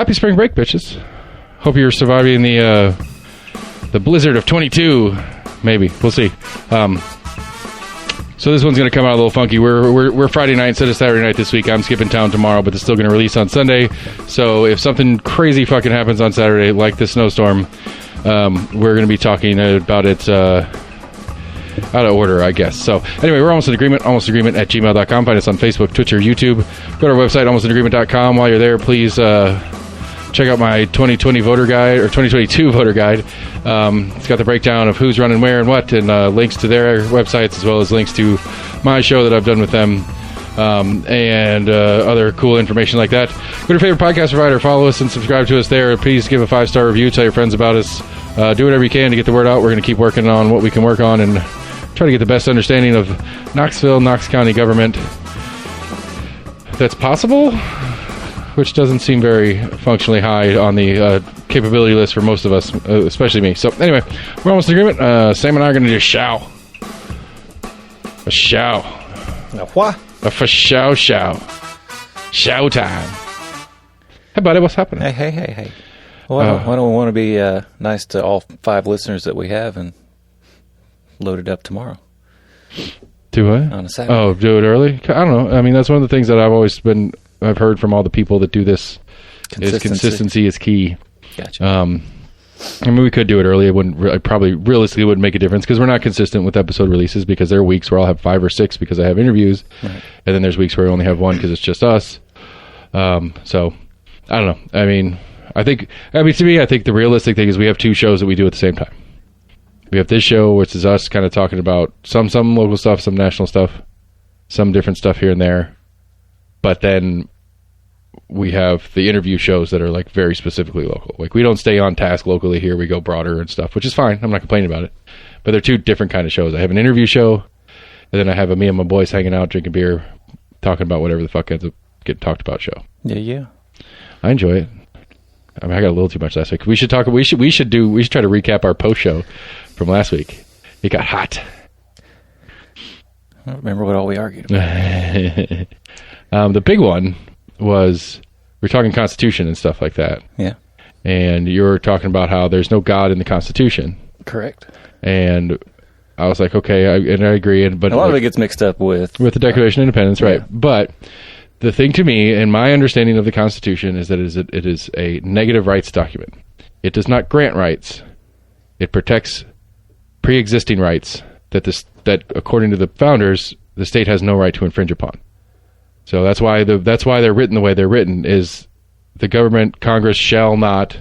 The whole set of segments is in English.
happy spring break, bitches. Hope you're surviving the blizzard of 22. Maybe. We'll see. So this one's going to come out a little funky. We're Friday night instead of Saturday night this week. I'm skipping town tomorrow, but it's still going to release on Sunday. So if something crazy fucking happens on Saturday, like the snowstorm, we're going to be talking about it out of order, I guess. So anyway, we're Almost in Agreement, almostagreement@gmail.com. Find us on Facebook, Twitter, YouTube. Go to our website, almostinagreement.com. While you're there, please check out my 2020 voter guide, or 2022 voter guide. It's got the breakdown of who's running where and what, and links to their websites, as well as links to my show that I've done with them, and other cool information like that. Go to your favorite podcast provider, follow us and subscribe to us there. Please give a 5-star review, tell your friends about us. Do whatever you can to get the word out. We're going to keep working on what we can work on and try to get the best understanding of Knoxville, Knox County government that's possible, which doesn't seem very functionally high on the capability list for most of us, especially me. So anyway, we're almost in agreement. Sam and I are going to do a show. A what? A for show. Show time. Hey, buddy, what's happening? Hey. Well, why don't we want to be nice to all 5 listeners that we have and load it up tomorrow? Do what? On a Saturday. Oh, do it early? I don't know. I mean, that's one of the things that I've heard from all the people that do this. Consistency is key. Gotcha. I mean, we could do it early. It probably realistically wouldn't make a difference because we're not consistent with episode releases, because there are weeks where I'll have 5 or 6 because I have interviews, right, and then there's weeks where I only have 1 because it's just us. So I don't know. I mean, to me, I think the realistic thing is we have 2 shows that we do at the same time. We have this show, which is us kind of talking about some local stuff, some national stuff, some different stuff here and there. But then we have the interview shows that are like very specifically local. Like, we don't stay on task locally here. We go broader and stuff, which is fine. I'm not complaining about it. But they're 2 different kind of shows. I have an interview show, and then I have me and my boys hanging out, drinking beer, talking about whatever the fuck ends up getting talked about show. Yeah. I enjoy it. I mean, I got a little too much last week. We should try to recap our post show from last week. It got hot. I don't remember what all we argued about. The big one was we're talking Constitution and stuff like that. Yeah. And you were talking about how there's no God in the Constitution. Correct. And I was like, okay, I agree. But a lot of it gets mixed up with the Declaration of Independence, right? Yeah. But the thing to me, and my understanding of the Constitution, is that it is a negative rights document. It does not grant rights. It protects pre-existing rights that according to the founders, the state has no right to infringe upon. So that's why they're written the way they're written. Is the government, Congress shall not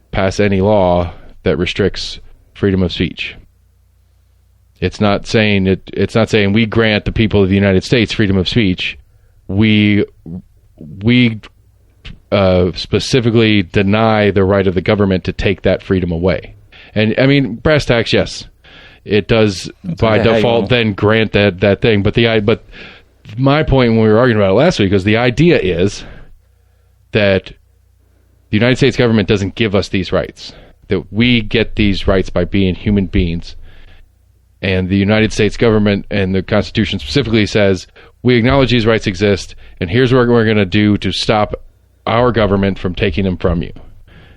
pass any law that restricts freedom of speech. It's not saying we grant the people of the United States freedom of speech. We specifically deny the right of the government to take that freedom away. And I mean, brass tacks, yes, it does by default then grant that thing. But my point when we were arguing about it last week was the idea is that the United States government doesn't give us these rights. That we get these rights by being human beings. And the United States government and the Constitution specifically says, we acknowledge these rights exist, and here's what we're going to do to stop our government from taking them from you.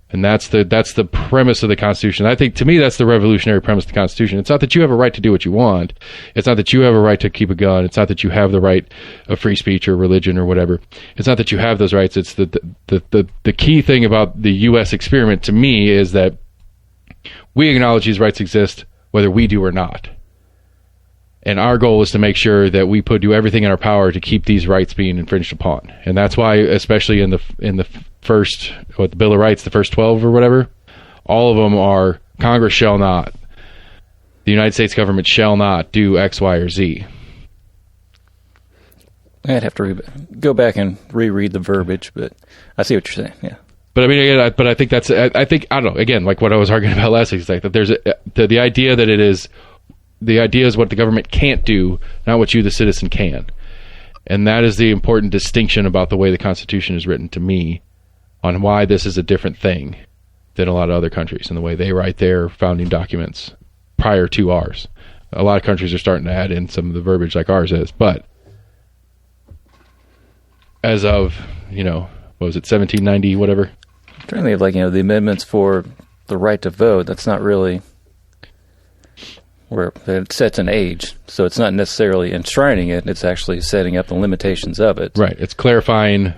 And that's the premise of the Constitution. I think, to me, that's the revolutionary premise of the Constitution. It's not that you have a right to do what you want. It's not that you have a right to keep a gun. It's not that you have the right of free speech or religion or whatever. It's not that you have those rights. It's the key thing about the U.S. experiment, to me, is that we acknowledge these rights exist whether we do or not. And our goal is to make sure that we do everything in our power to keep these rights being infringed upon. And that's why, especially in the first, the Bill of Rights, the first 12 or whatever, all of them are Congress shall not, the United States government shall not do X, Y, or Z. I'd have to go back and reread the verbiage, but I see what you're saying. Yeah. But I mean, again, I think I don't know. Again, like what I was arguing about last week, is like that there's the idea that it is. The idea is what the government can't do, not what you, the citizen, can. And that is the important distinction about the way the Constitution is written, to me, on why this is a different thing than a lot of other countries and the way they write their founding documents prior to ours. A lot of countries are starting to add in some of the verbiage like ours is. But as of, what was it, 1790, whatever? Currently, like, the amendments for the right to vote, that's not really where it sets an age. So it's not necessarily enshrining it. It's actually setting up the limitations of it. Right. It's clarifying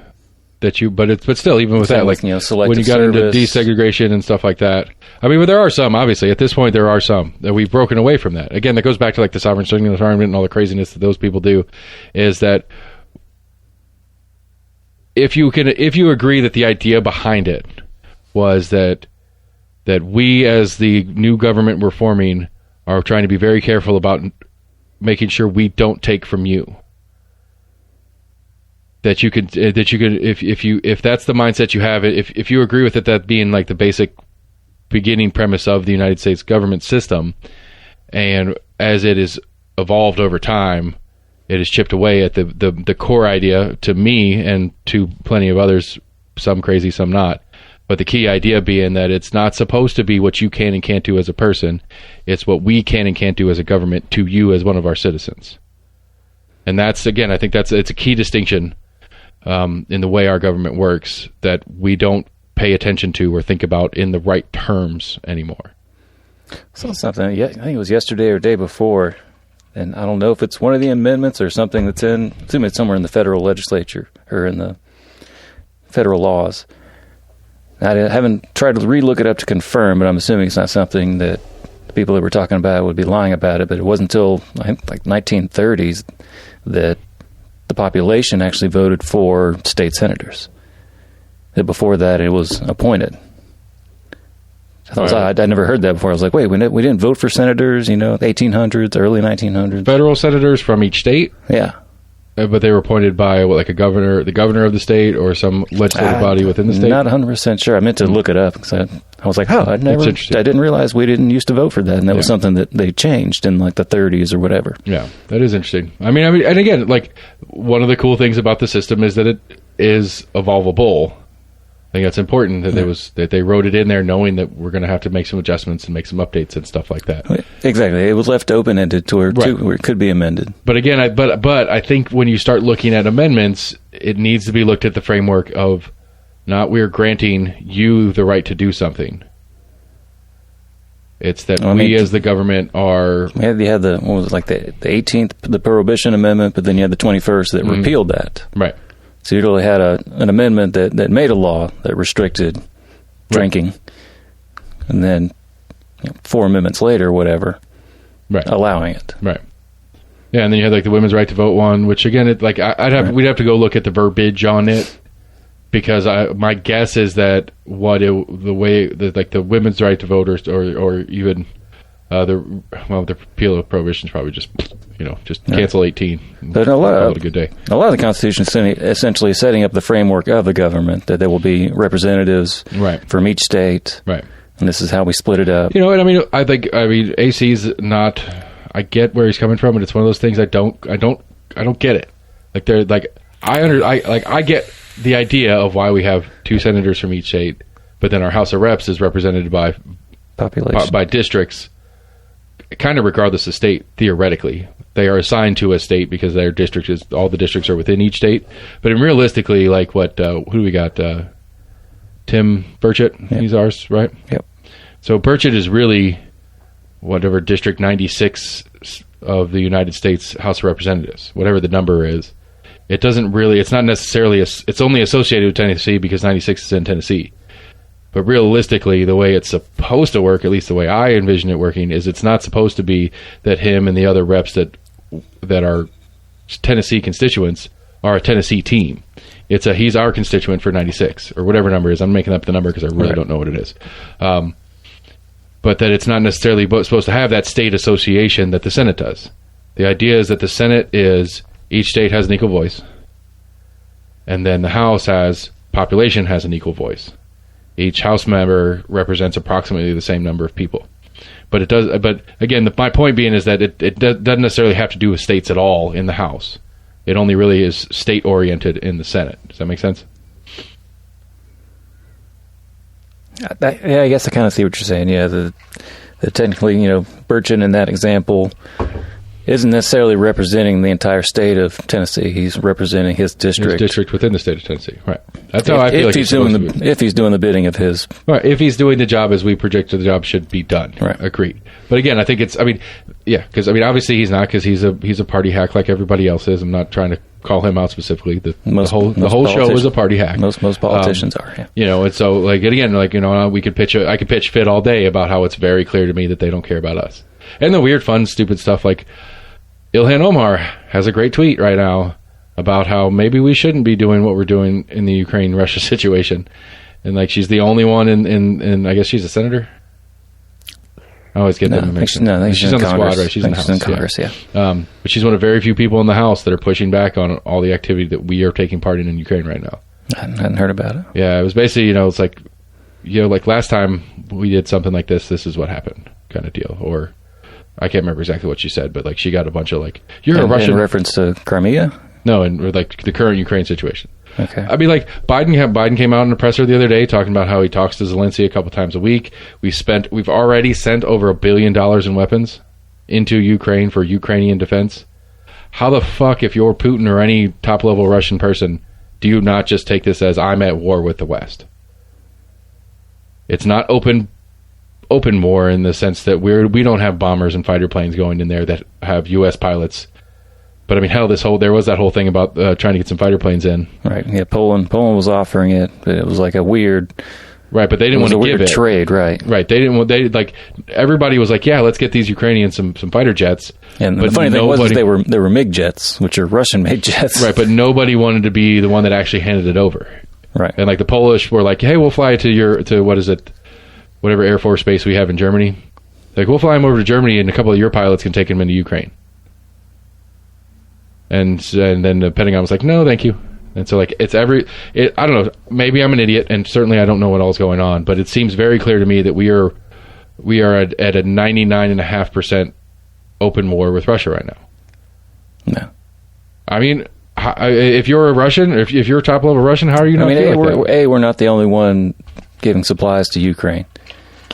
that but still, even with that, like, when you got into desegregation and stuff like that. I mean, but there are some, obviously. At this point, there are some that we've broken away from that. Again, that goes back to, like, the sovereign citizen argument and all the craziness that those people do, is that if you agree that the idea behind it was that we, as the new government we're forming, are trying to be very careful about making sure we don't take from you. If that's the mindset you have, if you agree with it, that being like the basic beginning premise of the United States government system, and as it is evolved over time, it has chipped away at the core idea, to me and to plenty of others, some crazy, some not. But the key idea being that it's not supposed to be what you can and can't do as a person. It's what we can and can't do as a government to you as one of our citizens. And that's, again, I think it's a key distinction in the way our government works that we don't pay attention to or think about in the right terms anymore. So something, I think it was yesterday or day before, and I don't know if it's one of the amendments or something that's assuming it's somewhere in the federal legislature or in the federal laws. I haven't tried to relook it up to confirm, but I'm assuming it's not something that the people that were talking about would be lying about it. But it wasn't until, I think, like 1930s that the population actually voted for state senators. That before that, it was appointed. I thought I'd never heard that before. I was like, wait, we didn't vote for senators, the 1800s, early 1900s? Federal senators from each state? Yeah. But they were appointed by, like, the governor of the state, or some legislative body within the state? Not 100% sure. I meant to look it up, because I was like, I didn't realize we didn't used to vote for that, and that was something that they changed in, like, the 30s or whatever. Yeah, that is interesting. I mean, and again, like, one of the cool things about the system is that it is evolvable. I think that's important that they wrote it in there knowing that we're going to have to make some adjustments and make some updates and stuff like that. Exactly. It was left open-ended to where it could be amended. But again, I think when you start looking at amendments, it needs to be looked at the framework of not we're granting you the right to do something. It's that as the government are... You had the 18th, the Prohibition Amendment, but then you had the 21st that repealed that. Right. So you really had an amendment that made a law that restricted drinking, and then 4 amendments later, whatever, allowing it. Right. Yeah, and then you had, like, the women's right to vote one, which, again, we'd have to go look at the verbiage on it, because my guess is that the women's right to vote or even the repeal of prohibition is probably just cancel 18. But a lot of the Constitution is essentially setting up the framework of the government, that there will be representatives from each state, and this is how we split it up. And I think AC's not. I get where he's coming from, and it's one of those things I don't get it. Like they're like I get the idea of why we have 2 senators from each state, but then our House of Reps is represented by population by districts. Kind of regardless of state, theoretically. They are assigned to a state because their district is, all the districts are within each state. But realistically, like who do we got? Tim Burchett, he's ours, right? Yep. So Burchett is really whatever District 96 of the United States House of Representatives, whatever the number is. It doesn't really, it's not necessarily, it's only associated with Tennessee because 96 is in Tennessee. But realistically, the way it's supposed to work, at least the way I envision it working, is it's not supposed to be that him and the other reps that are Tennessee constituents are a Tennessee team. He's our constituent for 96, or whatever number it is. I'm making up the number because I really don't know what it is. But that it's not necessarily supposed to have that state association that the Senate does. The idea is that the Senate each state has an equal voice, and then the House population has an equal voice. Each House member represents approximately the same number of people. But it does. But again, my point being is that it doesn't necessarily have to do with states at all in the House. It only really is state-oriented in the Senate. Does that make sense? I guess I kind of see what you're saying. Yeah, the technically, Burchett in that example isn't necessarily representing the entire state of Tennessee. He's representing his district. His district within the state of Tennessee. Right. That's how I feel like if he's doing the bidding of his. Right. If he's doing the job as we projected the job should be done. Right. Agreed. But again, I think it's, because obviously he's not, because he's a party hack like everybody else is. I'm not trying to call him out specifically. The whole show is a party hack. Most politicians are. Yeah. And so like again, like I could pitch fit all day about how it's very clear to me that they don't care about us. And the weird, fun, stupid stuff like Ilhan Omar has a great tweet right now about how maybe we shouldn't be doing what we're doing in the Ukraine-Russia situation. And like she's the only one in I guess she's a senator. I always get that mixed up. No, she's on the squad, right? She's in the House. In Congress, yeah. But she's one of very few people in the House that are pushing back on all the activity that we are taking part in Ukraine right now. I hadn't heard about it. Yeah, it was basically, it's like, like last time we did something like this is what happened kind of deal. Or I can't remember exactly what she said, but like she got a bunch of like, you're a Russian. In reference to Crimea? No, and like the current Ukraine situation. Okay. I mean, like Biden came out in the presser the other day talking about how he talks to Zelensky a couple times a week. We've already sent over $1 billion in weapons into Ukraine for Ukrainian defense. How the fuck, if you're Putin or any top level Russian person, do you not just take this as I'm at war with the West? It's not open war in the sense that we don't have bombers and fighter planes going in there that have U.S. pilots. But I mean, hell, there was that whole thing about trying to get some fighter planes in. Right. Yeah. Poland was offering it, but it was like a weird. Right, but they didn't want to give it. Trade, right? Right. Everybody was like, yeah, let's get these Ukrainians some fighter jets. And the funny thing was they were MiG jets, which are Russian-made jets. Right, but nobody wanted to be the one that actually handed it over. Right. And like the Polish were like, hey, we'll fly to what is it, whatever Air Force base we have in Germany. Like, we'll fly them over to Germany, and a couple of your pilots can take them into Ukraine. And then the Pentagon was like, no, thank you. And so, like, I don't know, maybe I'm an idiot, and certainly I don't know what all's going on, but it seems very clear to me that we are at a 99.5% open war with Russia right now. No. I mean, if you're a Russian, if you're a top-level Russian, how are you not feeling like that? We're not the only one giving supplies to Ukraine.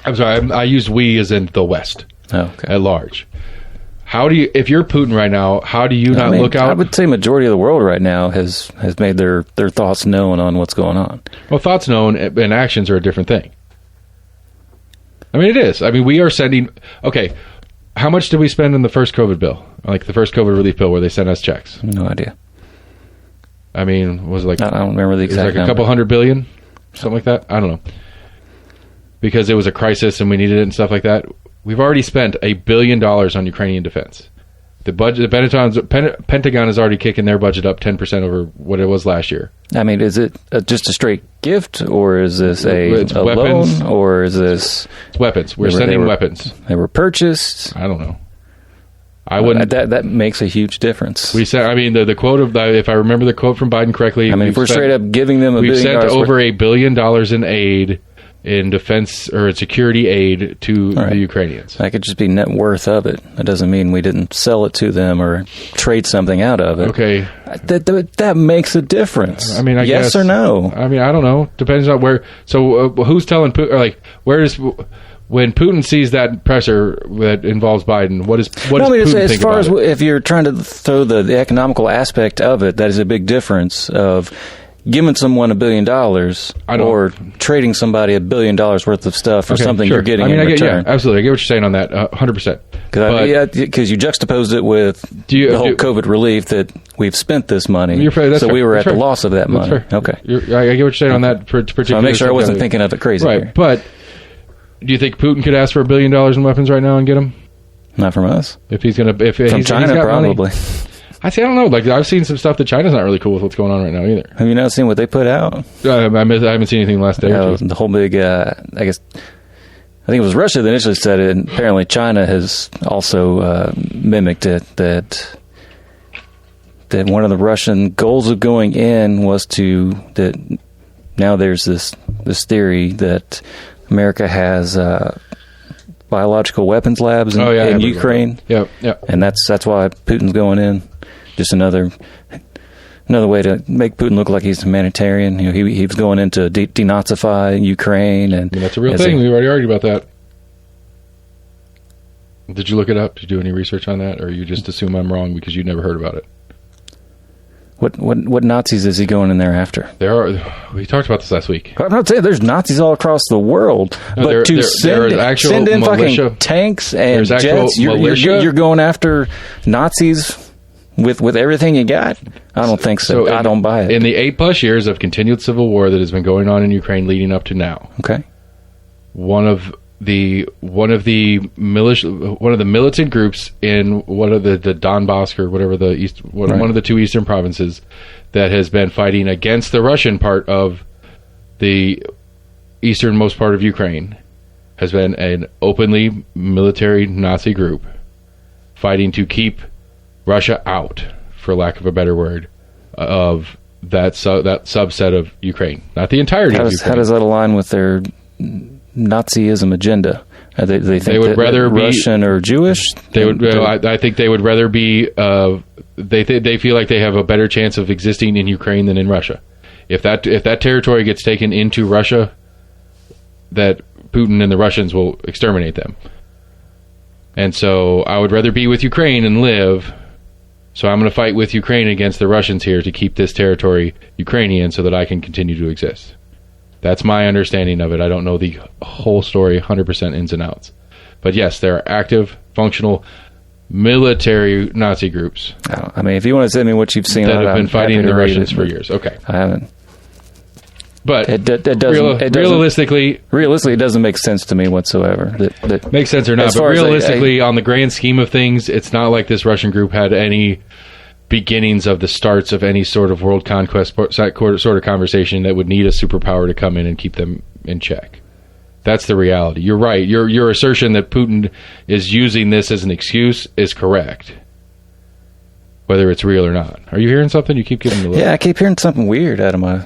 I'm sorry, I used we as in the West. Oh, okay. At large. If you're Putin right now, how do you not look out? I would say majority of the world right now has made their thoughts known on what's going on. Well, thoughts known and actions are a different thing. I mean, it is. I mean, we are sending... Okay, how much did we spend in the first COVID bill? Like the first COVID relief bill where they sent us checks? No idea. I mean, was it like... I don't remember the exact number. A couple $100 billion? Something like that? I don't know. Because it was a crisis and we needed it and stuff like that. We've already spent $1 billion on Ukrainian defense. The Pentagon is already kicking their budget up 10% over what it was last year. I mean, is it just a straight gift, or is this a loan, or is this... It's weapons. We're sending weapons. They were purchased. I don't know. I wouldn't... That makes a huge difference. We said, I mean, the quote of... if I remember the quote from Biden correctly... I mean, if we're straight up giving them $1 billion... We've sent over $1 billion in aid... in defense or security aid to the Ukrainians. That could just be net worth of it. That doesn't mean we didn't sell it to them or trade something out of it. Okay. That makes a difference. I mean, I guess. Yes or no? I mean, I don't know. Depends on where. So who's telling Putin, or like, where is... When Putin sees that pressure that involves Biden, what does Putin think as far about as it? If you're trying to throw the economical aspect of it, that is a big difference of... giving someone $1 billion or trading somebody $1 billion worth of stuff for something you're getting in return. Yeah, absolutely. I get what you're saying on that, 100%. Because you juxtaposed it with the whole COVID relief that we've spent this money, we were at the loss of that money. Fair. Okay. I get what you're saying on that particular. So I make sure I wasn't thinking of it crazy. Right, here. but do you think Putin could ask for $1 billion in weapons right now and get them? Not from us. If he's going to, from China, probably. I don't know. Like, I've seen some stuff that China's not really cool with what's going on right now either. Have you not seen what they put out? I haven't seen anything the last day or two. The whole big, I think it was Russia that initially said it, and apparently China has also mimicked it, that one of the Russian goals of going in was that now there's this theory that America has biological weapons labs in Ukraine. Yeah. And that's why Putin's going in. Just another way to make Putin look like he's a humanitarian. You know, he was going in to denazify Ukraine, and that's a real thing. We've already argued about that. Did you look it up? Did you do any research on that, or you just assume I'm wrong because you never heard about it? What Nazis is he going in there after? We talked about this last week. I'm not saying there's Nazis all across the world, but to send in militia, fucking tanks and jets, you're going after Nazis with everything you got? I don't think so. I don't buy it. In the 8+ years of continued civil war that has been going on in Ukraine leading up to now, okay, one of the militant groups in one of the Donbass or whatever one of the two eastern provinces that has been fighting against the Russian part of the easternmost part of Ukraine has been an openly military Nazi group fighting to keep Russia out, for lack of a better word, of that subset of Ukraine, not the entirety of Ukraine. How does that align with their Nazism agenda? They think they would rather be Russian or Jewish. They would. I think they would rather be. They feel like they have a better chance of existing in Ukraine than in Russia. If that territory gets taken into Russia, that Putin and the Russians will exterminate them. And so I would rather be with Ukraine and live. So I'm going to fight with Ukraine against the Russians here to keep this territory Ukrainian so that I can continue to exist. That's my understanding of it. I don't know the whole story 100% ins and outs. But yes, there are active, functional, military Nazi groups. I mean, if you want to send me what you've seen, that have been fighting the Russians for years. Okay. I haven't. But it doesn't, realistically, it doesn't make sense to me whatsoever. That makes sense or not, but realistically, on the grand scheme of things, it's not like this Russian group had any beginnings of the starts of any sort of world conquest sort of conversation that would need a superpower to come in and keep them in check. That's the reality. You're right. Your assertion that Putin is using this as an excuse is correct, whether it's real or not. Are you hearing something? You keep getting a little... Yeah, I keep hearing something weird out of my...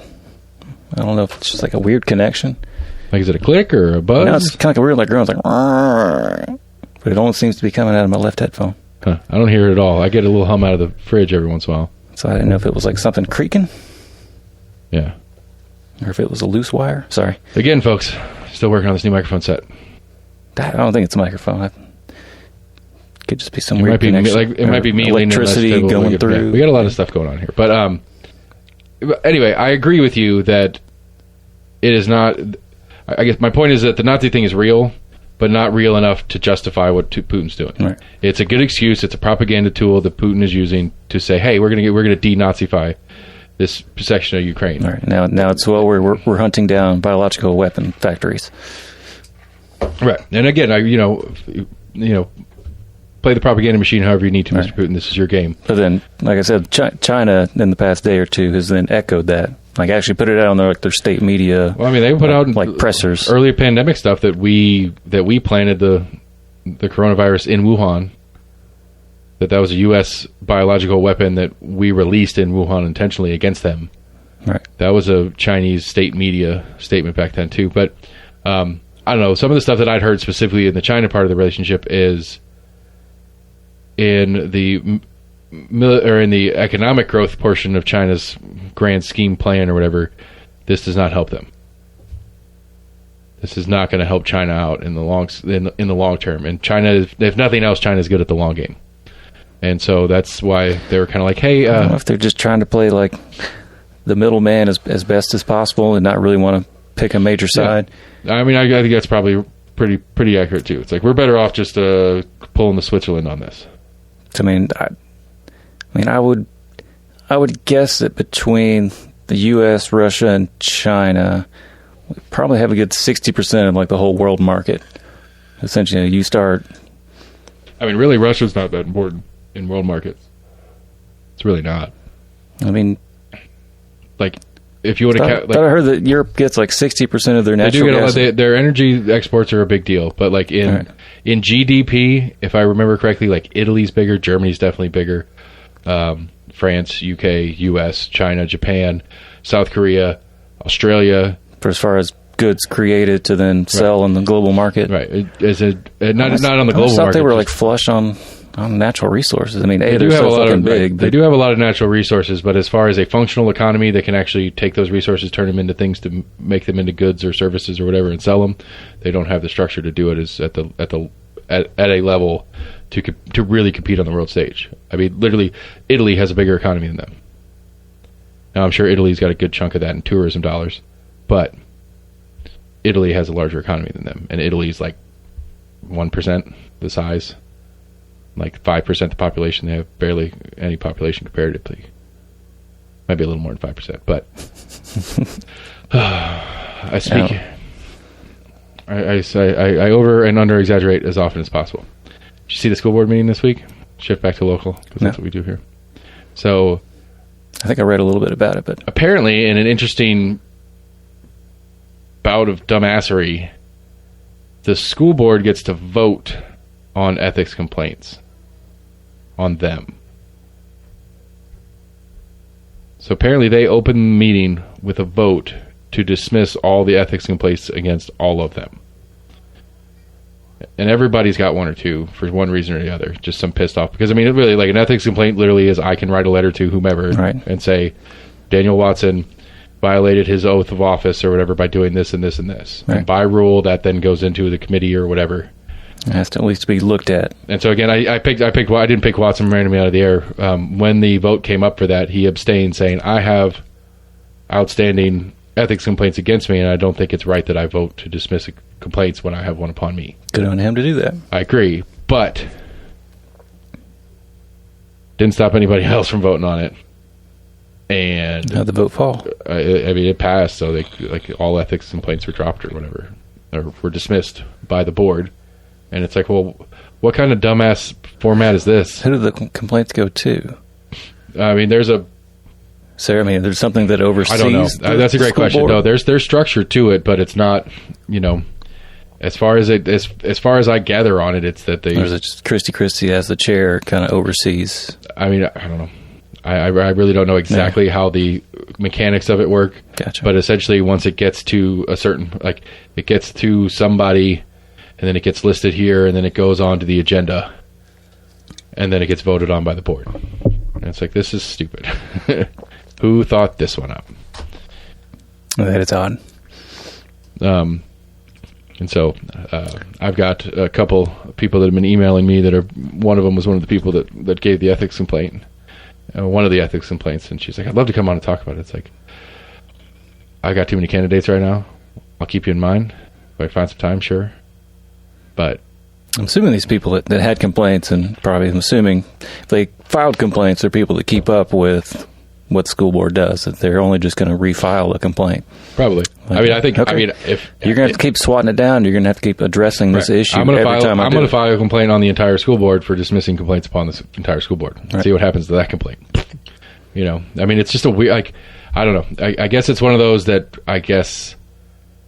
I don't know if it's just like a weird connection. Like, is it a click or a buzz? No, it's kind of like a weird, like, girl. It's like... But it only seems to be coming out of my left headphone. Huh. I don't hear it at all. I get a little hum out of the fridge every once in a while. So I didn't know if it was like something creaking. Yeah. Or if it was a loose wire. Sorry. Again, folks, still working on this new microphone set. I don't think it's a microphone. It could just be some weird connection. It might be me electricity going through. Yeah, we got a lot of stuff going on here. But anyway, I agree with you that it is not... I guess my point is that the Nazi thing is real, but not real enough to justify what Putin's doing. Right. It's a good excuse. It's a propaganda tool that Putin is using to say, "Hey, we're going to denazify this section of Ukraine." All right. Now it's we're hunting down biological weapon factories. Right. And again, play the propaganda machine however you need to, Mr. Putin. This is your game. But then, like I said, China in the past day or two has then echoed that. Like, actually put it out on their state media. Well, I mean, they put out like pressers, early pandemic stuff that we planted the coronavirus in Wuhan. That was a U.S. biological weapon that we released in Wuhan intentionally against them. Right. That was a Chinese state media statement back then too. But I don't know. Some of the stuff that I'd heard specifically in the China part of the relationship is in the economic growth portion of China's grand scheme plan or whatever. This does not help them. This is not going to help China out in the long term. And China, if nothing else, China's good at the long game. And so that's why they were kind of like, hey... I don't know if they're just trying to play like the middleman as best as possible and not really want to pick a major side. Yeah. I mean, I think that's probably pretty accurate too. It's like, we're better off just pulling the Switzerland on this. I mean, I would guess that between the U.S., Russia, and China, we probably have a good 60% of like the whole world market. Essentially, you start... I mean, really, Russia's not that important in world markets. It's really not. I mean... Like, if you would have... I heard that Europe gets like 60% of their natural gas. Their energy exports are a big deal, but like in GDP, if I remember correctly, like Italy's bigger, Germany's definitely bigger. France, UK, US, China, Japan, South Korea, Australia. For as far as goods created to then sell in the global market. Right. Not on the global market. They were like flush on natural resources. I mean, they do have a lot of big. They do have a lot of natural resources, but as far as a functional economy that can actually take those resources, turn them into things to make them into goods or services or whatever, and sell them, they don't have the structure to do it as at the at a level to really compete on the world stage. I mean, literally, Italy has a bigger economy than them. Now, I'm sure Italy's got a good chunk of that in tourism dollars, but Italy has a larger economy than them, and Italy's like 1% the size, like 5% the population. They have barely any population comparatively. Might be a little more than 5%, but I speak. I over and under exaggerate as often as possible. Did you see the school board meeting this week? Shift back to local, because that's what we do here. So, I think I read a little bit about it, but apparently, in an interesting bout of dumbassery, the school board gets to vote on ethics complaints on them. So apparently they opened the meeting with a vote to dismiss all the ethics complaints against all of them. And everybody's got one or two for one reason or the other. Just some pissed off. Because, I mean, it really, like, an ethics complaint literally is I can write a letter to whomever and say, Daniel Watson violated his oath of office or whatever by doing this and this and this. Right. And by rule, that then goes into the committee or whatever. It has to at least be looked at. And so, again, I didn't pick Watson randomly out of the air. When the vote came up for that, he abstained, saying, I have outstanding ethics complaints against me, and I don't think it's right that I vote to dismiss complaints when I have one upon me. Good on him to do that. I agree, but didn't stop anybody else from voting on it. And how'd the vote fall? I mean, it passed, so all ethics complaints were dropped or whatever, or were dismissed by the board. And it's like, well, what kind of dumbass format is this? Who do the complaints go to? I mean, there's something that oversees. I don't know. That's a great question. Board? No, there's structure to it, but it's not. As far as I gather on it, it's that they. Or is it just Christie as the chair kind of oversees? I mean, I don't know. I really don't know exactly how the mechanics of it work. Gotcha. But essentially, once it gets to a certain, it gets to somebody, and then it gets listed here, and then it goes on to the agenda, and then it gets voted on by the board. And it's like, this is stupid. Who thought this one up? That it's odd. And so I've got a couple people that have been emailing me that are. One of them was one of the people that gave the ethics complaint. One of the ethics complaints, and she's like, I'd love to come on and talk about it. It's like, I got too many candidates right now. I'll keep you in mind. If I find some time, sure. But I'm assuming these people that had complaints, and probably I'm assuming if they filed complaints, they're people that keep up with what the school board does, that they're only just going to refile a complaint. Probably. I think, okay. If you're going to have to keep swatting it down, you're going to have to keep addressing this issue I'm going to file a complaint on the entire school board for dismissing complaints upon the entire school board. Right. See what happens to that complaint. I mean, it's just a weird, I don't know. I guess it's one of those that, I guess,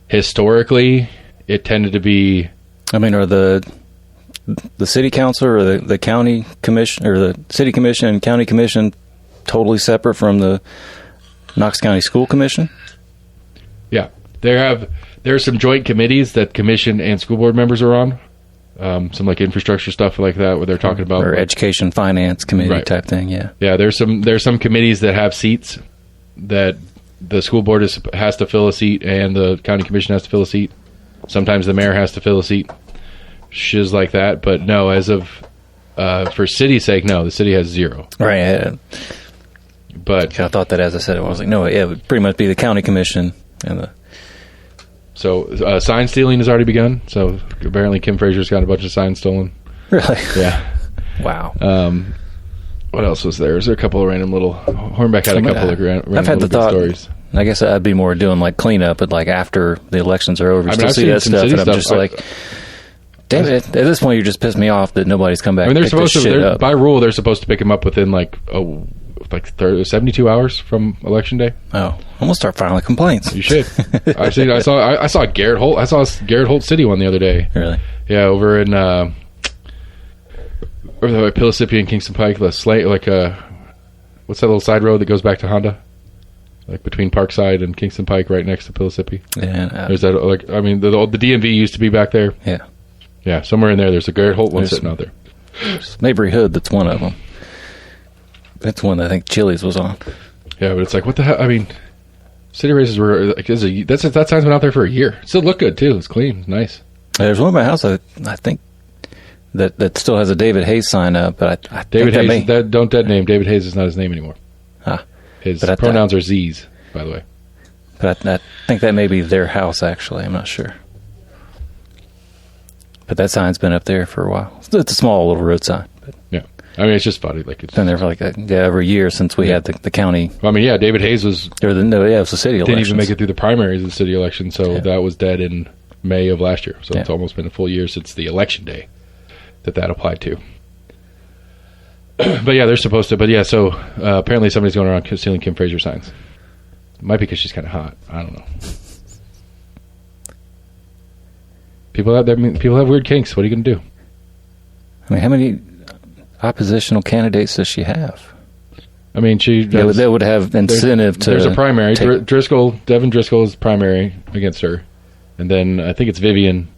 historically, it tended to be. I mean, are the city council or the county commission, or the city commission and county commission totally separate from the Knox County School Commission? Yeah. There are some joint committees that commission and school board members are on. Some infrastructure stuff like that, where they're talking about, or education finance committee type thing. Yeah. Yeah. There's some committees that have seats that the school board has to fill a seat, and the county commission has to fill a seat. Sometimes the mayor has to fill a seat. Shiz like that. But no, as of for city's sake, no, the city has 0. Right. Yeah. But I thought that as I said it, I was like, no, yeah, it would pretty much be the county commission and the. So sign stealing has already begun. So apparently Kim Frazier's got a bunch of signs stolen. Really? Yeah. Wow. What else was there? Is there a couple of random little? Hornbeck had a couple of random I've had the thought, stories. I guess I'd be more doing cleanup, but after the elections are over, still see that stuff, and I'm just like, damn it! At this point, you just pissed me off that nobody's come back. I mean, they're supposed to. By rule, they're supposed to pick him up within 72 hours from election day. Oh, I'm gonna start filing complaints. You should. I saw Garrett Holt. I saw Garrett Holt City one the other day. Really? Yeah, over in Pillissippi and Kingston Pike. What's that little side road that goes back to Honda? Between Parkside and Kingston Pike, right next to Pillissippi. Yeah. There's that. The DMV used to be back there. Yeah. Yeah, somewhere in there. There's a Garrett Holt one sitting out there. Mabry Hood. That's one of them. That's one that I think Chili's was on. Yeah, but it's what the hell? I mean, city races were that sign's been out there for a year. It still looked good too. It's clean, it's nice. There's one in my house. I think that still has a David Hayes sign up, but I David think Hayes, don't dead name. David Hayes is not his name anymore. His pronouns are Z's, by the way. But I think that may be their house, actually. I'm not sure. But that sign's been up there for a while. It's a small little road sign. But yeah. I mean, it's just funny. Like, it's been there for like every year since we had the county. Well, I mean, yeah, David Hayes was... it was the city election. Didn't even make it through the primaries of the city election, so that was dead in May of last year. So it's almost been a full year since the election day that applied to. But yeah, they're supposed to. But yeah, so apparently somebody's going around stealing Kim Fraser signs. It might be because she's kind of hot. I don't know. People have weird kinks. What are you going to do? I mean, how many oppositional candidates does she have? I mean, they would have incentive to. There's a primary. Devin Driscoll is primary against her, and then I think it's Vivian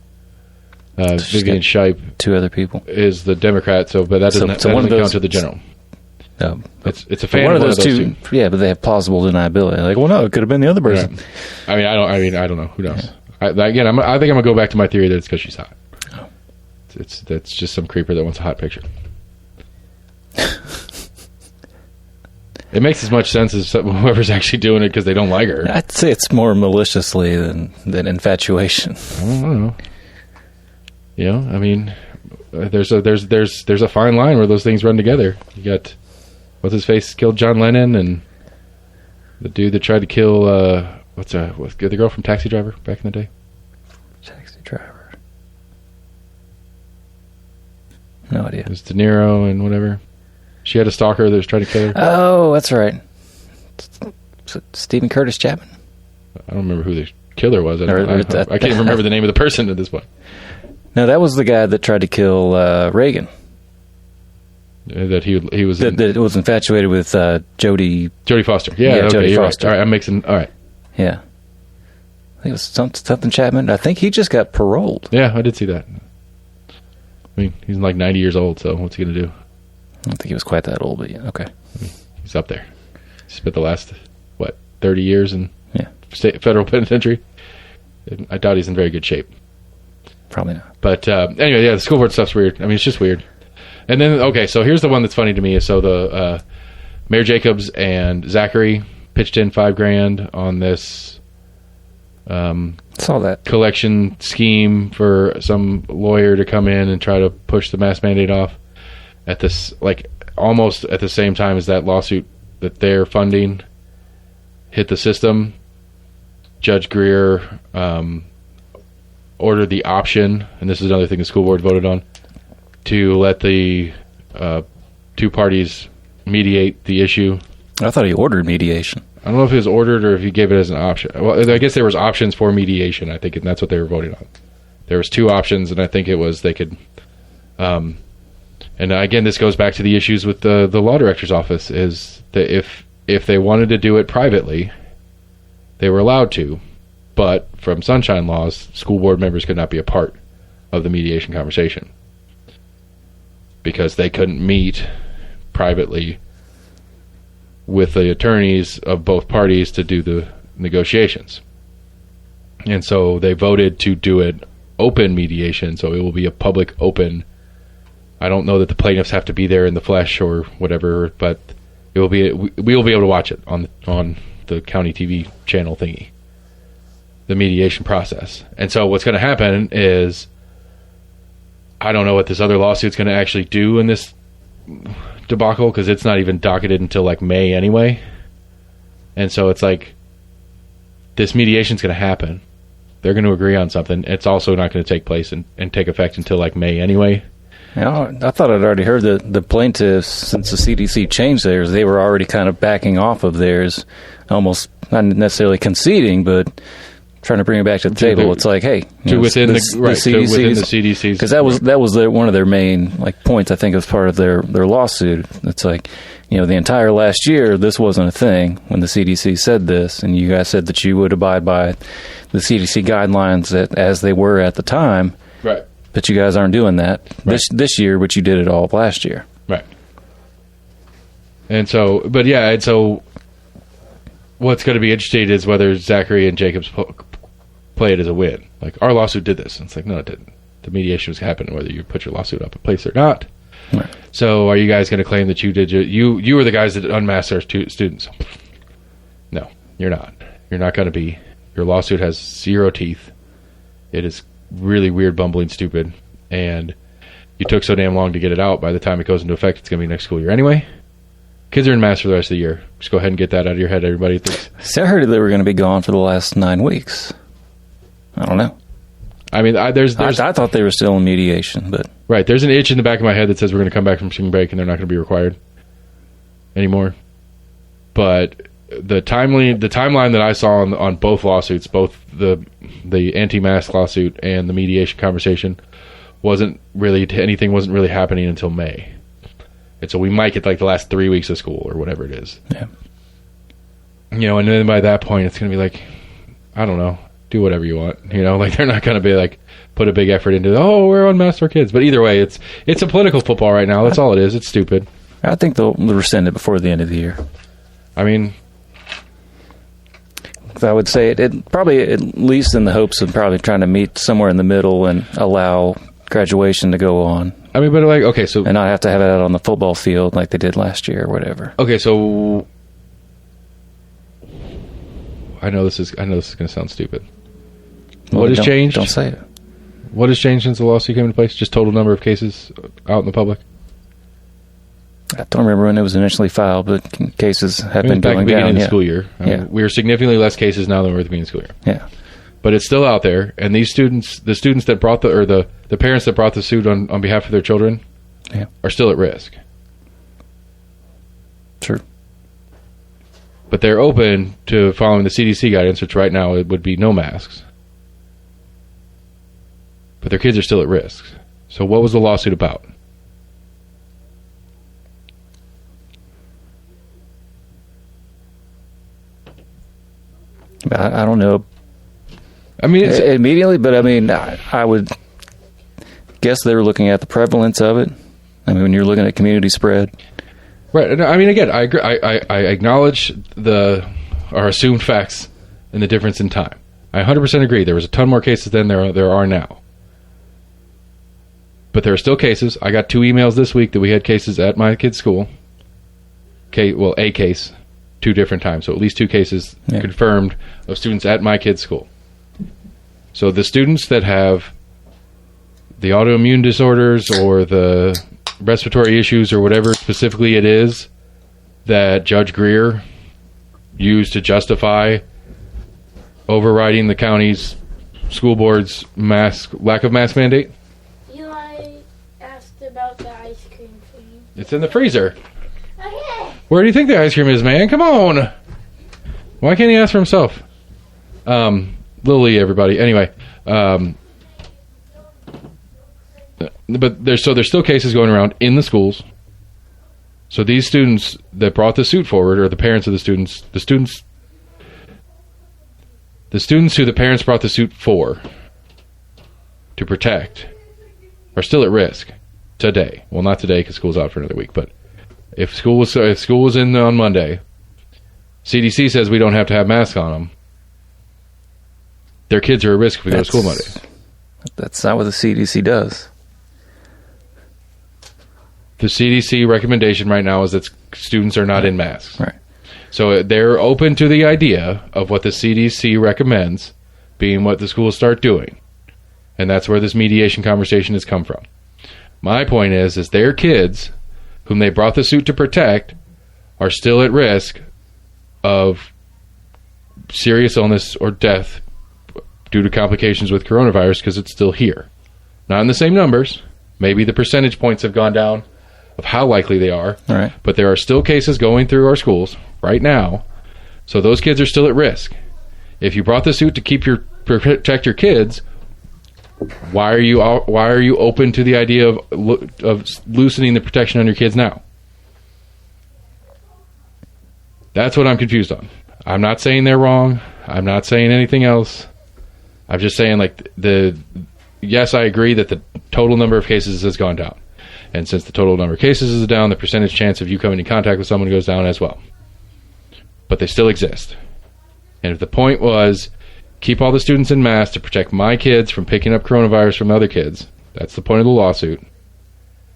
Scheib. Two other people is the Democrat. But that doesn't count to the general. No, it's a fan of one of those two. Yeah, but they have plausible deniability. Like, well, no, it could have been the other person. Yeah. I don't know. Who knows? Yeah. I think I'm going to go back to my theory that it's because she's hot. Oh. That's just some creeper that wants a hot picture. It makes as much sense as whoever's actually doing it because they don't like her. I'd say it's more maliciously than infatuation. I don't know. You know, I mean, there's a fine line where those things run together. You got what's his face killed John Lennon, and the dude that tried to kill what's the girl from Taxi Driver back in the day? Taxi Driver. No idea. It was De Niro and whatever. She had a stalker that was trying to kill her. Oh, that's right. Stephen Curtis Chapman. I don't remember who the killer was. I can't even remember the name of the person at this point. No, that was the guy that tried to kill Reagan. That he was that was infatuated with Jodie Foster. Yeah, okay, Jodie Foster. Right. All right, I'm mixing. All right. Yeah, I think it was something Chapman. I think he just got paroled. Yeah, I did see that. I mean, he's like 90 years old, so what's he going to do? I don't think he was quite that old, but yeah, okay. I mean, he's up there. He spent the last 30 years in federal penitentiary. I doubt he's in very good shape. Probably not. But anyway, yeah, the school board stuff's weird. I mean, it's just weird. And then, okay, so here's the one that's funny to me. So the Mayor Jacobs and Zachary pitched in $5,000 on this saw that collection scheme for some lawyer to come in and try to push the mask mandate off at this, like, almost at the same time as that lawsuit that they're funding hit the system. Judge Greer ordered the option, and this is another thing the school board voted on, to let the two parties mediate the issue. I thought he ordered mediation. I don't know if it was ordered or if he gave it as an option. Well, I guess there was options for mediation, I think, and that's what they were voting on. There was two options, and I think it was they could... and again, this goes back to the issues with the law director's office, is that if they wanted to do it privately, they were allowed to, but from sunshine laws, school board members could not be a part of the mediation conversation because they couldn't meet privately with the attorneys of both parties to do the negotiations. And so they voted to do it open mediation, so it will be a public open. I don't know that the plaintiffs have to be there in the flesh or whatever, but it will be. We will be able to watch it on the county TV channel thingy, the mediation process. And so what's going to happen is, I don't know what this other lawsuit's going to actually do in this debacle because it's not even docketed until like May anyway. And so it's like this mediation's going to happen. They're going to agree on something. It's also not going to take place and take effect until like May anyway. Yeah, I thought I'd already heard that the plaintiffs, since the CDC changed theirs, they were already kind of backing off of theirs, almost not necessarily conceding, but trying to bring it back to the table. It's like, hey, within the CDC's, because that was one of their main points. I think as part of their lawsuit. It's like, the entire last year this wasn't a thing when the CDC said this, and you guys said that you would abide by the CDC guidelines as they were at the time. Right. But you guys aren't doing that this year, but you did it all last year. Right. And so, but yeah, and so what's going to be interesting is whether Zachary and Jacobs play it as a win. Like, our lawsuit did this. And it's like, no, it didn't. The mediation was happening whether you put your lawsuit up in place or not. Right. So are you guys going to claim that you were the guys that unmasked our students? No, you're not. You're not going to be. Your lawsuit has zero teeth. It is really weird, bumbling, stupid, and you took so damn long to get it out. By the time it goes into effect, it's going to be next school year anyway. Kids are in masks for the rest of the year. Just go ahead and get that out of your head, everybody. See, I heard they were going to be gone for the last 9 weeks. I don't know. I mean, I thought they were still in mediation, but right, there's an itch in the back of my head that says we're going to come back from spring break and they're not going to be required anymore. But the timeline that I saw on both lawsuits, both the anti-mask lawsuit and the mediation conversation, wasn't really happening until May. And so we might get like the last 3 weeks of school or whatever it is. Yeah. And then by that point it's going to be like, I don't know, do whatever you want. Like they're not going to be like put a big effort into, we're unmasked our kids. But either way, it's a political football right now. That's all it is. It's stupid. I think they'll rescind it before the end of the year. I mean, I would say it probably, at least in the hopes of probably trying to meet somewhere in the middle and allow graduation to go on. I mean, but like, okay, so... And not have to have it out on the football field like they did last year or whatever. Okay, so... I know this is going to sound stupid. Well, what has changed? Don't say it. What has changed since the lawsuit came into place? Just total number of cases out in the public? I don't remember when it was initially filed, but cases have been going down. Back at the beginning of the school year. We are significantly less cases now than we were at the beginning of the school year. Yeah. But it's still out there, and these students, the students that brought the parents that brought the suit on behalf of their children, are still at risk. Sure. But they're open to following the CDC guidance, which right now it would be no masks. But their kids are still at risk. So what was the lawsuit about? I don't know. I mean, immediately, but I mean, I would guess they were looking at the prevalence of it. I mean, when you're looking at community spread, right? I mean, again, I agree. I acknowledge our assumed facts and the difference in time. I 100% agree. There was a ton more cases than there are now, but there are still cases. I got 2 emails this week that we had cases at my kid's school. A case, 2 different times, so at least 2 cases confirmed of students at my kid's school. So the students that have the autoimmune disorders or the respiratory issues or whatever specifically it is that Judge Greer used to justify overriding the county's school board's lack of mask mandate. Eli asked about the ice cream thing. It's in the freezer. Okay. Where do you think the ice cream is, man? Come on. Why can't he ask for himself? Lily, everybody. Anyway, but there's still cases going around in the schools. So these students that brought the suit forward, or the parents of the students who the parents brought the suit for to protect, are still at risk today. Well, not today because school's out for another week. But if school was in on Monday, CDC says we don't have to have masks on them. Their kids are at risk if we go to school Monday. That's not what the CDC does. The CDC recommendation right now is that students are not in masks. Right. So they're open to the idea of what the CDC recommends being what the schools start doing. And that's where this mediation conversation has come from. My point is their kids, whom they brought the suit to protect, are still at risk of serious illness or death due to complications with coronavirus because it's still here. Not in the same numbers. Maybe the percentage points have gone down of how likely they are. Right. But there are still cases going through our schools right now. So those kids are still at risk. If you brought the suit to protect your kids, why are you open to the idea of loosening the protection on your kids now? That's what I'm confused on. I'm not saying they're wrong. I'm not saying anything else. I'm just saying, yes, I agree that the total number of cases has gone down. And since the total number of cases is down, the percentage chance of you coming in contact with someone goes down as well. But they still exist. And if the point was, keep all the students in mask to protect my kids from picking up coronavirus from other kids. That's the point of the lawsuit.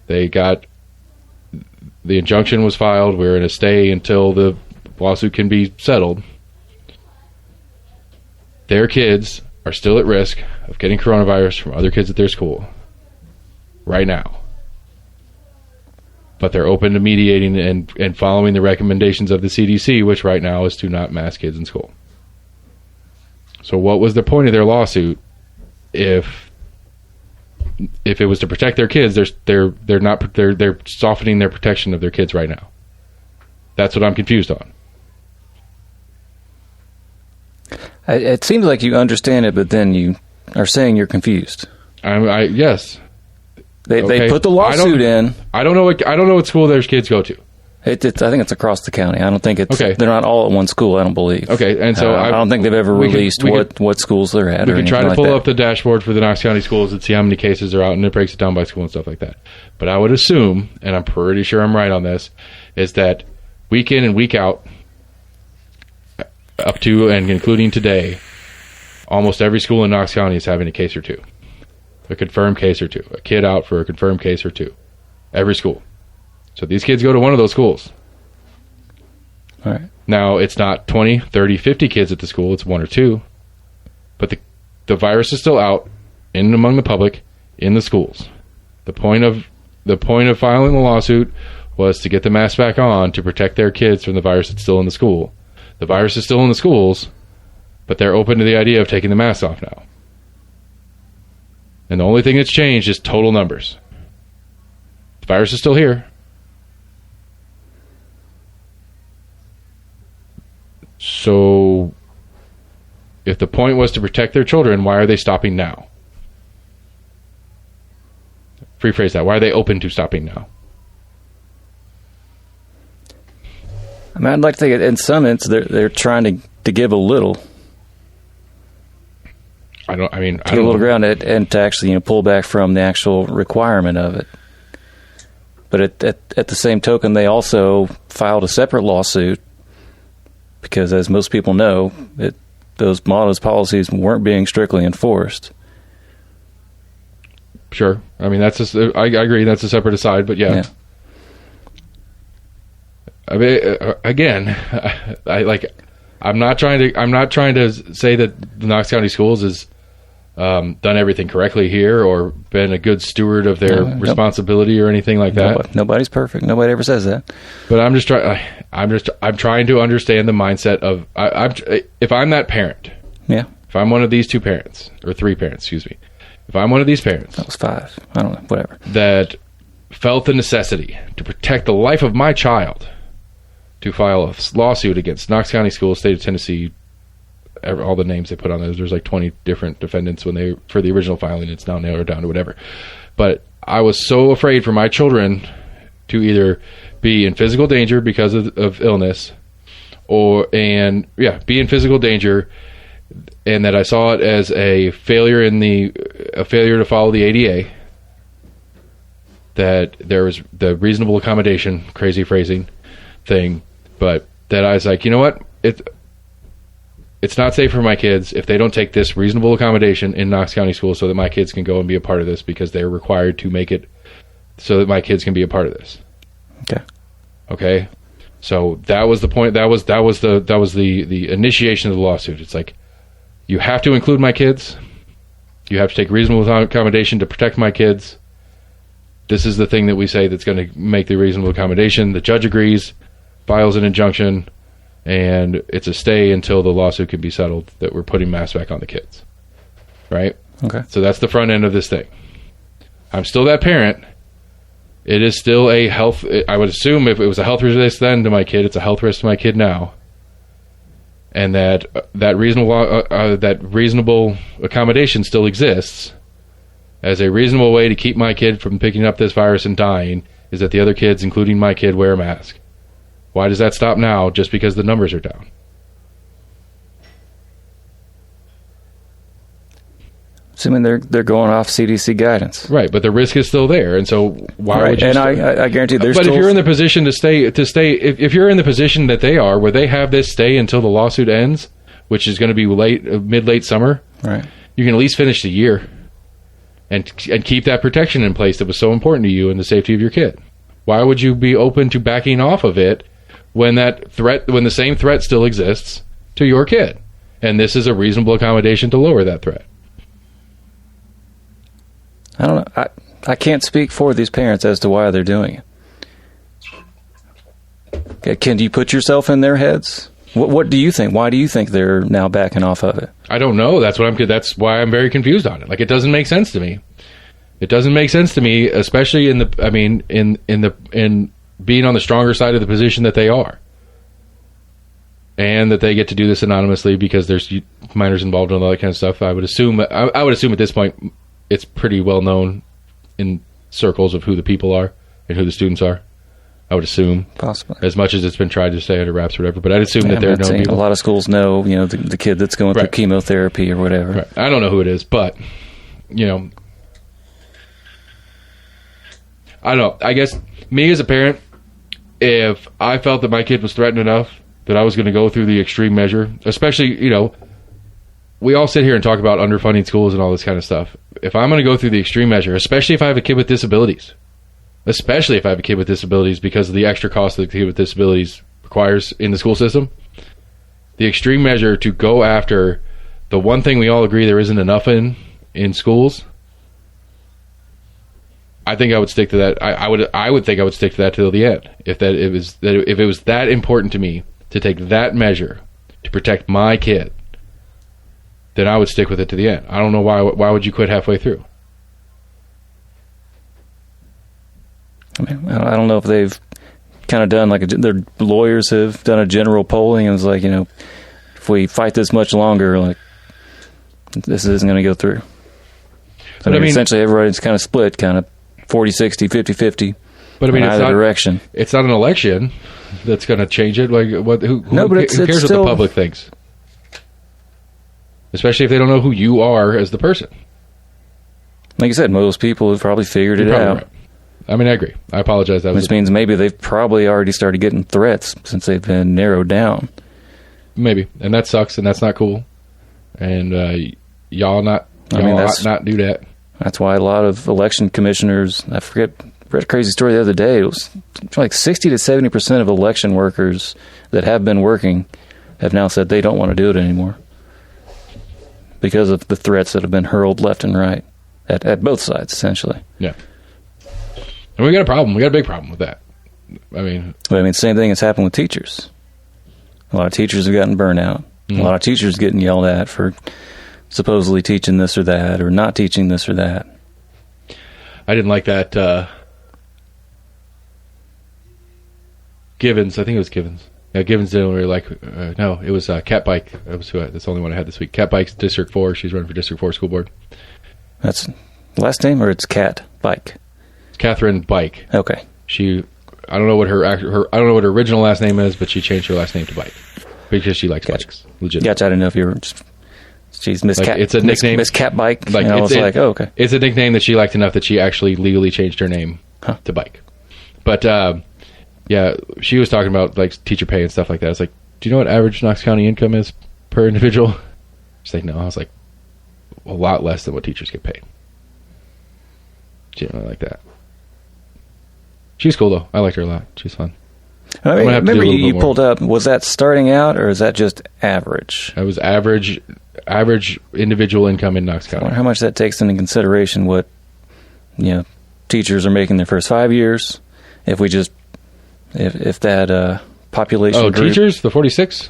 The injunction was filed. We're in a stay until the lawsuit can be settled. Their kids are still at risk of getting coronavirus from other kids at their school right now. But they're open to mediating and following the recommendations of the CDC, which right now is to not mask kids in school. So what was the point of their lawsuit if it was to protect their kids? They're softening their protection of their kids right now. That's what I'm confused on. It seems like you understand it, but then you are saying you're confused. Yes. They put the lawsuit in. I don't know what school their kids go to. I think it's across the county. I don't think it's. Okay. They're not all at one school. I don't believe. Okay, and so I don't think they've ever released what schools they're at. We can try to pull up the dashboard for the Knox County schools and see how many cases are out, and it breaks it down by school and stuff like that. But I would assume, and I'm pretty sure I'm right on this, is that week in and week out, up to and including today, almost every school in Knox County is having a case or two, a confirmed case or two, a kid out for a confirmed case or two. Every school. So these kids go to one of those schools. All right. Now, it's not 20, 30, 50 kids at the school. It's one or two. But the virus is still out in and among the public in the schools. The point of filing the lawsuit was to get the mask back on to protect their kids from the virus that's still in the school. The virus is still in the schools, but they're open to the idea of taking the masks off now. And the only thing that's changed is total numbers. The virus is still here. So, if the point was to protect their children, why are they stopping now? Rephrase that. Why are they open to stopping now? I mean, I'd like to think in some instances they're trying to give a little. I don't a little ground and to actually pull back from the actual requirement of it. But at the same token, they also filed a separate lawsuit because, as most people know, those policies weren't being strictly enforced. Sure, I mean I agree that's a separate aside, but yeah. I mean, again, I'm not trying to say that the Knox County Schools has done everything correctly here or been a good steward of their responsibility or anything like that. Nobody's perfect. Nobody ever says that. But I'm trying to understand the mindset of if I'm that parent. Yeah. If I'm one of these two parents or three parents, excuse me. If I'm one of these parents, that was five. I don't know. Whatever. That felt the necessity to protect the life of my child, to file a lawsuit against Knox County Schools, State of Tennessee. All the names they put on there's like 20 different defendants for the original filing. It's now narrowed down to whatever. But I was so afraid for my children to either be in physical danger because of illness, be in physical danger, and that I saw it as a failure to follow the ADA. That there was the reasonable accommodation, crazy phrasing thing, but that I was like, you know what, it's not safe for my kids if they don't take this reasonable accommodation in Knox County Schools so that my kids can go and be a part of this, because they're required to make it so that my kids can be a part of this. Okay. So that was the point. That was the initiation of the lawsuit. It's like, you have to include my kids. You have to take reasonable accommodation to protect my kids. This is the thing that we say that's going to make the reasonable accommodation. The judge agrees, files an injunction, and it's a stay until the lawsuit can be settled that we're putting masks back on the kids. Right? Okay. So that's the front end of this thing. I'm still that parent. It is still a health... I would assume if it was a health risk then to my kid, it's a health risk to my kid now. And that reasonable accommodation still exists as a reasonable way to keep my kid from picking up this virus and dying, is that the other kids, including my kid, wear a mask. Why does that stop now just because the numbers are down? Assuming they're going off CDC guidance, right? But the risk is still there, and so why would you? And I guarantee there's. But if you're in the position to stay, if you're in the position that they are, where they have this stay until the lawsuit ends, which is going to be mid-late summer, Right. you can at least finish the year and keep that protection in place that was so important to you and the safety of your kid. Why would you be open to backing off of it when the same threat still exists to your kid? And this is a reasonable accommodation to lower that threat. I don't know. I can't speak for these parents as to why they're doing it. Okay, can you put yourself in their heads? What do you think? Why do you think they're now backing off of it? I don't know. That's why I'm very confused on it. Like, it doesn't make sense to me. It doesn't make sense to me, especially in being on the stronger side of the position that they are, and that they get to do this anonymously because there's minors involved and all that kind of stuff. I would assume at this point it's pretty well known in circles of who the people are and who the students are. I would assume, possibly, as much as it's been tried to stay under wraps or whatever. But I'd assume that they're known people. A lot of schools know, the kid that's going through chemotherapy or whatever. Right. I don't know who it is, but I don't know. I guess me as a parent, if I felt that my kid was threatened enough that I was going to go through the extreme measure, especially, we all sit here and talk about underfunding schools and all this kind of stuff. If I'm going to go through the extreme measure, especially if I have a kid with disabilities, because of the extra cost that the kid with disabilities requires in the school system, the extreme measure to go after the one thing we all agree there isn't enough in schools, I think I would stick to that. I would think I would stick to that till the end. If it was that important to me to take that measure to protect my kid, then I would stick with it to the end. I don't know why would you quit halfway through? I mean, I don't know if they've kind of done their lawyers have done a general polling and was like, if we fight this much longer, this isn't going to go through. So I mean, essentially everybody's kind of split, kind of 40-60, 50-50. But I mean, it's direction. It's not an election that's going to change it. Who cares what the public thinks? Especially if they don't know who you are as the person. Like you said, most people have probably figured it out. Right. I mean, I agree. I apologize. Which means maybe they've probably already started getting threats since they've been narrowed down. Maybe. And that sucks, and that's not cool. And y'all not do that. That's why a lot of election commissioners, I read a crazy story the other day. It was like 60 to 70% of election workers that have been working have now said they don't want to do it anymore because of the threats that have been hurled left and right at both sides, essentially. Yeah. And we got a problem. We got a big problem with that. I mean, same thing has happened with teachers. A lot of teachers have gotten burnout. Mm-hmm. A lot of teachers getting yelled at for supposedly teaching this or that, or not teaching this or that. I didn't like that. Givens, I think it was Givens. Yeah, Givens didn't really like. No, it was Cat Bike. That's the only one I had this week. Cat Bike's District 4. She's running for District 4 school board. That's last name, or it's Cat Bike? Catherine Bike. Okay. I don't know what her original last name is, but she changed her last name to Bike because she likes bikes. Legit. Gotcha. I didn't know if you were just. She's Miss Cat. It's a nickname. Miss Cat Bike. Okay. It's a nickname that she liked enough that she actually legally changed her name to Bike. But yeah, she was talking about teacher pay and stuff like that. It's like, do you know what average Knox County income is per individual? She's like, no. I was like, a lot less than what teachers get paid. She didn't really like that. She's cool though. I liked her a lot. She's fun. I mean, remember you pulled up, was that starting out or is that just average? That was average individual income in Knox County. I wonder how much that takes into consideration what teachers are making their first 5 years. If that population group, teachers, the 46?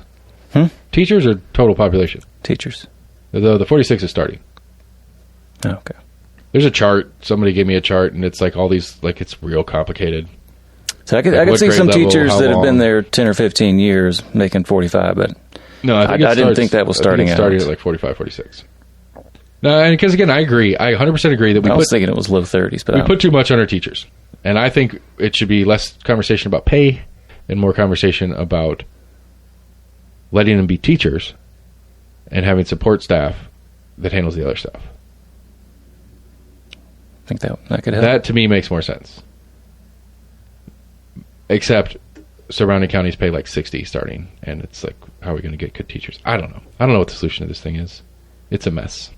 Teachers or total population? Teachers. The 46 is starting. Oh, okay. There's a chart. Somebody gave me a chart, and it's all these, it's real complicated. So I could see some teachers that have been there 10 or 15 years making 45, but no, I didn't think that was starting out. Starting at 45, 46. No, and because again, I agree. I 100% agree that I was thinking it was low 30s, but we put too much on our teachers, and I think it should be less conversation about pay and more conversation about letting them be teachers and having support staff that handles the other stuff. I think that could help. That to me makes more sense. Except surrounding counties pay like 60 starting, and it's like, how are we going to get good teachers? I don't know. I don't know what the solution to this thing is. It's a mess.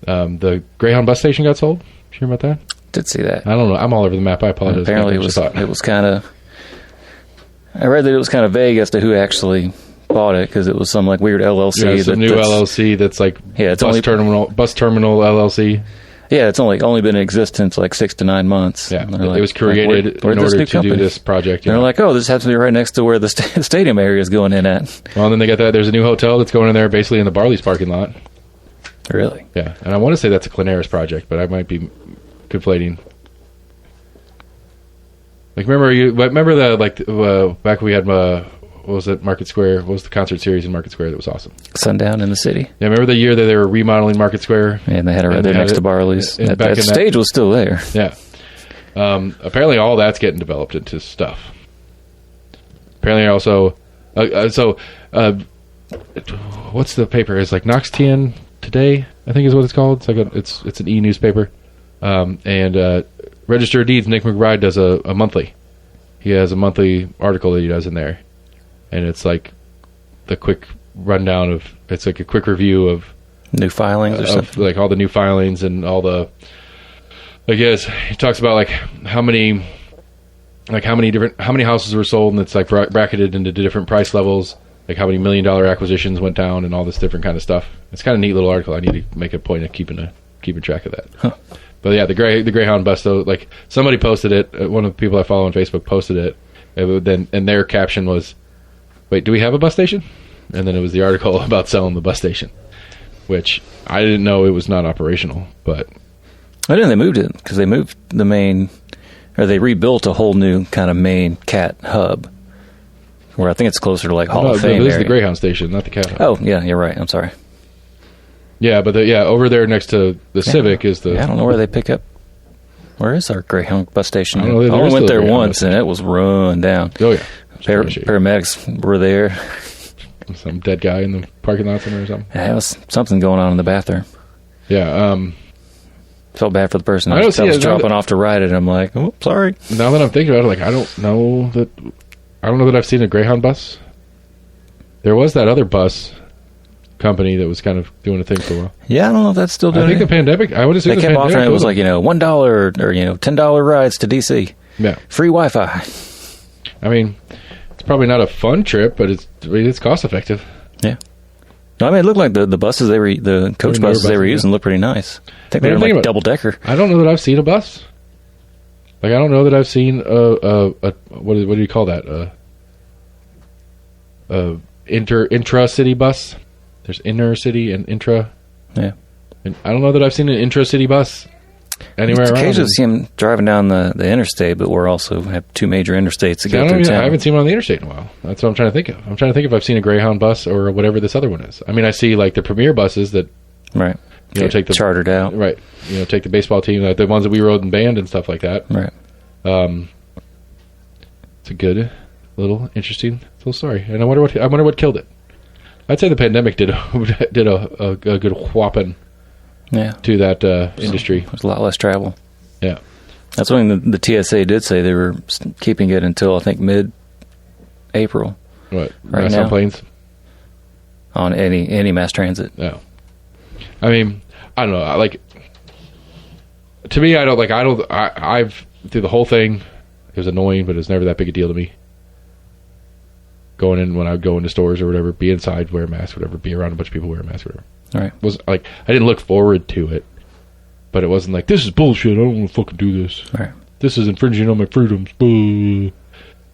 The Greyhound bus station got sold. Did you hear about that? Did see that. I don't know. I'm all over the map. I apologize. Apparently, it was kind of. I read that it was kind of vague as to who actually bought it, because it was some like weird LLC. Yeah, it's a new LLC that's like it's bus terminal LLC. Yeah, it's only been in existence like 6 to 9 months. Yeah, it was created in order to do this project. They're like, oh, this happens to be right next to where the stadium area is going in at. Well, and then they got that. There's a new hotel that's going in there, basically in the Barley's parking lot. Really? Yeah, and I want to say that's a Clanaris project, but I might be conflating. Like, remember back when we had what was it, Market Square? What was the concert series in Market Square that was awesome? Sundown in the City. Yeah, remember the year that they were remodeling Market Square? Yeah, and they had it right there next to Barley's. That stage was still there. Yeah. Apparently all that's getting developed into stuff. Apparently also, what's the paper? It's like Knoxtian Today, I think is what it's called. It's like it's an e-newspaper. And Register of Deeds, Nick McBride does a monthly. He has a monthly article that he does in there. And it's like the quick rundown of, it's like a quick review of new filings or something. Like all the new filings and all the, I guess he talks about like how many houses were sold, and it's like bracketed into different price levels, like how many $1 million acquisitions went down and all this different kind of stuff. It's kind of a neat little article. I need to make a point of keeping track of that. Huh. But yeah, the Greyhound bus, though, like somebody posted it. One of the people I follow on Facebook posted it. And their caption was, "Wait, do we have a bus station?" And then it was the article about selling the bus station, which I didn't know it was not operational. But I didn't. They moved it because they moved the main, or they rebuilt a whole new kind of main cat hub, where I think it's closer to like Hall of Fame. This is the Greyhound station, not the cat hub. Oh yeah, you're right. I'm sorry. Yeah, but over there next to the Civic is the... Yeah, I don't know where they pick up... Where is our Greyhound bus station? I only went there once, and it was run down. Oh, yeah. Paramedics were there. Some dead guy in the parking lot somewhere or something? Yeah, there was something going on in the bathroom. Yeah, felt bad for the person. I was dropping off to ride it, I'm like, oh, sorry. Now that I'm thinking about it, like, I don't know that I've seen a Greyhound bus. There was that other bus company that was kind of doing a thing for a while. Yeah, I don't know if that's still doing it. I think the pandemic, I would assume they kept offering it was like, $1 or $10 rides to DC. Yeah. Free Wi-Fi. I mean, it's probably not a fun trip, but it's cost effective. Yeah. No, I mean, it looked like the buses the coach buses they were using looked pretty nice. I think they were like double decker. I don't know that I've seen a bus. Like, I don't know that I've seen what do you call that? Intra-city bus. There's inner city and intra. Yeah. And I don't know that I've seen an intra-city bus anywhere around. Occasionally see him driving down the interstate, but we're also have two major interstates to go through town. I haven't seen one on the interstate in a while. That's what I'm trying to think of. I'm trying to think if I've seen a Greyhound bus or whatever this other one is. I mean, I see like the premier buses that right. Take the chartered out. Right. Take the baseball team, like the ones that we rode in band and stuff like that. Right. It's a good little interesting little story. And I wonder what killed it. I'd say the pandemic did a good whopping to that industry. There's a lot less travel. Yeah. That's when the TSA did say they were keeping it until, I think, mid-April. What? Right mass now? On planes? On any mass transit. Yeah. I mean, I don't know. Like, to me, I've, through the whole thing, it was annoying, but it was never that big a deal to me. Going in when I would go into stores or whatever, be inside, wear a mask, whatever, be around a bunch of people, wear a mask, whatever. All right. Was like, I didn't look forward to it, but it wasn't like, this is bullshit, I don't want to fucking do this. All right. This is infringing on my freedoms. Boo.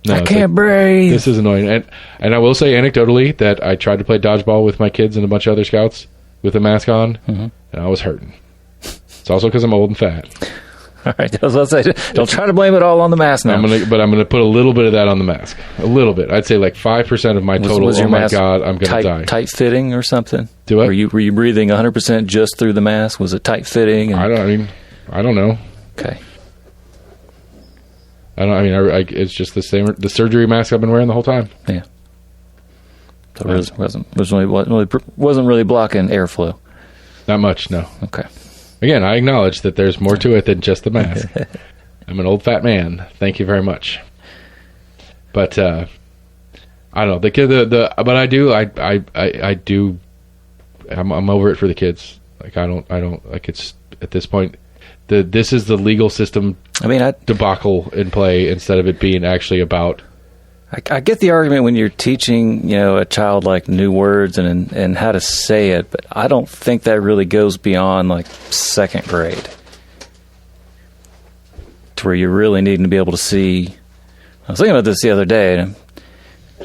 No, I can't breathe. This is annoying. And I will say anecdotally that I tried to play dodgeball with my kids and a bunch of other scouts with a mask on, and I was hurting. It's also because I'm old and fat. All right, I was about to say, don't try to blame it all on the mask now. I'm gonna put a little bit of that on the mask. A little bit. I'd say like 5% of my total. Was your my mask God, I'm gonna die. Tight fitting or something? Do what? Were you breathing 100% just through the mask? Was it tight fitting? I don't know. Okay. It's just the same. The surgery mask I've been wearing the whole time. Yeah. So it wasn't really blocking airflow. Not much, no. Okay. Again, I acknowledge that there's more to it than just the mask. I'm an old fat man. Thank you very much. But I don't know but I do. I'm over it for the kids. Like I don't like it's at this point. This is the legal system. I mean, debacle in play instead of it being actually about. I get the argument when you're teaching, a child like new words and how to say it, but I don't think that really goes beyond like second grade, to where you're really needing to be able to see. I was thinking about this the other day. And,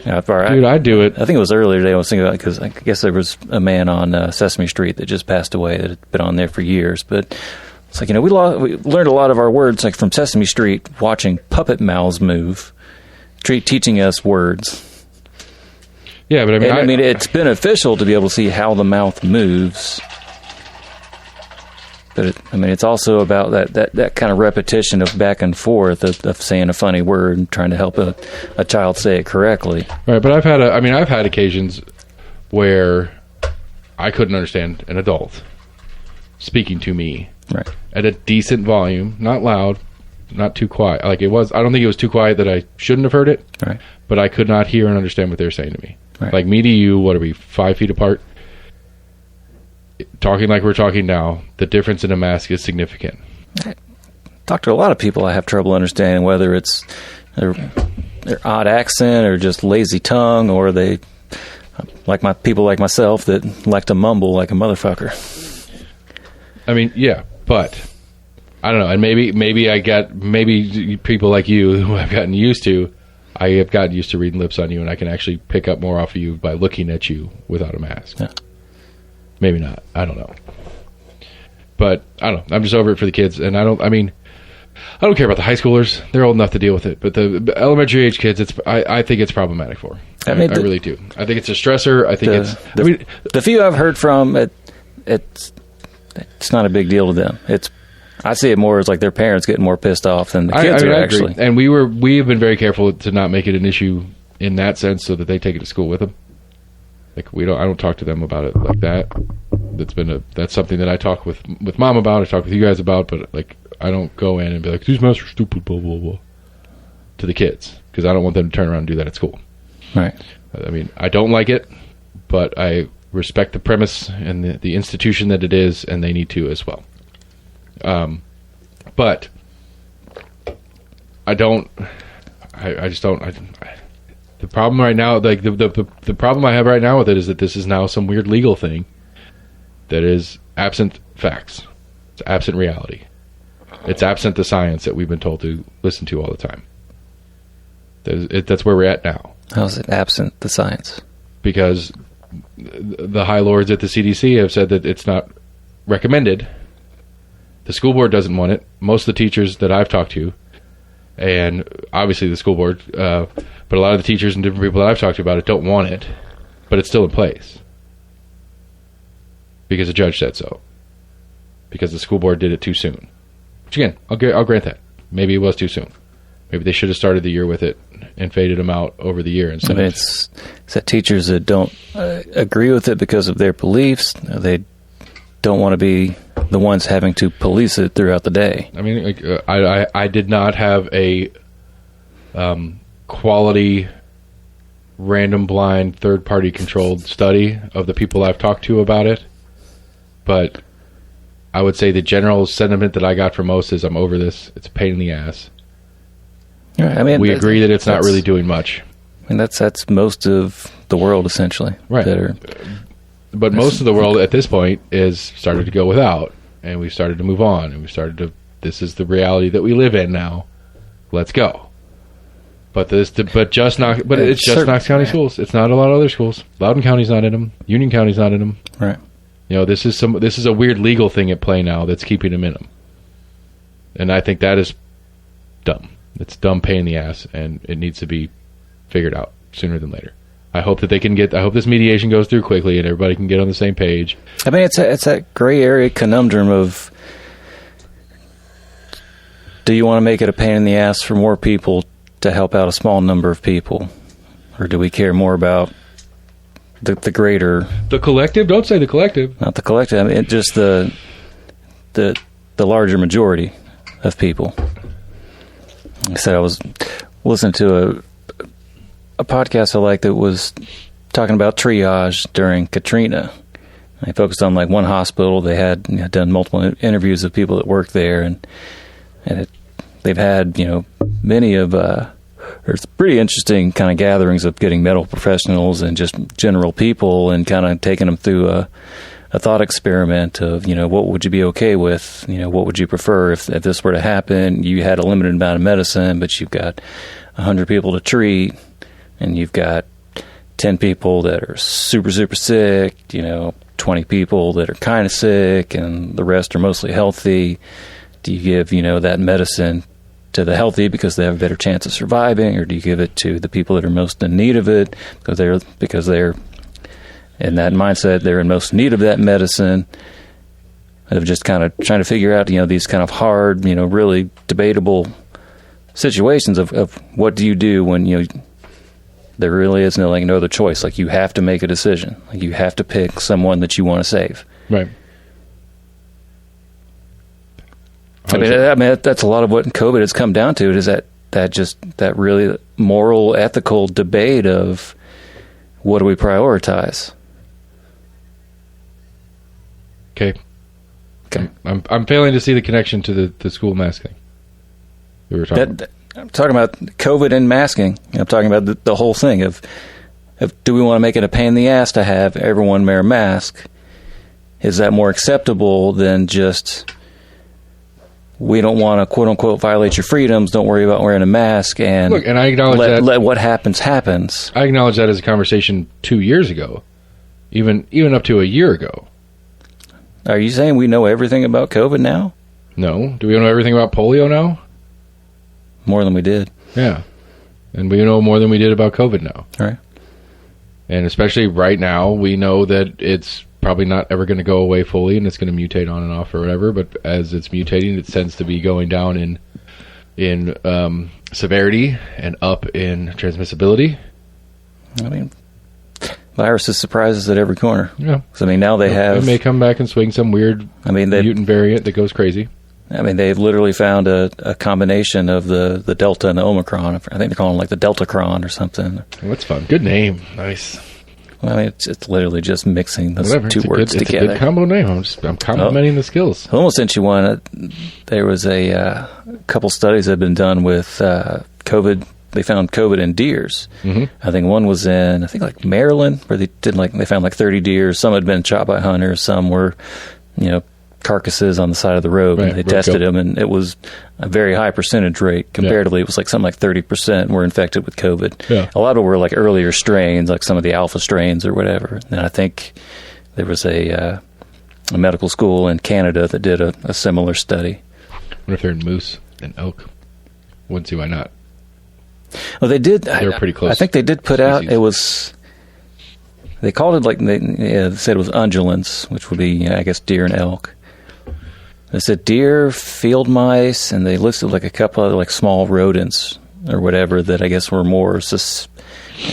dude, I do it. I think it was earlier today. I was thinking about it because I guess there was a man on Sesame Street that just passed away that had been on there for years, but. It's like, we learned a lot of our words like from Sesame Street watching puppet mouths move, teaching us words. Yeah, but I mean, it's beneficial to be able to see how the mouth moves. But it's also about that kind of repetition of back and forth of saying a funny word and trying to help a child say it correctly. Right, but I've had occasions where I couldn't understand an adult speaking to me. Right. At a decent volume, not loud, not too quiet. Like it was, I don't think it was too quiet that I shouldn't have heard it. Right. But I could not hear and understand what they were saying to me. Right. Like me to you, what are we, 5 feet apart? Talking like we're talking now, the difference in a mask is significant. I talk to a lot of people. I have trouble understanding whether it's their odd accent or just lazy tongue, or they like people like myself that like to mumble like a motherfucker. I mean, yeah. But I don't know, and maybe people like you who I've gotten used to, I have gotten used to reading lips on you, and I can actually pick up more off of you by looking at you without a mask. Yeah. Maybe not. I don't know. But I don't know. I'm just over it for the kids, and I don't care about the high schoolers. They're old enough to deal with it. But the elementary age kids, I think it's problematic for. I really do. I think it's a stressor. I think the few I've heard from it's not a big deal to them. I see it more as like their parents getting more pissed off than the kids are actually. Agree. And we have been very careful to not make it an issue in that sense, so that they take it to school with them. Like I don't talk to them about it like that. That's something that I talk with mom about. I talk with you guys about, but like I don't go in and be like, these masks are stupid, blah blah blah, to the kids, because I don't want them to turn around and do that at school. Right. I mean, I don't like it, but I respect the premise and the institution that it is, and they need to as well. But I just don't. The problem right now, like the problem I have right now with it is that this is now some weird legal thing that is absent facts. It's absent reality. It's absent the science that we've been told to listen to all the time. That's where we're at now. How is it absent the science? Because the high lords at the CDC have said that it's not recommended. The school board doesn't want it. Most of the teachers that I've talked to, and obviously the school board, but a lot of the teachers and different people that I've talked to about it don't want it, but it's still in place because the judge said so. Because the school board did it too soon. Which again, I'll grant that. Maybe it was too soon. Maybe they should have started the year with it and faded them out over the year instead. It's that teachers that don't agree with it because of their beliefs. They don't want to be the ones having to police it throughout the day. I mean, I did not have a quality, random, blind, third-party controlled study of the people I've talked to about it, but I would say the general sentiment that I got from most is, I'm over this. It's a pain in the ass. Yeah, I mean, we agree that it's not really doing much. And that's most of the world, essentially. Right. But most of the world at this point is started to go without, and we started to move on, and this is the reality that we live in now. Let's go. But it's just Knox County schools. It's not a lot of other schools. Loudoun County's not in them. Union County's not in them. Right. This is a weird legal thing at play now that's keeping them in them. And I think that is dumb. It's dumb pain in the ass, and it needs to be figured out sooner than later. I hope that I hope this mediation goes through quickly and everybody can get on the same page. I mean, it's that gray area conundrum of, do you want to make it a pain in the ass for more people to help out a small number of people? Or do we care more about the greater... The collective? Don't say the collective. Not the collective. I mean, just the larger majority of people. I said I was listening to a podcast I liked that was talking about triage during Katrina. They focused on like one hospital. They had done multiple interviews of people that worked there, and they've had many of there's pretty interesting kind of gatherings of getting medical professionals and just general people and kind of taking them through a thought experiment of what would you be okay with, what would you prefer if this were to happen. You had a limited amount of medicine, but you've got 100 people to treat, and you've got 10 people that are super, super sick, 20 people that are kind of sick, and the rest are mostly healthy. Do you give, that medicine to the healthy because they have a better chance of surviving, or do you give it to the people that are most in need of it because they're in that mindset, they're in most need of that medicine? Of just kind of trying to figure out, these kind of hard, really debatable situations of what do you do when, there really is no other choice. Like, you have to make a decision. Like, you have to pick someone that you want to save. Right. I mean, that's a lot of what COVID has come down to. Is that really moral, ethical debate of what do we prioritize? Okay. I'm failing to see the connection to the school mask thing we were talking about. I'm talking about COVID and masking. I'm talking about the whole thing of do we want to make it a pain in the ass to have everyone wear a mask? Is that more acceptable than just, we don't want to quote unquote violate your freedoms, don't worry about wearing a mask, and look, and I acknowledge let what happens. I acknowledge that as a conversation 2 years ago, even up to a year ago. Are you saying we know everything about COVID now? No. Do we know everything about polio now? More than we did. Yeah. And we know more than we did about COVID now. All right. And especially right now, we know that it's probably not ever going to go away fully, and it's going to mutate on and off or whatever. But as it's mutating, it tends to be going down in severity and up in transmissibility. I mean, viruses surprise us at every corner. Yeah. So, I mean, now it may come back and swing some weird mutant variant that goes crazy. I mean, they've literally found a combination of the Delta and the Omicron. I think they're calling it like the Deltacron or something. Oh, that's fun. Good name. Nice. Well, I mean, it's literally just mixing those two words together. It's a good combo name. I'm complimenting the skills. I almost sent you one. There was a couple studies that have been done with COVID. They found COVID in deers. Mm-hmm. I think one was in, Maryland, where they found 30 deers. Some had been shot by hunters. Some were, carcasses on the side of the road, and they tested them, and it was a very high percentage rate. Comparatively, it was something like 30% were infected with COVID. Yeah. A lot of them were earlier strains, like some of the alpha strains or whatever. And I think there was a medical school in Canada that did a similar study. I wonder if they're in moose and elk. Wouldn't see why not. Well, they did. They were pretty close. I think they did put out, it was, they called it they said it was ungulans, which would be, I guess, deer and elk. They said deer, field mice, and they listed a couple other small rodents or whatever that I guess were more,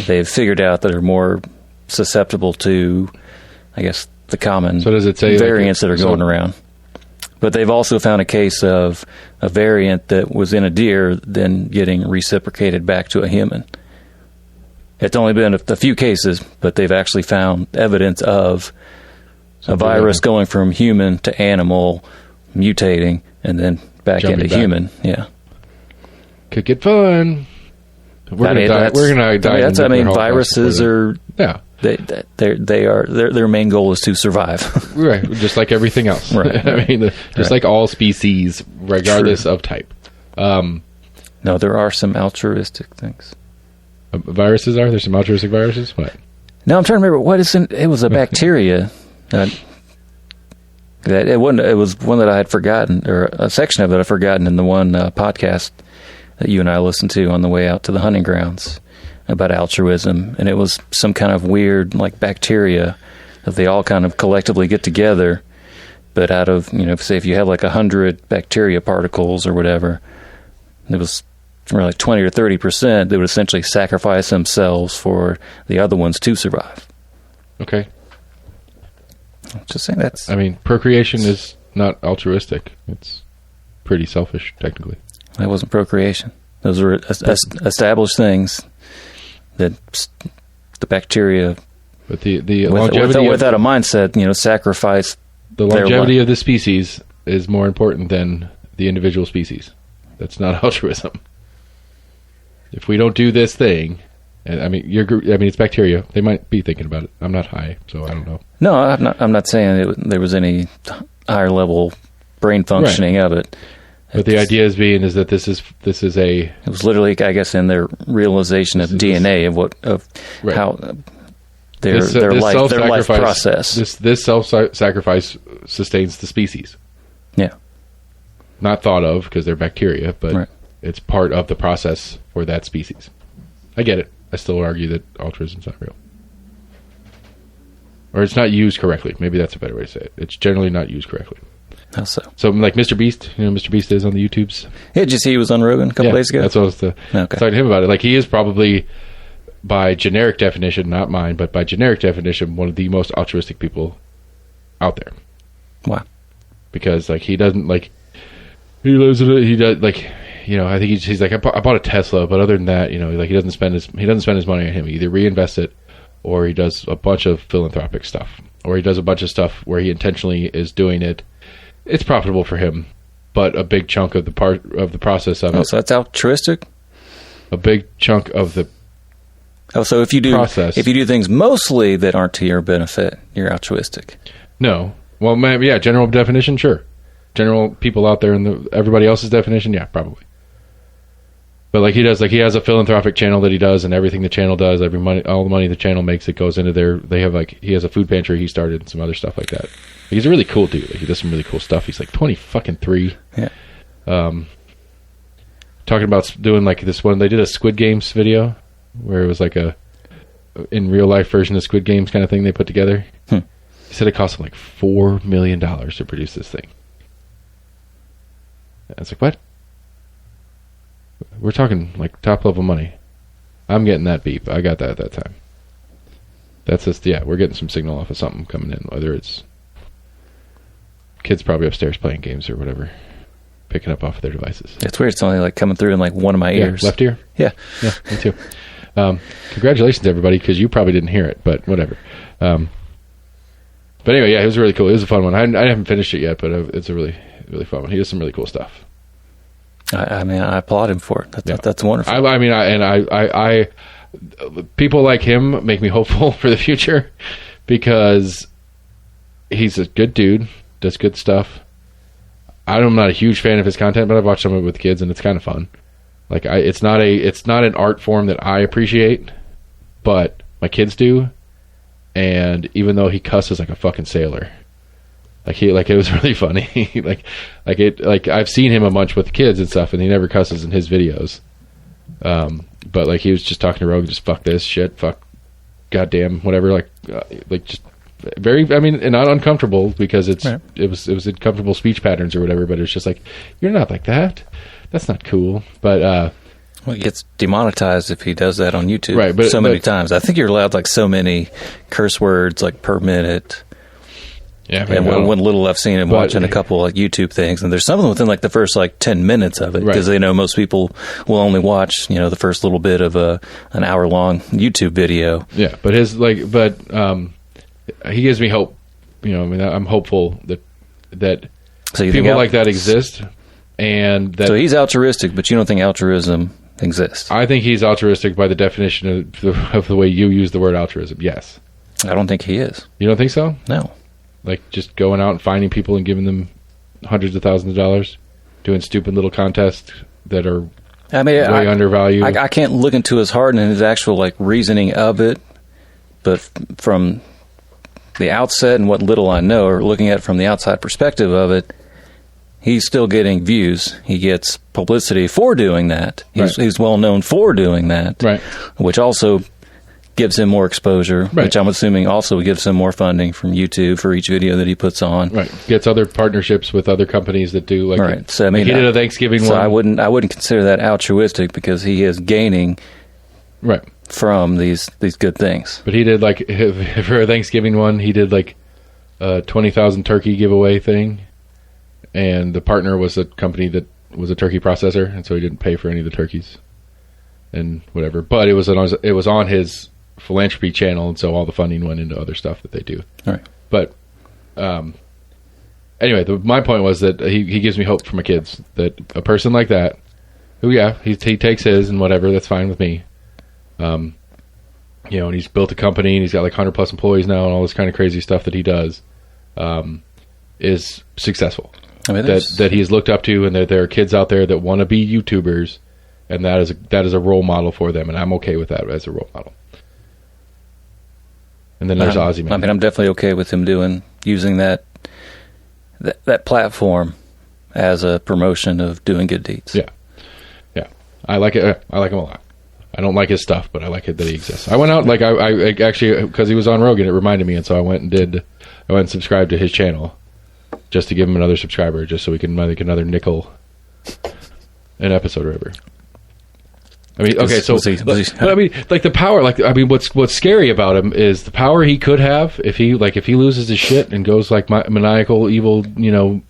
they've figured out that are more susceptible to, I guess, the common variants that are going around. But they've also found a case of a variant that was in a deer then getting reciprocated back to a human. It's only been a few cases, but they've actually found evidence of a virus going from human to animal, mutating, and then back into human. Yeah. Could get fun. We're going to die. Viruses are... Yeah. Their main goal is to survive. Right, just like everything else. Right. I mean, like all species, regardless of type. No, there are some altruistic things. Viruses are? There's some altruistic viruses? What? No, I'm trying to remember. It was a bacteria. It was one that I had forgotten, or a section of it I'd forgotten in the one podcast that you and I listened to on the way out to the hunting grounds about altruism. And it was some kind of weird, bacteria that they all kind of collectively get together. But out of, say if you had 100 bacteria particles or whatever, it was somewhere 20 or 30%, they would essentially sacrifice themselves for the other ones to survive. Okay. Just saying procreation is not altruistic. It's pretty selfish, technically. That wasn't procreation. Those are established things that the bacteria. But the longevity without a mindset, sacrifice. The longevity of the species is more important than the individual species. That's not altruism. If we don't do this thing, and it's bacteria. They might be thinking about it. I'm not high, so I don't know. No, I'm not saying there was any higher level brain functioning of it. But the idea is that this is a. It was literally, I guess, in their realization of DNA of how their life process. This self-sacrifice sustains the species. Yeah. Not thought of because they're bacteria, but it's part of the process for that species. I get it. I still argue that altruism's not real. Or it's not used correctly. Maybe that's a better way to say it. It's generally not used correctly. How so? So, like Mr. Beast, Mr. Beast is on the YouTubes. Yeah, did you see he was on Rogan a couple days ago? That's what I was talking to him about it. Like, he is probably, by generic definition, not mine, but by generic definition, one of the most altruistic people out there. Wow. Because, like, he doesn't, like, he lives in it, he does, like, I think he's like, I bought a Tesla, but other than that, like, he doesn't spend his money on him. He either reinvests it, or he does a bunch of philanthropic stuff, or he does a bunch of stuff where he intentionally is doing it. It's profitable for him, but a big chunk of the process of it. So that's altruistic? A big chunk of the so if you do process. If you do things mostly that aren't to your benefit, you're altruistic. No. Well, yeah, general definition, sure. General people out there in everybody else's definition, yeah, probably. But like he does, like he has a philanthropic channel that he does, and everything the channel does, all the money the channel makes, it goes into there. They have he has a food pantry he started and some other stuff like that. He's a really cool dude. Like, he does some really cool stuff. He's like 23. Yeah. Talking about doing like this one. They did a Squid Games video where it was like a in real life version of Squid Games kind of thing they put together. He said it cost him like $4 million to produce this thing. I was like, what? We're talking like top level money. I'm getting that beep. I got that at that time. That's just, we're getting some signal off of something coming in, whether it's kids probably upstairs playing games or whatever, picking up off of their devices. It's weird. It's only like coming through in like one of my ears. Left ear? Yeah. Yeah, me too. Congratulations, everybody, because you probably didn't hear it, but whatever. But anyway, it was really cool. It was a fun one. I haven't finished it yet, but it's a really, really fun one. He does some really cool stuff. I applaud him for it. That's wonderful. I people like him make me hopeful for the future because he's a good dude, does good stuff. I'm not a huge fan of his content, but I've watched some of it with kids, and it's kind of fun. Like, it's not an art form that I appreciate, but my kids do. And even though he cusses like a fucking sailor, it was really funny. I've seen him a bunch with kids and stuff, and he never cusses in his videos. But like, he was just talking to Rogan, just fuck this shit, fuck, goddamn, whatever. Just very, and not uncomfortable because it was uncomfortable speech patterns or whatever. But it's just like, you're not like that. That's not cool. But well, he gets demonetized if he does that on YouTube. Right, but many times. I think you're allowed like so many curse words like per minute. Yeah, and when little I've seen him watching a couple like YouTube things, and there's some of them within like the first like 10 minutes of it, because they know most people will only watch the first little bit of an hour long YouTube video. Yeah, but he gives me hope. I'm hopeful that people like that exist, and that. So he's altruistic, but you don't think altruism exists? I think he's altruistic by the definition of the way you use the word altruism. Yes. I don't think he is. You don't think so? No. Like just going out and finding people and giving them hundreds of thousands of dollars, doing stupid little contests that are way undervalued. I can't look into his heart and his actual like reasoning of it, but from the outset and what little I know, or looking at it from the outside perspective of it, he's still getting views. He gets publicity for doing that. He's well known for doing that, right? Which also gives him more exposure, which I'm assuming also gives him more funding from YouTube for each video that he puts on. Right, gets other partnerships with other companies that do like. So he did a Thanksgiving one. So I wouldn't consider that altruistic because he is gaining from these good things. But he did like for a Thanksgiving one, he did like a 20,000 turkey giveaway thing, and the partner was a company that was a turkey processor, and so he didn't pay for any of the turkeys and whatever. But it was on his philanthropy channel, and so all the funding went into other stuff that they do. All right. But anyway, my point was that he gives me hope for my kids, that a person like that, who, yeah, he takes his and whatever, that's fine with me. And he's built a company, and he's got like 100 plus employees now, and all this kind of crazy stuff that he does, is successful. I mean, that he's looked up to, and that there are kids out there that want to be YouTubers, and that is a role model for them, and I'm okay with that as a role model. And then there's Ozzy Man. I mean, I'm definitely okay with him using that platform as a promotion of doing good deeds. Yeah. I like it. I like him a lot. I don't like his stuff, but I like it that he exists. I went out, like, I actually, because he was on Rogan, it reminded me, and so I went and subscribed to his channel just to give him another subscriber, just so we can make another nickel an episode or whatever. I mean, okay, so, but I mean, like, the power, like, I mean, what's scary about him is the power he could have if he loses his shit and goes like maniacal, evil,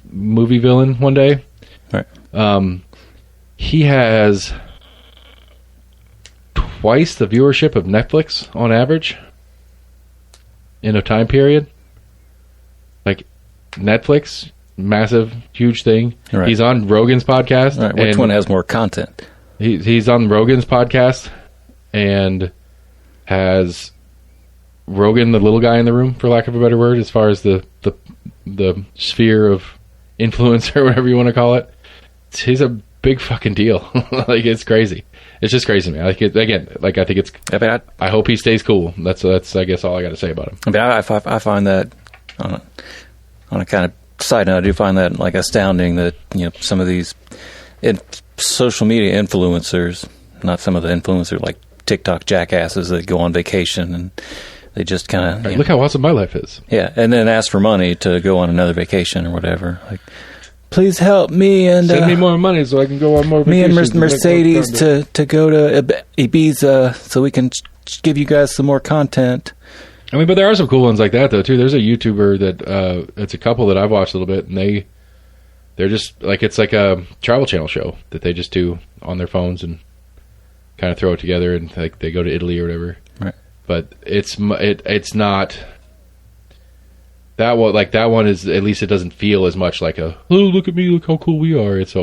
movie villain one day. Right. He has twice the viewership of Netflix on average in a time period. Like, Netflix, massive, huge thing. Right. He's on Rogan's podcast. Right. Which one has more content? He's on Rogan's podcast and has Rogan, the little guy in the room, for lack of a better word, as far as the sphere of influence or whatever you want to call it. He's a big fucking deal. Like, it's crazy. It's just crazy to me. Like, I think it's. I hope he stays cool. That's I guess all I got to say about him. I mean, I find that on a kind of side note, I do find that like astounding that some of these social media influencers, not some of the influencers like TikTok jackasses that go on vacation and they just kind of look how awesome my life is. Yeah, and then ask for money to go on another vacation or whatever. Like, please help me and send me more money so I can go on more vacations. Me and Mercedes to go to Ibiza so we can give you guys some more content. I mean, but there are some cool ones like that though too. There's a YouTuber that it's a couple that I've watched a little bit, and they're just like, it's like a Travel Channel show that they just do on their phones and kind of throw it together, and like they go to Italy or whatever. Right. But it's not that one. Like, that one is, at least it doesn't feel as much like oh, look at me, look how cool we are. It's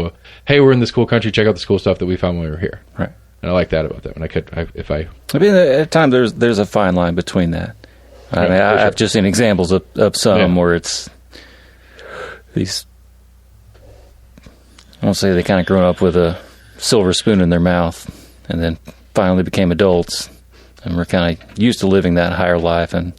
hey, we're in this cool country, check out this cool stuff that we found when we were here. Right. And I like that about them. And I mean, at times there's a fine line between that. I mean, I've just seen examples of some where it's these. I won't say they kind of grown up with a silver spoon in their mouth and then finally became adults and were kind of used to living that higher life and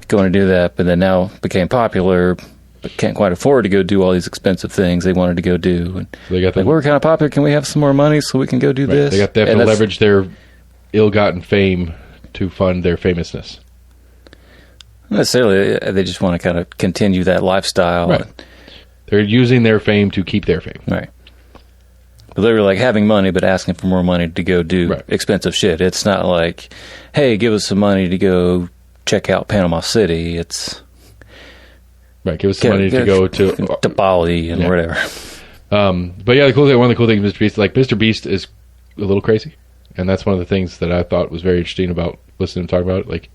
going to do that, but then now became popular but can't quite afford to go do all these expensive things they wanted to go do. And they got we're kind of popular. Can we have some more money so we can go do this? They have to leverage their ill-gotten fame to fund their famousness. Not necessarily. They just want to kind of continue that lifestyle. Right. They're using their fame to keep their fame. Right. But they were like having money but asking for more money to go do expensive shit. It's not like, hey, give us some money to go check out Panama City. It's right. Give us some money to go to Bali and whatever. But yeah, one of the cool things, Mr. Beast, like Mr. Beast is a little crazy, and that's one of the things that I thought was very interesting about listening to him talk about it. Like,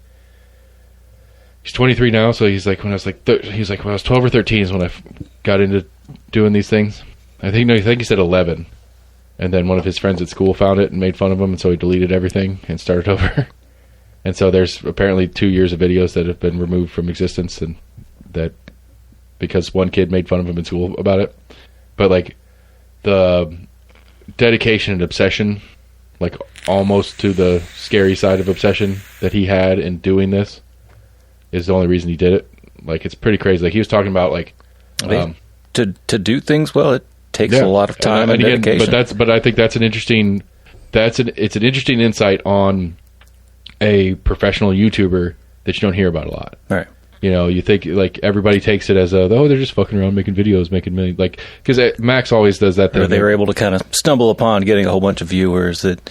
he's 23 now, so he's like when I was like when I was 12 or 13 is when I got into doing these things. I think he said 11, and then one of his friends at school found it and made fun of him, and so he deleted everything and started over. And so there's apparently 2 years of videos that have been removed from existence, and that because one kid made fun of him in school about it. But like the dedication and obsession, like almost to the scary side of obsession that he had in doing this, is the only reason he did it. Like, it's pretty crazy. Like, he was talking about like to do things well, it takes a lot of time and dedication. But I think that's an interesting insight on a professional YouTuber that you don't hear about a lot. Right. You think like everybody takes it as they're just fucking around making videos, making millions. Like, because Max always does that thing. Or they were able to kind of stumble upon getting a whole bunch of viewers that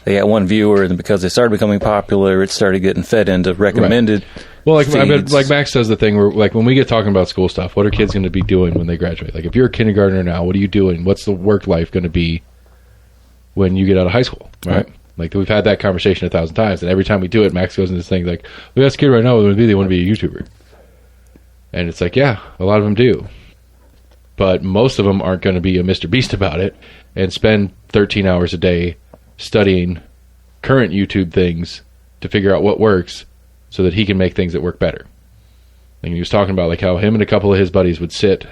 they got one viewer, and because they started becoming popular, it started getting fed into recommended Well, like Max does the thing where, like, when we get talking about school stuff, what are kids going to be doing when they graduate? Like, if you're a kindergartner now, what are you doing? What's the work life going to be when you get out of high school, right? Like, we've had that conversation 1,000 times, and every time we do it, Max goes into this thing like, we ask a kid right now what they want to be a YouTuber. And it's like, yeah, a lot of them do. But most of them aren't going to be a Mr. Beast about it and spend 13 hours a day studying current YouTube things to figure out what works so that he can make things that work better. And he was talking about like how him and a couple of his buddies would sit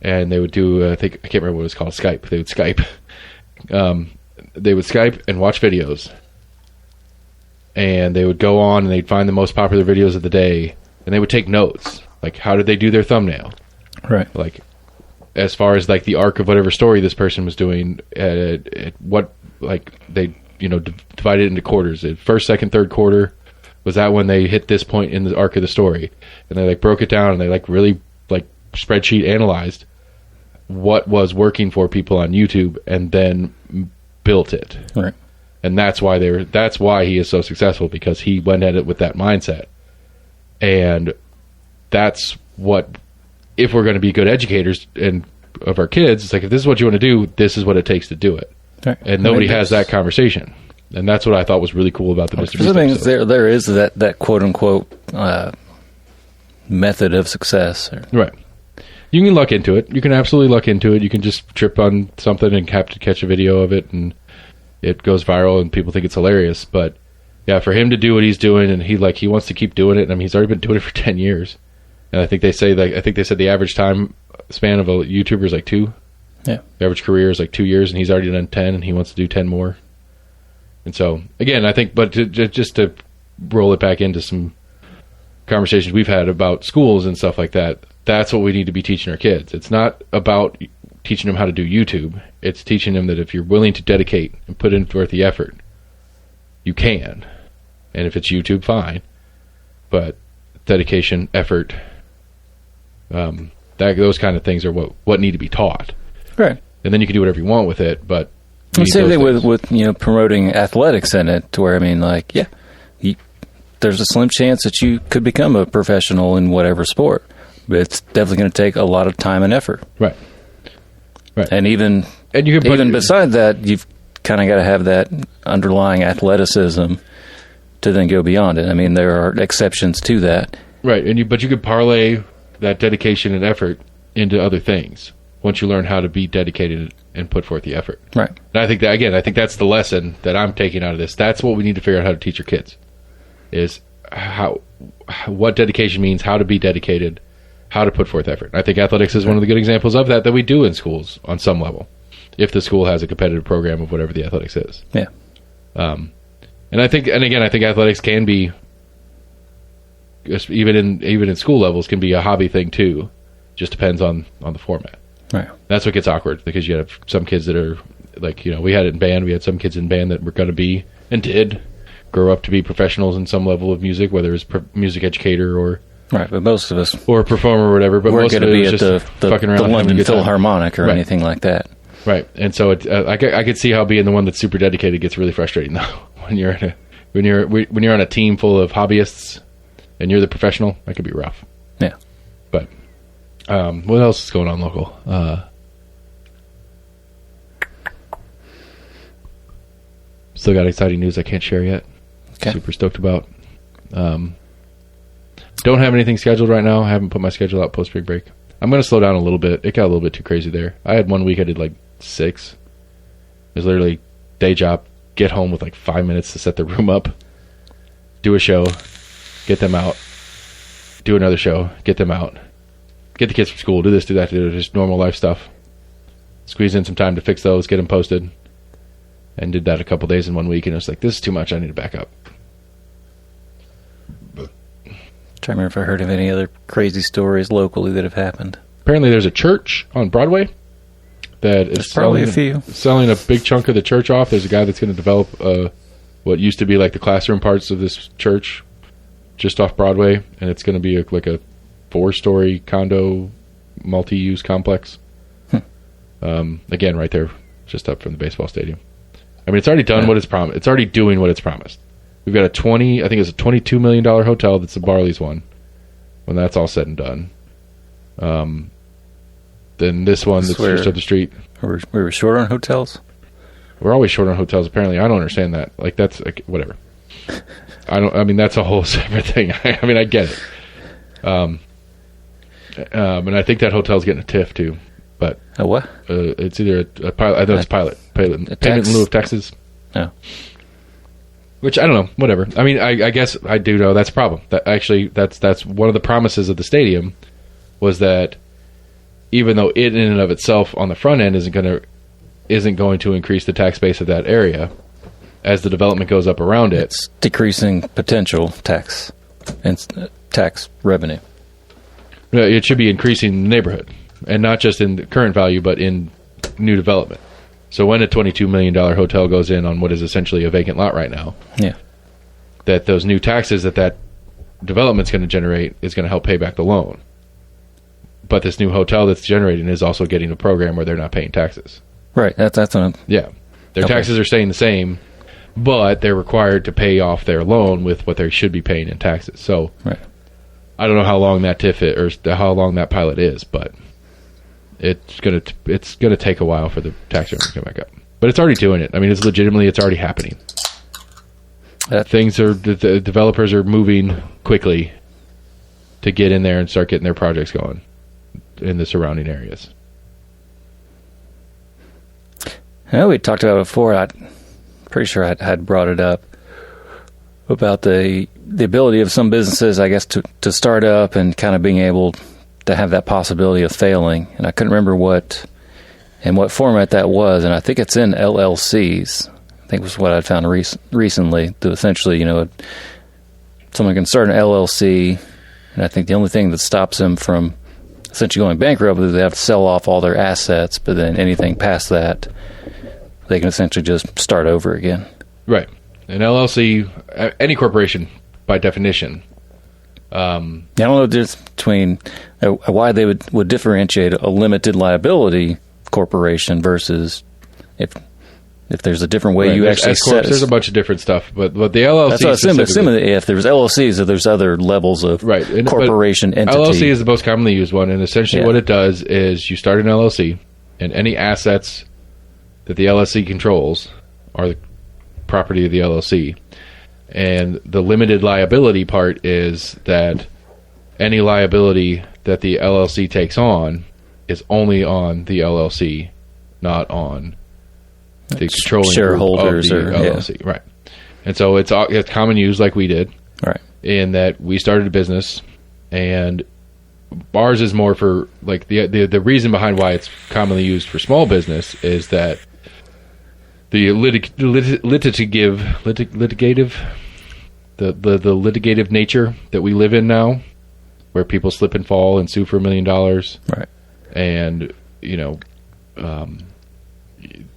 and they would do, I can't remember what it was called, Skype. They would Skype. They would Skype and watch videos. And they would go on and they'd find the most popular videos of the day and they would take notes. Like, how did they do their thumbnail? Right. Like, as far as like the arc of whatever story this person was doing, what, like, they, divided it into quarters. First, second, third quarter, was that when they hit this point in the arc of the story? And they like broke it down and they like really like spreadsheet analyzed what was working for people on YouTube and then built it. Right. And that's why he is so successful, because he went at it with that mindset. And that's what, if we're going to be good educators and of our kids, it's like, if this is what you want to do, this is what it takes to do it. Right. And nobody has that conversation. And that's what I thought was really cool about the Mr. Beast episode. There is that quote unquote method of success. Right. You can luck into it. You can absolutely luck into it. You can just trip on something and catch a video of it and it goes viral and people think it's hilarious. But yeah, for him to do what he's doing and he wants to keep doing it. I mean, he's already been doing it for 10 years. And I think they said the average time span of a YouTuber is like 2. Yeah. The average career is like 2 years, and he's already done 10, and he wants to do 10 more. And so, again, I think, but just to roll it back into some conversations we've had about schools and stuff like that, that's what we need to be teaching our kids. It's not about teaching them how to do YouTube. It's teaching them that if you're willing to dedicate and put in forth the effort, you can. And if it's YouTube, fine. But dedication, effort, those kind of things are what need to be taught. Right. And then you can do whatever you want with it, but same thing with promoting athletics in it, to where, I mean, like, yeah, there's a slim chance that you could become a professional in whatever sport, but it's definitely going to take a lot of time and effort. Right. And even beside that, you've kind of got to have that underlying athleticism to then go beyond it. I mean, there are exceptions to that. Right, but you could parlay that dedication and effort into other things once you learn how to be dedicated and put forth the effort. Right. And I think that, again, that's the lesson that I'm taking out of this. That's what we need to figure out how to teach our kids, is what dedication means, how to be dedicated, how to put forth effort. I think athletics is one of the good examples of that we do in schools on some level, if the school has a competitive program of whatever the athletics is. Yeah. And I think athletics can be, even in school levels, can be a hobby thing too. Just depends on the format. Right. That's what gets awkward, because you have some kids that are like, we had it in band. We had some kids in band that were going to be and did grow up to be professionals in some level of music, whether it's music educator or right. But most of us, or a performer or whatever. But we're most going of to it be was at just the fucking around, the London Philharmonic or anything like that. Right. And so I could see how being the one that's super dedicated gets really frustrating though. when you're on a team full of hobbyists and you're the professional, that could be rough. Yeah. But what else is going on local? Still got exciting news I can't share yet. Okay. Super stoked about. Don't have anything scheduled right now. I haven't put my schedule out post spring break. I'm going to slow down a little bit. It got a little bit too crazy there. I had 1 week I did like 6. It was literally day job, get home with like 5 minutes to set the room up, do a show, get them out, do another show, get them out, get the kids from school, do this, do that, do just normal life stuff. Squeeze in some time to fix those, get them posted, and did that a couple days in 1 week, and it was like, this is too much, I need to back up. Trying to remember if I heard of any other crazy stories locally that have happened. Apparently there's a church on Broadway that is selling a big chunk of the church off. There's a guy that's going to develop what used to be like the classroom parts of this church just off Broadway, and it's going to be like a 4-story condo multi-use complex. Again, right there, just up from the baseball stadium. I mean, it's already done what it's promised. It's already doing what it's promised. We've got I think it's a $22 million hotel. That's the Barley's one. When that's all said and done. Then this one that's just up the street. We were short on hotels? We're always short on hotels, apparently. I don't understand that. Like, that's, like, whatever. I mean, that's a whole separate thing. I mean, I get it. And I think that hotel's getting a TIF, too. But a what? It's either a pilot. I know it's pilot. Payment in lieu of taxes. Oh. Which, I don't know. Whatever. I mean, I guess I do know that's a problem. That actually, that's one of the promises of the stadium was that even though it in and of itself on the front end isn't going to increase the tax base of that area, as the development goes up around it, it's decreasing potential tax and tax revenue. It should be increasing the neighborhood, and not just in the current value, but in new development. So when a $22 million hotel goes in on what is essentially a vacant lot right now, that those new taxes that development's going to generate is going to help pay back the loan. But this new hotel that's generating is also getting a program where they're not paying taxes. Right. That's what I'm... Yeah. Their taxes are staying the same, but they're required to pay off their loan with what they should be paying in taxes. So I don't know how long that TIF is, or how long that pilot is, but it's gonna take a while for the tax revenue to come back up. But it's already doing it. I mean, it's already happening. The developers are moving quickly to get in there and start getting their projects going in the surrounding areas. I know we talked about it before. I'm pretty sure I had brought it up about the ability of some businesses, I guess, to start up and kind of being able to have that possibility of failing. And I couldn't remember what format that was, and I think it's in LLCs. I think was what I found recently. To essentially, someone can start an LLC, and I think the only thing that stops them from essentially going bankrupt is they have to sell off all their assets, but then anything past that, they can essentially just start over again. Right. An LLC, any corporation, by definition. I don't know the difference between why they would differentiate a limited liability corporation versus if there's a different way you actually set it. There's a bunch of different stuff, but the LLC... That's what I assume if there's LLCs, there's other levels of corporation entity. LLC is the most commonly used one, and essentially what it does is you start an LLC, and any assets that the LLC controls are the property of the LLC. And the limited liability part is that any liability that the LLC takes on is only on the LLC, not on the controlling shareholders of the LLC. Right. And so it's common use like we did. Right. In that we started a business, and ours is more for like the reason behind why it's commonly used for small business is that the litigative nature that we live in now, where people slip and fall and sue for $1 million, right? And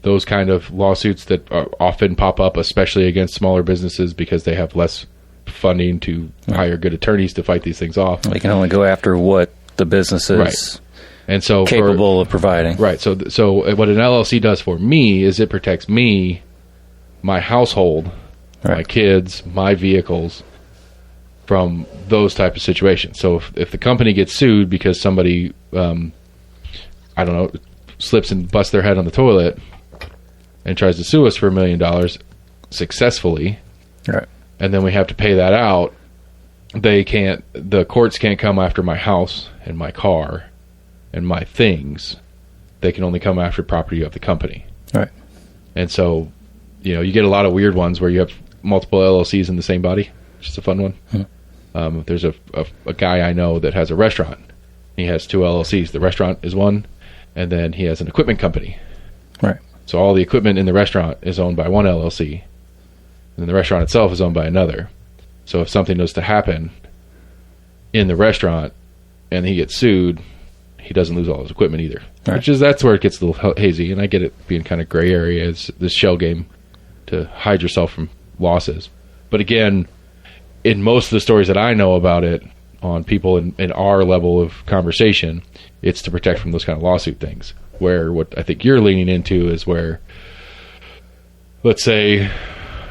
those kind of lawsuits that often pop up, especially against smaller businesses, because they have less funding to hire good attorneys to fight these things off. They can only go after what the business is and so capable of providing. Right. So what an LLC does for me is it protects me, my household, my kids, my vehicles from those type of situations. So if the company gets sued because somebody, slips and busts their head on the toilet and tries to sue us for $1 million successfully, right, and then we have to pay that out, the courts can't come after my house and my car and my things. They can only come after property of the company. Right. And so, you get a lot of weird ones where you have multiple LLCs in the same body, which is a fun one. There's a guy I know that has a restaurant. He has 2 LLCs. The restaurant is one, and then he has an equipment company. Right. So all the equipment in the restaurant is owned by one LLC, and then the restaurant itself is owned by another. So if something was to happen in the restaurant and he gets sued, he doesn't lose all his equipment either. Right. That's where it gets a little hazy, and I get it being kind of gray area. It's this shell game to hide yourself from losses. But again, in most of the stories that I know about it, on people in our level of conversation, it's to protect from those kind of lawsuit things. Where what I think you're leaning into is where, let's say,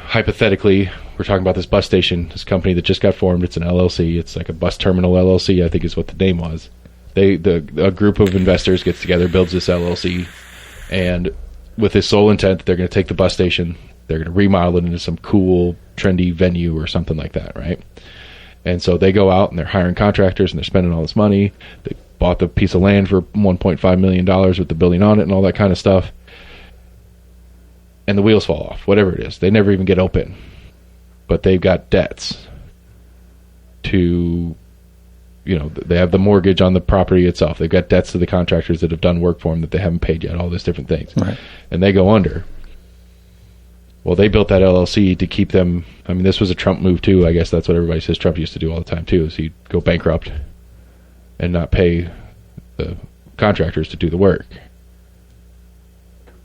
hypothetically, we're talking about this bus station, this company that just got formed. It's an LLC. It's like a bus terminal LLC, I think is what the name was. A group of investors gets together, builds this LLC, and with this sole intent that they're going to take the bus station, they're going to remodel it into some cool, trendy venue or something like that, right? And so they go out and they're hiring contractors and they're spending all this money. They bought the piece of land for $1.5 million with the building on it and all that kind of stuff. And the wheels fall off, whatever it is. They never even get open. But they've got debts to, they have the mortgage on the property itself. They've got debts to the contractors that have done work for them that they haven't paid yet, all these different things. Right. And they go under. Well, they built that LLC to keep them. I mean, this was a Trump move too. I guess that's what everybody says Trump used to do all the time too, is he'd go bankrupt and not pay the contractors to do the work.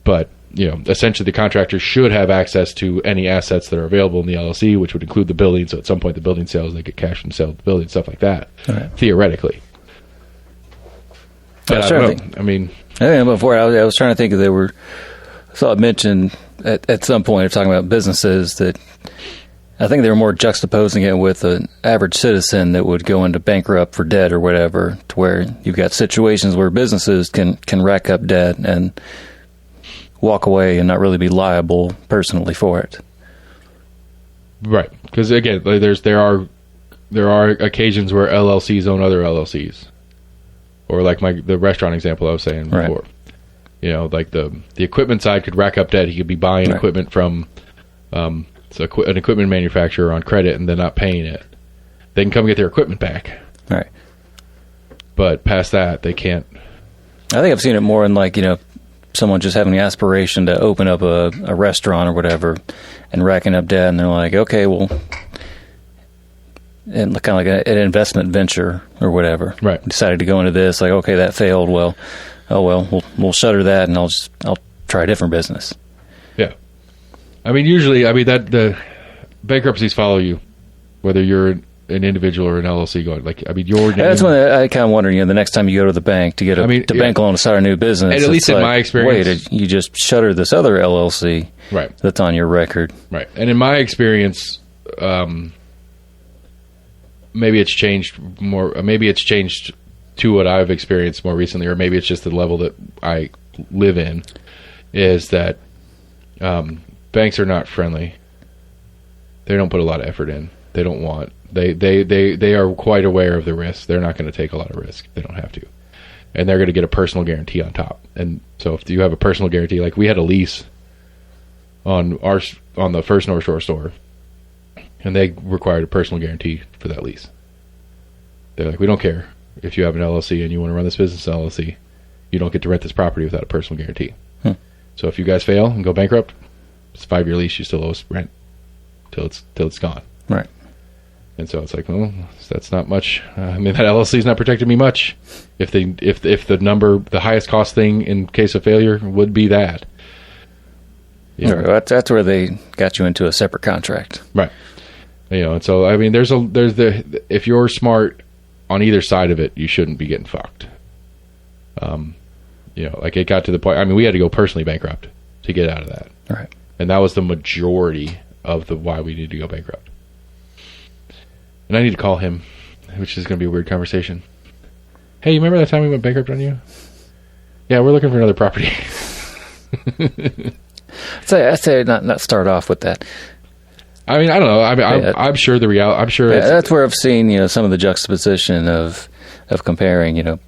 But, essentially the contractors should have access to any assets that are available in the LLC, which would include the building. So at some point the building sales, they get cash from the sale of the building, stuff like that, right. Theoretically. But I don't know. I mean, before I was trying to think if I saw it mentioned at some point of talking about businesses that I think they were more juxtaposing it with an average citizen that would go into bankrupt for debt or whatever, to where you've got situations where businesses can rack up debt and walk away and not really be liable personally for it. Right. Because again, there are occasions where LLCs own other LLCs. Or like the restaurant example I was saying before. Right. Like the equipment side could rack up debt. He could be buying right. equipment from an equipment manufacturer on credit and then not paying it. They can come get their equipment back. Right. But past that, they can't. I think I've seen it more in someone just having the aspiration to open up a restaurant or whatever and racking up debt, and they're like, okay, well, and kind of like an investment venture or whatever. Right. Decided to go into this, like, okay, that failed. Well, we'll shutter that, and I'll try a different business. Yeah. I mean, usually, that the bankruptcies follow you, whether you're an individual or an LLC going. That's when I kind of wonder, the next time you go to the bank to get a bank loan to start a new business. And at least in my experience, wait, you just shutter this other LLC, right? That's on your record, right? And in my experience, maybe it's changed more. Maybe it's changed to what I've experienced more recently, or maybe it's just the level that I live in. Is that banks are not friendly. They don't put a lot of effort in. They don't want. They are quite aware of the risk. They're not going to take a lot of risk. They don't have to. And they're going to get a personal guarantee on top. And so if you have a personal guarantee, like we had a lease on the first North Shore store, and they required a personal guarantee for that lease. They're like, we don't care if you have an LLC and you want to run this business LLC, you don't get to rent this property without a personal guarantee. So if you guys fail and go bankrupt, it's a 5-year lease, you still owe us rent till it's gone. Right. And so it's like, well, that's not much. That LLC's not protecting me much. If the highest cost thing in case of failure would be that. That's where they got you into a separate contract, right? And so if you're smart on either side of it, you shouldn't be getting fucked. It got to the point. We had to go personally bankrupt to get out of that, right? And that was the majority of why we need to go bankrupt. And I need to call him, which is going to be a weird conversation. Hey, you remember that time we went bankrupt on you? Yeah, we're looking for another property. I'd say not start off with that. I don't know. I'm sure the reality. I'm sure that's where I've seen some of the juxtaposition of comparing. I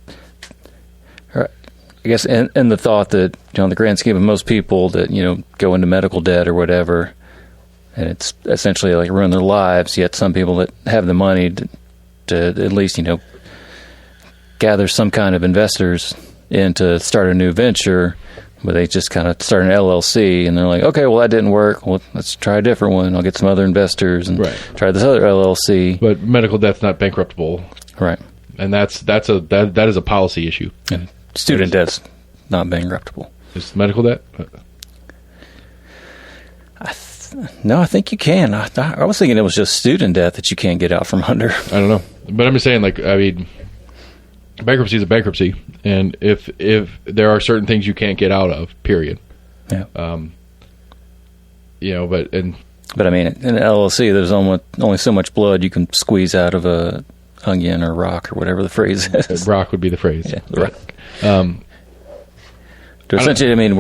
guess in the thought that in the grand scheme of most people that go into medical debt or whatever. And it's essentially like ruin their lives, yet some people that have the money to at least, gather some kind of investors in to start a new venture, but they just kind of start an LLC, and they're like, okay, well, that didn't work. Well, let's try a different one. I'll get some other investors and try this other LLC. But medical debt's not bankruptable. Right. And that is a policy issue. And student debt's not bankruptable. Is medical debt? No, I think you can. I was thinking it was just student debt that you can't get out from under. I don't know. But I'm just saying, bankruptcy is a bankruptcy. And if there are certain things you can't get out of, period. Yeah. But... But I mean, in an LLC, there's only so much blood you can squeeze out of a onion or rock or whatever the phrase is. Rock would be the phrase. Yeah, the rock. To essentially, I mean,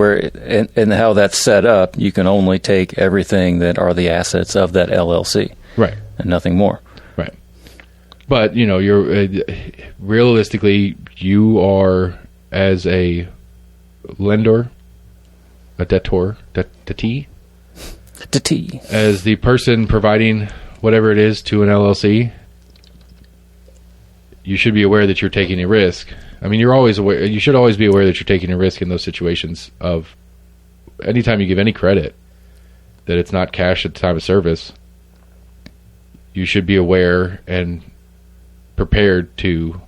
in how that's set up, you can only take everything that are the assets of that LLC, right, and nothing more. Right. But you're realistically, you are as a lender, a debtor, dettee, as the person providing whatever it is to an LLC. You should be aware that you're taking a risk. I mean, you're always aware. You should always be aware that you're taking a risk in those situations of anytime you give any credit that it's not cash at the time of service. You should be aware and prepared to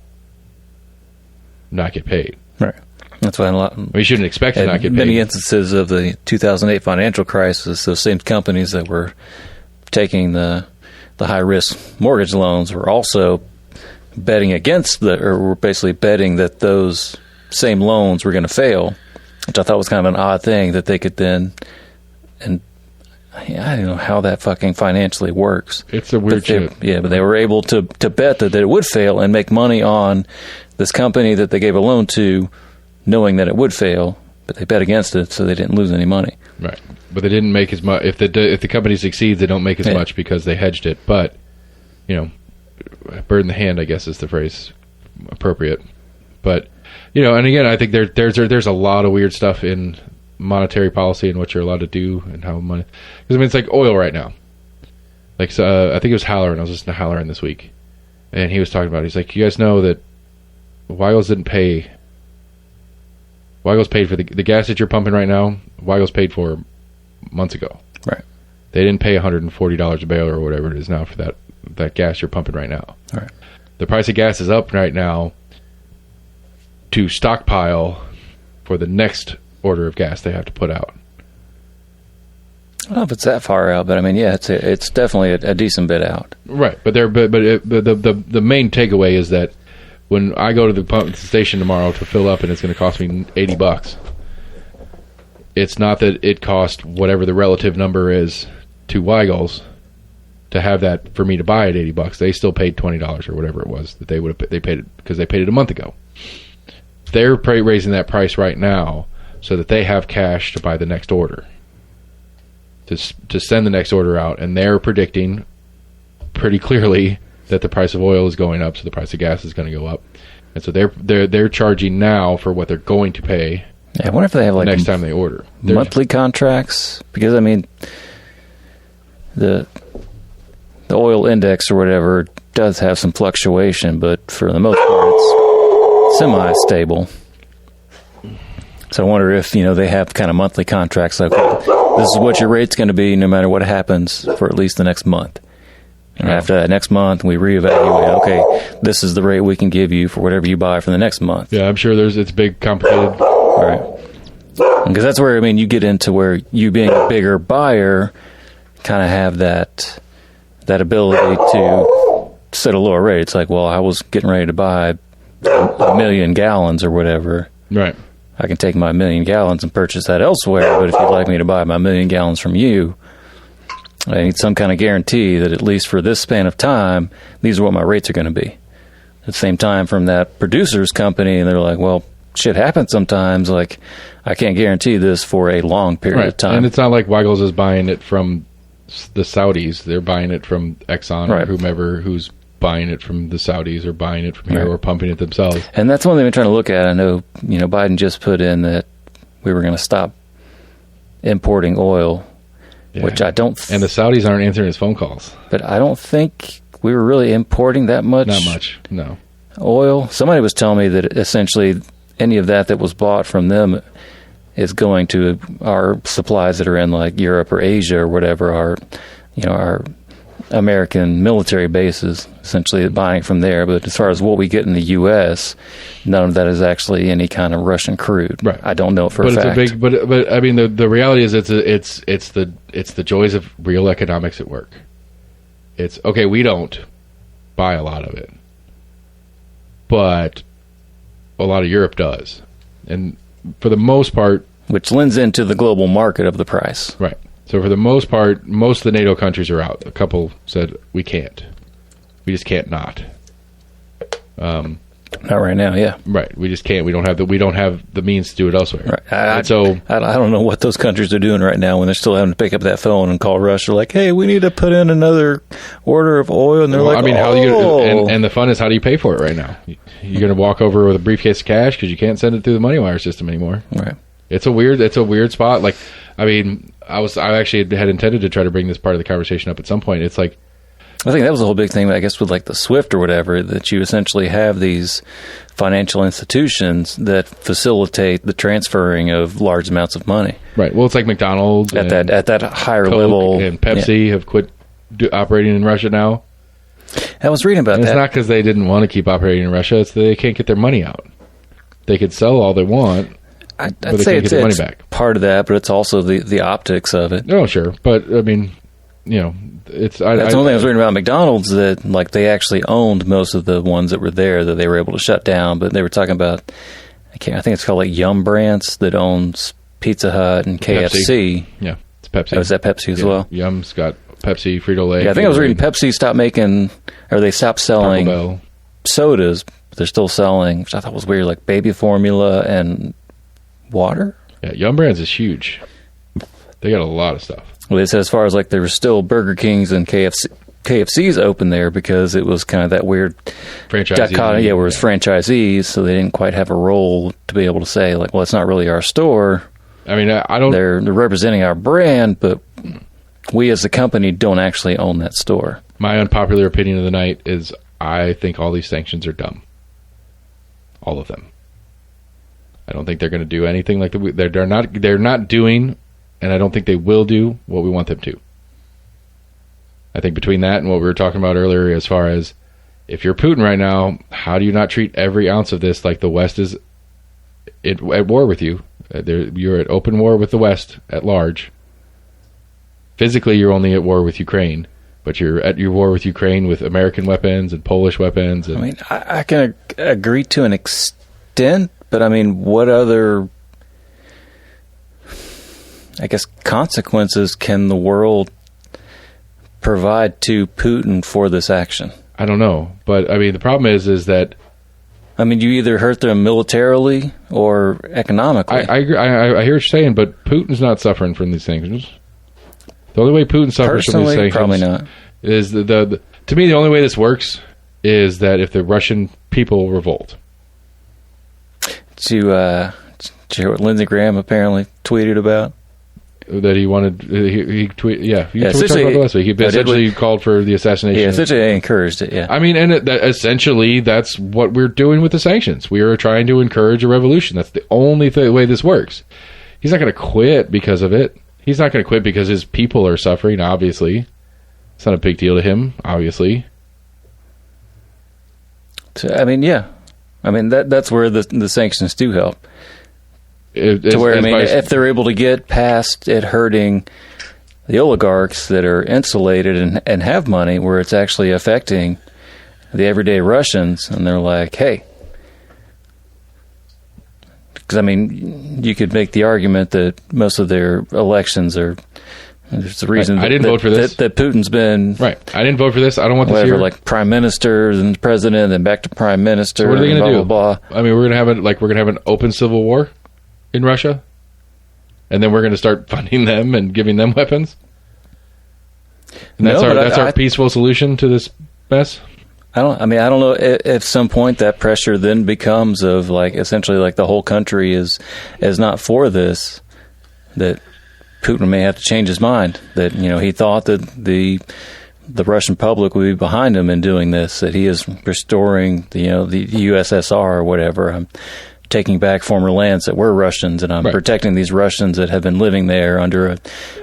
not get paid. Right. That's why we shouldn't expect to not get paid. Many instances of the 2008 financial crisis, those same companies that were taking the high risk mortgage loans were also betting against or were basically betting that those same loans were going to fail, which I thought was kind of an odd thing that they could then, and I don't know how that fucking financially works. It's a weird shit. Yeah, but they were able to bet that it would fail and make money on this company that they gave a loan to, knowing that it would fail, but they bet against it, so they didn't lose any money. Right, but they didn't make as much. If the company succeeds, they don't make as much because they hedged it. But bird in the hand, I guess, is the phrase appropriate. But and again, I think there's a lot of weird stuff in monetary policy and what you're allowed to do and how money. Because I mean, it's like oil right now. Like I think it was Halloran. I was listening to Halloran this week, and he was talking about. He's like, you guys know that Weigels didn't pay. Weigel's paid for the gas that you're pumping right now. Weigel's paid for months ago. Right. They didn't pay $140 a barrel or whatever it is now for that gas you're pumping right now. All right. The price of gas is up right now to stockpile for the next order of gas they have to put out. I don't know if it's that far out, but I mean, yeah, it's definitely a decent bit out. Right, but the main takeaway is that when I go to the pump station tomorrow to fill up and it's going to cost me $80, it's not that it cost whatever the relative number is to Weigel's to have that for me to buy at $80. They still paid $20 or whatever it was that they paid it because they paid it a month ago. They're raising that price right now so that they have cash to buy the next order, to send the next order out, and they're predicting pretty clearly that the price of oil is going up, so the price of gas is going to go up, and so they're charging now for what they're going to pay. Yeah, I wonder if they have next time they order monthly contracts, because I mean the oil index or whatever does have some fluctuation, but for the most part it's semi-stable. So I wonder if they have kind of monthly contracts like, this is what your rate's going to be no matter what happens for at least the next month. And after that next month, we reevaluate, okay, this is the rate we can give you for whatever you buy for the next month. Yeah, I'm sure it's big, complicated. Right. Because that's where, you get into where you being a bigger buyer kind of have that ability to set a lower rate. It's like, well, I was getting ready to buy 1 million gallons or whatever. Right. I can take my 1 million gallons and purchase that elsewhere, but if you'd like me to buy my 1 million gallons from you, I need some kind of guarantee that at least for this span of time, these are what my rates are going to be. At the same time, from that producer's company, and they're like, well, shit happens sometimes. Like, I can't guarantee this for a long period of time. And it's not like Weigel's is buying it from the Saudis. They're buying it from Exxon or whomever who's buying it from the Saudis or buying it from here or pumping it themselves. And that's one thing we're trying to look at. I know, Biden just put in that we were going to stop importing oil. Yeah. Which I don't... and the Saudis aren't answering his phone calls. But I don't think we were really importing that much. Not much, no. Oil. Somebody was telling me that essentially any of that was bought from them is going to our supplies that are in like Europe or Asia or whatever, our American military bases, essentially buying from there. But as far as what we get in the U.S., none of that is actually any kind of Russian crude. Right. I don't know for a fact. It's a big, but I mean the reality is it's the joys of real economics at work. It's okay. We don't buy a lot of it, but a lot of Europe does, and for the most part, which lends into the global market of the price. Right. So for the most part, most of the NATO countries are out. A couple said we can't. We just can't not. Not right now, yeah. Right. We just can't. We don't have the means to do it elsewhere. Right. So I don't know what those countries are doing right now when they're still having to pick up that phone and call Russia like, hey, we need to put in another order of oil. And they're like, how do you? And the fun is, how do you pay for it right now? You're going to walk over with a briefcase of cash because you can't send it through the money wire system anymore. Right. It's a weird spot. Like, I mean, I actually had intended to try to bring this part of the conversation up at some point. It's like, I think that was the whole big thing, I guess, with like the SWIFT or whatever, that you essentially have these financial institutions that facilitate the transferring of large amounts of money. Right. Well, it's like McDonald's at that higher Coke level, and Pepsi have quit operating in Russia now. I was reading about and that. It's not because they didn't want to keep operating in Russia; it's that they can't get their money out. They could sell all they want. I'd say it's money back. Part of that, but it's also the optics of it. Oh, sure, but I mean, it's. That's the only thing I was reading about McDonald's, that like they actually owned most of the ones that were there that they were able to shut down. But they were talking about, I think it's called like Yum Brands that owns Pizza Hut and KFC. Pepsi. Yeah, it's Pepsi. Oh, is that Pepsi as well? Yum's got Pepsi, Frito-Lay. Yeah, I think I was reading Pepsi stopped selling sodas, but they're still selling, which I thought was weird, like baby formula and water. Yeah, Yum Brands is huge. They got a lot of stuff. Well, they said as far as like there were still Burger Kings and KFCs open there because it was kind of that weird franchisee. Where it was franchisees, so they didn't quite have a role to be able to say like, well, it's not really our store. I mean, I don't. They're representing our brand, but we as a company don't actually own that store. My unpopular opinion of the night is I think all these sanctions are dumb. All of them. I don't think they're going to do anything like they're not doing, and I don't think they will do what we want them to. I think between that and what we were talking about earlier, as far as if you're Putin right now, how do you not treat every ounce of this like the West is at war with you? You're at open war with the West at large. Physically, you're only at war with Ukraine, but you're at your war with Ukraine with American weapons and Polish weapons. And, I mean, I can agree to an extent, but I mean, what other, I guess, consequences can the world provide to Putin for this action? I don't know, but I mean, the problem is that, I mean, you either hurt them militarily or economically. I agree. I hear what you're saying, but Putin's not suffering from these sanctions. The only way Putin suffers from these sanctions probably not. Is to me, the only way this works is that if the Russian people revolt. Did you hear what Lindsey Graham apparently tweeted about? That he wanted, he tweeted, yeah. We talked essentially, about last week. He essentially called for the assassination. Yeah, essentially they encouraged it, yeah. I mean, and essentially that's what we're doing with the sanctions. We are trying to encourage a revolution. That's the only way this works. He's not going to quit because of it. He's not going to quit because his people are suffering, obviously. It's not a big deal to him, obviously. I mean, yeah. I mean, that's where the sanctions do help. If they're able to get past it hurting the oligarchs that are insulated and have money, where it's actually affecting the everyday Russians, and they're like, hey. Because, I mean, you could make the argument that most of their elections are... There's a reason I didn't vote for this. That Putin's been... Right. I didn't vote for this. I don't want this here. Like prime minister, then president, then back to prime minister. So what are they going to do? Blah, blah, blah. I mean, we're going to have an open civil war in Russia? And then we're going to start funding them and giving them weapons? And that's our peaceful solution to this mess? I don't know. At some point, that pressure then becomes of like essentially like the whole country is not for this. That Putin may have to change his mind. That he thought that the Russian public would be behind him in doing this. That he is restoring the USSR or whatever. I'm taking back former lands that were Russians, and I'm protecting these Russians that have been living there under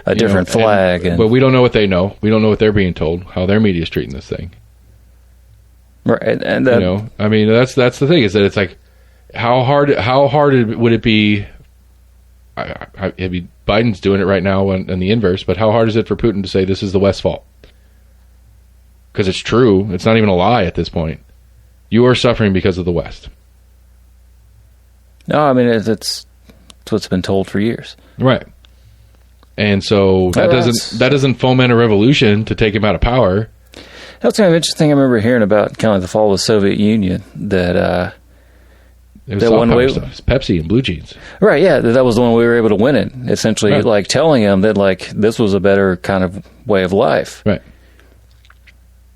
a different flag. But we don't know what they know. We don't know what they're being told. How their media is treating this thing. Right, and I mean, that's the thing, is that it's like, how hard would it be? I mean, Biden's doing it right now in the inverse, but how hard is it for Putin to say this is the West's fault? Because it's true. It's not even a lie at this point. You are suffering because of the West. No, I mean, it's what's been told for years. Right. And so that doesn't foment a revolution to take him out of power. That's kind of interesting. I remember hearing about kind of the fall of the Soviet Union, that It was that soft one power way, stuff. It's Pepsi and blue jeans. right? Yeah, that was the one we were able to win in. Essentially, Right. like telling them that like this was a better kind of way of life. Right.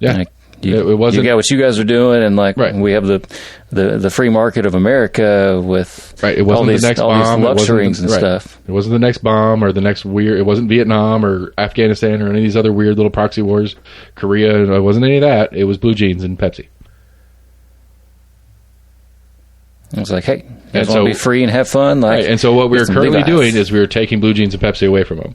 Yeah. Like, it wasn't. You got what you guys are doing, and like Right. we have the free market of America with Right. It wasn't all these, the next all these bomb. luxuries and right. stuff. It wasn't the next bomb or the next weird. It wasn't Vietnam or Afghanistan or any of these other weird little proxy wars. Korea. It wasn't any of that. It was blue jeans and Pepsi. It was like, hey, you And guys want so- to be free and have fun? Like, Right. And so what we're get some currently Levi's. doing is we're taking blue jeans and Pepsi away from them.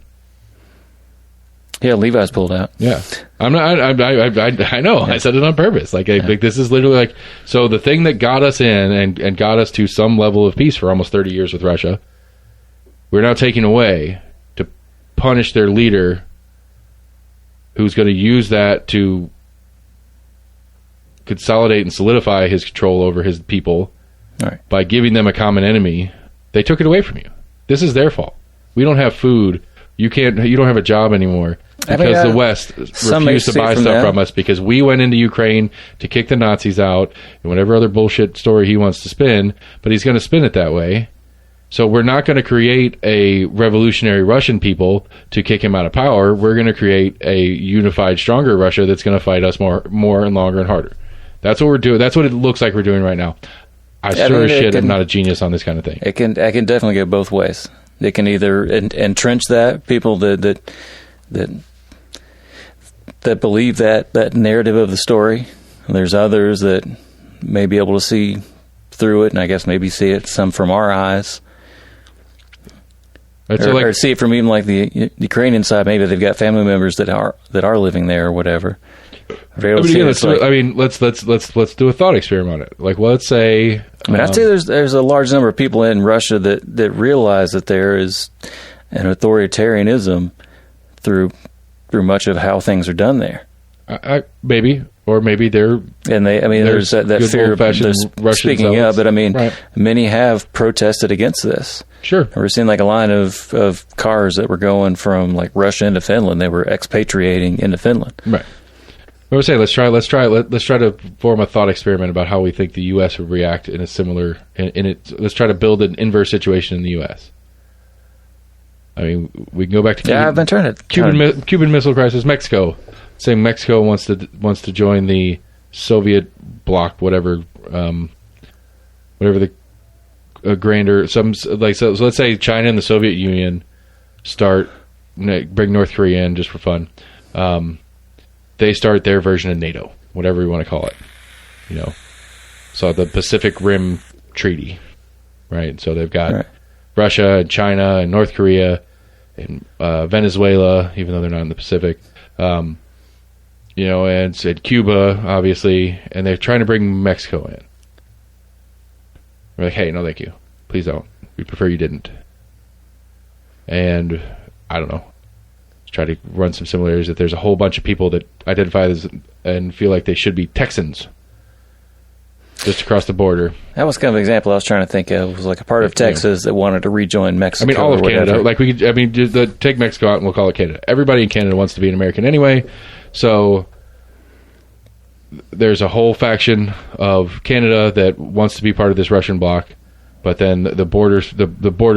Yeah, Levi's pulled out. Yeah, I'm not. I know. I said it on purpose. Like this is literally like. So the thing that got us in and got us to some level of peace for almost 30 years with Russia, we're now taking away to punish their leader, who's going to use that to consolidate and solidify his control over his people All right. by giving them a common enemy. They took it away from you. This is their fault. We don't have food. You don't have a job anymore because the West refused to buy stuff from us because we went into Ukraine to kick the Nazis out and whatever other bullshit story he wants to spin, but he's going to spin it that way. So we're not going to create a revolutionary Russian people to kick him out of power. We're going to create a unified, stronger Russia that's going to fight us more and longer and harder. That's what we're doing. That's what it looks like we're doing right now. I am not a genius on this kind of thing. I can definitely go both ways. They can either entrench that people that believe that narrative of the story. There's others that may be able to see through it, and I guess maybe see it some from our eyes, Right, so or see it from even like the Ukrainian side. Maybe they've got family members that are letting there or whatever. Let's do a thought experiment on it. Like, well, let's say. I'd say there's a large number of people in Russia that realize that there is an authoritarianism through much of how things are done there. Maybe they're And there's that fear of speaking up. But right. Many have protested against this. Sure. We're seeing like a line of cars that were going from like Russia into Finland. They were expatriating into Finland. Right. I would say let's try to form a thought experiment about how we think the U.S. would react in a similar let's try to build an inverse situation in the U.S. I mean, we can go back to Cuban, I've been trying to Cuban Missile Crisis. Mexico, saying Mexico wants to join the Soviet bloc, whatever the grander so let's say China and the Soviet Union bring North Korea in just for fun. They start their version of NATO, whatever you want to call it. So the Pacific Rim Treaty, right? So they've got Russia and China and North Korea and Venezuela, even though they're not in the Pacific, and Cuba, obviously, and they're trying to bring Mexico in. We're like, hey, no, thank you. Please don't. We prefer you didn't. And I don't know. Try to run some similarities that there's a whole bunch of people that identify as and feel like they should be Texans just across the border. That was kind of an example I was trying to think of. It was like a part of Texas that wanted to rejoin Mexico. I mean, all of Canada. Like just take Mexico out and we'll call it Canada. Everybody in Canada wants to be an American anyway, so there's a whole faction of Canada that wants to be part of this Russian bloc. But then the border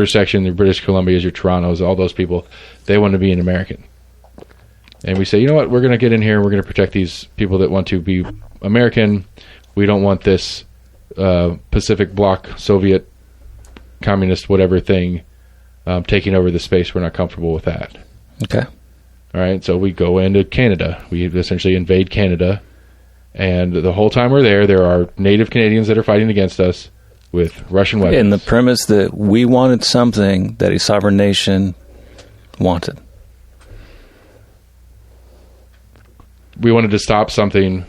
section, the British Columbias, your Torontos, all those people, they want to be an American. And we say, you know what, we're going to get in here and we're going to protect these people that want to be American. We don't want this Pacific bloc, Soviet, communist, whatever thing taking over the space. We're not comfortable with that. Okay. All right, so we go into Canada. We essentially invade Canada. And the whole time we're there are native Canadians that are fighting against us with Russian weapons. And the premise that we wanted something that a sovereign nation wanted. We wanted to stop something.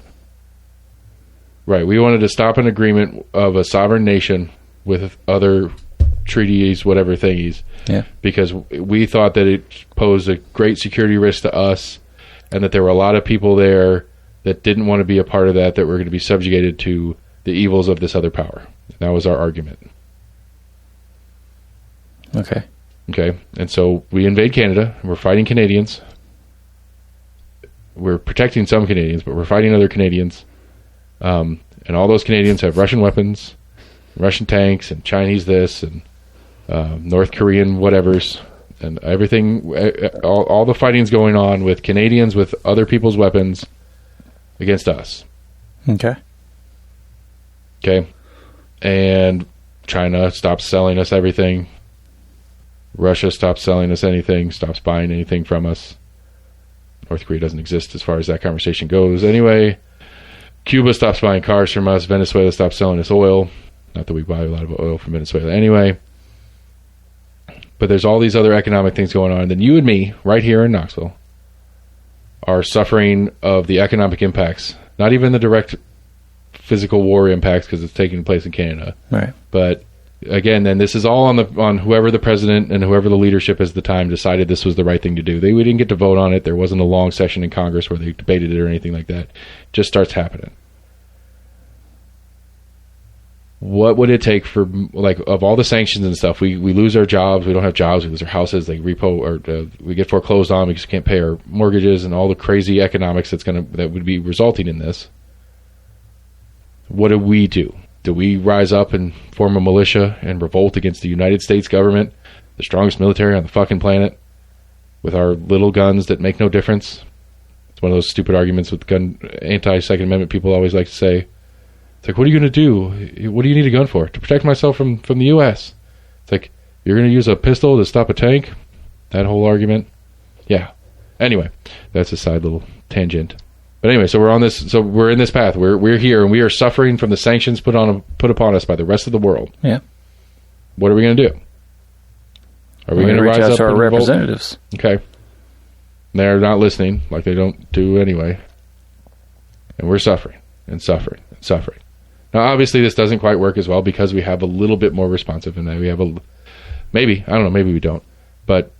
Right. We wanted to stop an agreement of a sovereign nation with other treaties, whatever thingies. Yeah. Because we thought that it posed a great security risk to us and that there were a lot of people there that didn't want to be a part of that were going to be subjugated to the evils of this other power. That was our argument. Okay. Okay, and so we invade Canada, and we're fighting Canadians. We're protecting some Canadians, but we're fighting other Canadians. And all those Canadians have Russian weapons, Russian tanks, and Chinese this, and North Korean whatevers, and everything. All the fighting's going on with Canadians with other people's weapons against us. Okay. And China stops selling us everything. Russia stops selling us anything, stops buying anything from us. North Korea doesn't exist as far as that conversation goes anyway. Cuba stops buying cars from us. Venezuela stops selling us oil. Not that we buy a lot of oil from Venezuela anyway. But there's all these other economic things going on. And then you and me, right here in Knoxville, are suffering of the economic impacts. Not even the direct physical war impacts, because it's taking place in Canada. Right. But again, then this is all on whoever the president and whoever the leadership at the time decided this was the right thing to do. We didn't get to vote on it. There wasn't a long session in Congress where they debated it or anything like that. It just starts happening. What would it take for, like, of all the sanctions and stuff? We lose our jobs. We don't have jobs. We lose our houses. Like we get foreclosed on because we can't pay our mortgages, and all the crazy economics that would be resulting in this. What do we do? Do we rise up and form a militia and revolt against the United States government, the strongest military on the fucking planet, with our little guns that make no difference? It's one of those stupid arguments with anti-Second Amendment people always like to say. It's like, what are you going to do? What do you need a gun for? To protect myself from the U.S. It's like, you're going to use a pistol to stop a tank? That whole argument? Yeah. Anyway, that's a side little tangent. But anyway, so we're in this path. We're here, and we are suffering from the sanctions put upon us by the rest of the world. Yeah. What are we going to do? Are we going to rise up to our representatives? Okay. They're not listening, like they don't do anyway. And we're suffering and suffering and suffering. Now, obviously, this doesn't quite work as well because we have a little bit more responsive, and we have maybe we don't, but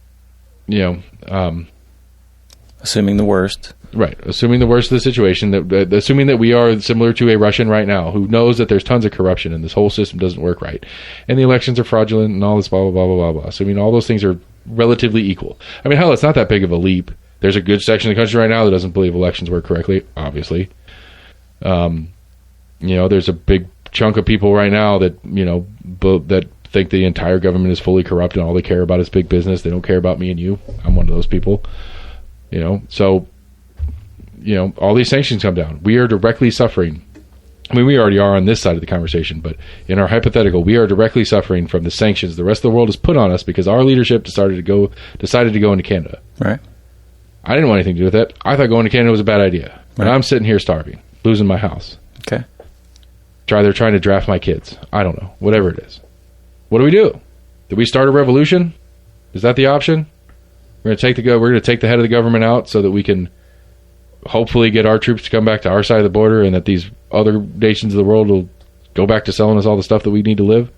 assuming the worst. Right. Assuming the worst of the situation, assuming that we are similar to a Russian right now who knows that there's tons of corruption and this whole system doesn't work right, and the elections are fraudulent and all this blah, blah, blah, blah, blah, blah. Assuming all those things are relatively equal. I mean, hell, it's not that big of a leap. There's a good section of the country right now that doesn't believe elections work correctly, obviously. There's a big chunk of people right now that, that think the entire government is fully corrupt and all they care about is big business. They don't care about me and you. I'm one of those people. So all these sanctions come down. We are directly suffering. I mean, we already are on this side of the conversation, but in our hypothetical, we are directly suffering from the sanctions the rest of the world has put on us because our leadership decided to go into Canada. Right. I didn't want anything to do with that. I thought going to Canada was a bad idea. Right. And I'm sitting here starving, losing my house. Okay. They're trying to draft my kids. I don't know. Whatever it is. What do? Do we start a revolution? Is that the option? We're going to take the head of the government out so that we can hopefully get our troops to come back to our side of the border, and that these other nations of the world will go back to selling us all the stuff that we need to live?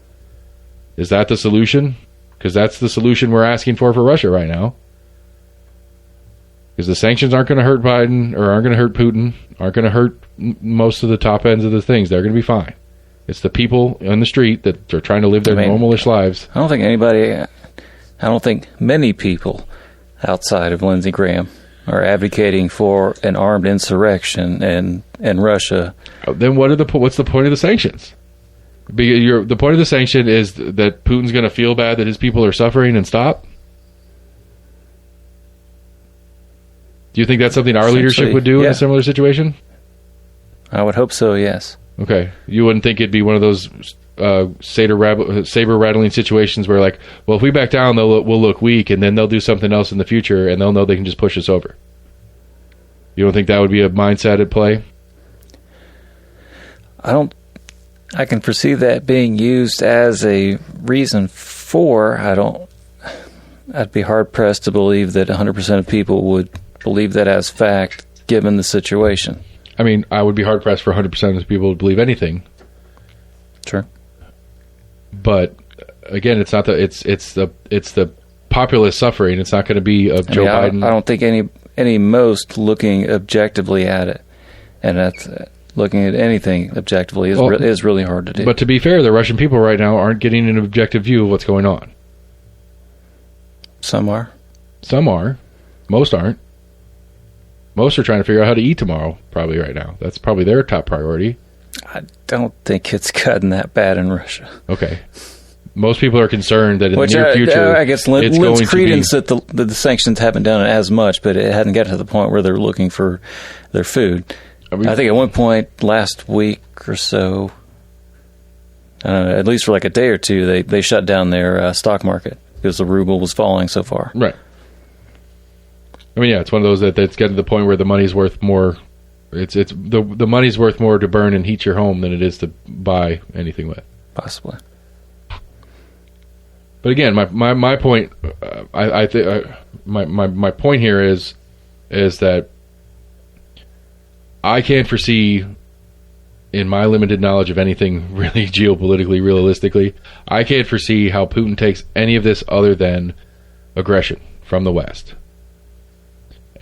Is that the solution? Because that's the solution we're asking for Russia right now. Because the sanctions aren't going to hurt Biden, or aren't going to hurt Putin, aren't going to hurt most of the top ends of the things. They're going to be fine. It's the people on the street that are trying to live their normalish lives. I don't think many people outside of Lindsey Graham are advocating for an armed insurrection in Russia. Then what's the point of the sanctions? The point of the sanction is that Putin's going to feel bad that his people are suffering and stop? Do you think that's something our leadership would do in a similar situation? I would hope so, yes. Okay. You wouldn't think it'd be one of those saber-rattling situations where, like, well, if we back down, we'll look weak, and then they'll do something else in the future, and they'll know they can just push us over. You don't think that would be a mindset at play? I can foresee that being used as a reason for. I'd be hard-pressed to believe that 100% of people would believe that as fact, given the situation. I mean, I would be hard-pressed for 100% of people to believe anything. Sure. But again, it's not it's the populace suffering. It's not going to be of Joe Biden. I don't think any most looking objectively at it, and that's looking at anything objectively is really hard to do. But to be fair, the Russian people right now aren't getting an objective view of what's going on. Some are. Some are. Most aren't. Most are trying to figure out how to eat tomorrow, probably right now. That's probably their top priority. I don't think it's gotten that bad in Russia. Okay. Most people are concerned that in the near future, I guess lends credence that the sanctions haven't done it as much, but it hadn't gotten to the point where they're looking for their food. I think at one point last week or so, at least for like a day or two, they shut down their stock market because the ruble was falling so far. Right. I mean, yeah, it's one of those that's getting to the point where the money's worth more. It's the money's worth more to burn and heat your home than it is to buy anything with. Possibly. But again, my point, I think my point here is that I can't foresee, in my limited knowledge of anything really geopolitically, realistically, I can't foresee how Putin takes any of this other than aggression from the West.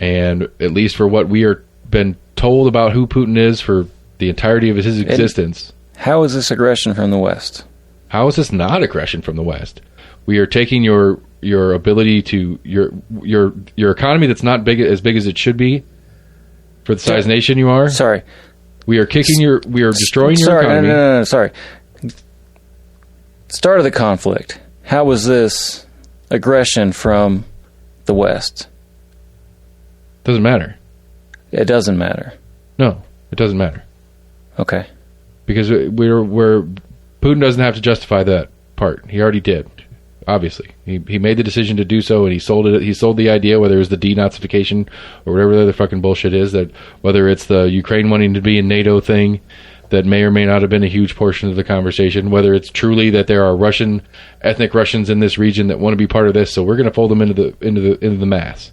And at least for what we are been told about who Putin is for the entirety of his existence. And how is this aggression from the West? How is this not aggression from the West? We are taking your ability to your economy that's not as big as it should be for the size nation you are. Sorry, we are destroying your economy. No, sorry. Start of the conflict. How was this aggression from the West? Doesn't matter. It doesn't matter. No, it doesn't matter. Okay. Because Putin doesn't have to justify that part. He already did. Obviously, he made the decision to do so, and he sold it. He sold the idea, whether it was the denazification or whatever the other fucking bullshit is, that whether it's the Ukraine wanting to be in NATO thing, that may or may not have been a huge portion of the conversation. Whether it's truly that there are ethnic Russians in this region that want to be part of this, so we're going to fold them into the mass.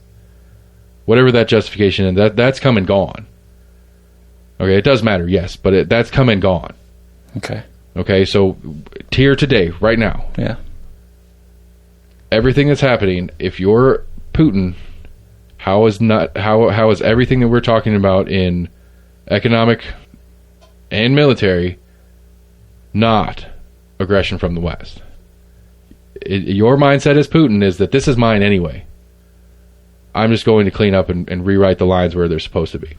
Whatever that justification is, that's come and gone. Okay, it does matter, yes, but that's come and gone. Okay, so here today, right now. Yeah. Everything that's happening, if you're Putin, how is everything that we're talking about in economic and military not aggression from the West? Your mindset as Putin is that this is mine anyway. I'm just going to clean up and rewrite the lines where they're supposed to be.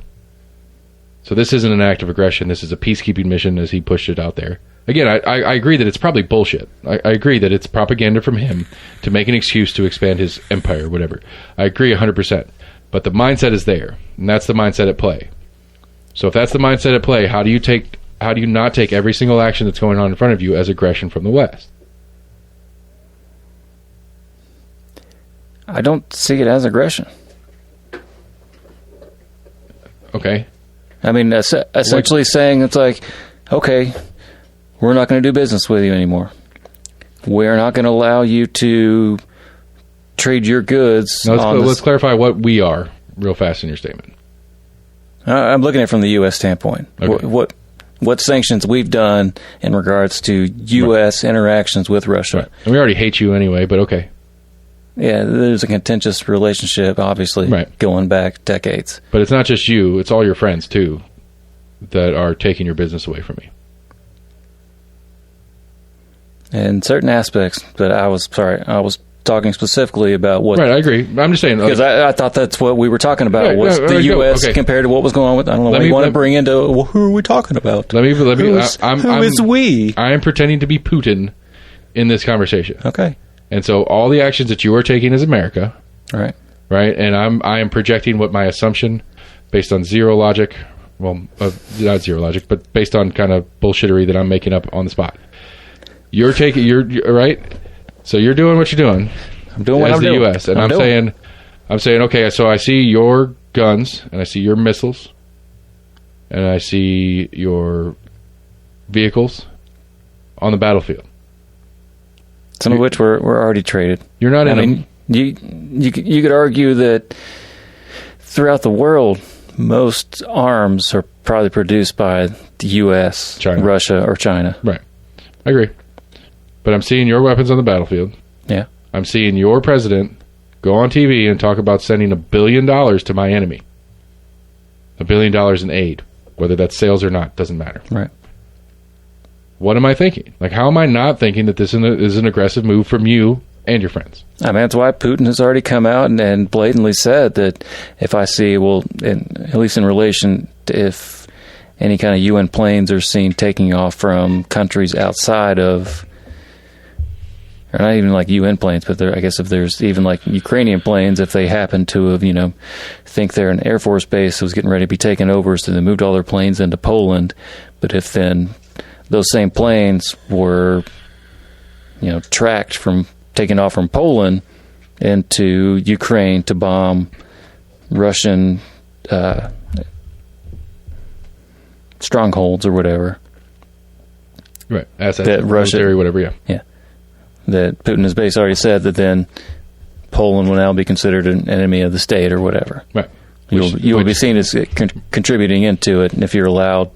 So this isn't an act of aggression. This is a peacekeeping mission as he pushed it out there. Again, I agree that it's probably bullshit. I agree that it's propaganda from him to make an excuse to expand his empire, whatever. I agree 100%. But the mindset is there, and that's the mindset at play. So if that's the mindset at play, how do you not take every single action that's going on in front of you as aggression from the West? I don't see it as aggression. Okay. I mean, essentially saying it's like, okay, we're not going to do business with you anymore. We're not going to allow you to trade your goods. Now let's clarify what we are real fast in your statement. I'm looking at it from the U.S. standpoint. Okay. What sanctions we've done in regards to U.S. interactions with Russia. Right. And we already hate you anyway, but okay. Yeah, there's a contentious relationship, obviously, going back decades. But it's not just you, it's all your friends, too, that are taking your business away from you. In certain aspects, but I was talking specifically about what... Right, I agree. I'm just saying... Because I thought that's what we were talking about, was the U.S. compared to what was going on with... I don't know what you want to bring into... Well, who are we talking about? Who is we? I am pretending to be Putin in this conversation. Okay. And so all the actions that you are taking as America... Right. Right, and I am projecting what my assumption, based on zero logic... Well, not zero logic, but based on kind of bullshittery that I'm making up on the spot. You're right. So you're doing what you're doing. I'm doing what I'm doing. As the U.S. And I'm saying, okay, so I see your guns, and I see your missiles, and I see your vehicles on the battlefield. Some of which were already traded. You're not in them. You could argue that throughout the world, most arms are probably produced by the U.S., China. Russia, or China. Right. I agree. But I'm seeing your weapons on the battlefield. Yeah. I'm seeing your president go on TV and talk about sending $1 billion to my enemy. $1 billion in aid. Whether that's sales or not, doesn't matter. Right. What am I thinking? Like, how am I not thinking that this is an aggressive move from you and your friends. I mean, that's why Putin has already come out and blatantly said that if I see, at least in relation to if any kind of UN planes are seen taking off from countries outside of, or not even like UN planes, but I guess if there's even like Ukrainian planes, if they happen to have, think they're an Air Force base that was getting ready to be taken over, so they moved all their planes into Poland. But if then those same planes were, tracked from taken off from Poland into Ukraine to bomb Russian strongholds or whatever. Right. Assets, military, whatever, yeah. That Putin has basically already said that then Poland will now be considered an enemy of the state or whatever. Right. You will be seen as contributing into it, and if you're allowed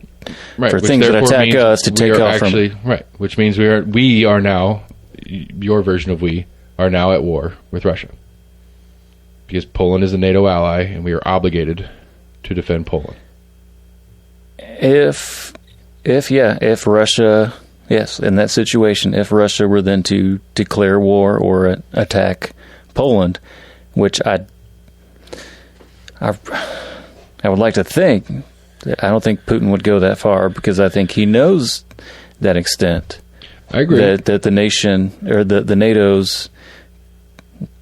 for things that attack us to take off from... Right, which means we are now, your version of we, are now at war with Russia. Because Poland is a NATO ally, and we are obligated to defend Poland. If Russia... Yes, in that situation, if Russia were then to declare war or attack Poland, which I would like to think, I don't think Putin would go that far because I think he knows that extent. I agree. That the nation, or the NATO's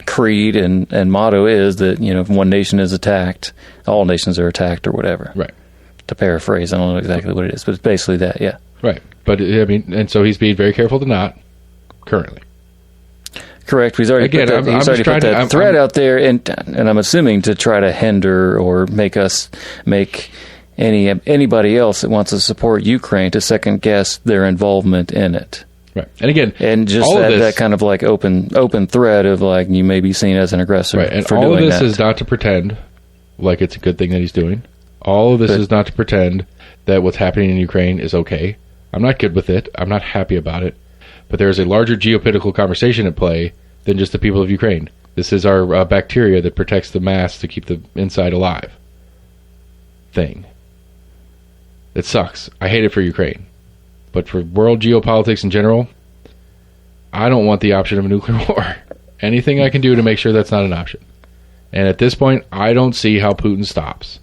creed and motto is that, if one nation is attacked, all nations are attacked or whatever. Right. To paraphrase, I don't know exactly what it is, but it's basically that, yeah. Right. But, and so he's being very careful to not, currently. Correct. He's already put that threat out there, and I'm assuming to try to hinder or make anybody else that wants to support Ukraine to second guess their involvement in it. Right. And again, and just that kind of like open threat of like you may be seen as an aggressor. Right. And all of this is not to pretend like it's a good thing that he's doing. All of this is not to pretend that what's happening in Ukraine is okay. I'm not good with it. I'm not happy about it. But there's a larger geopolitical conversation at play than just the people of Ukraine. This is our bacteria that protects the mass to keep the inside alive thing. It sucks. I hate it for Ukraine. But for world geopolitics in general, I don't want the option of a nuclear war. Anything I can do to make sure that's not an option. And at this point, I don't see how Putin stops.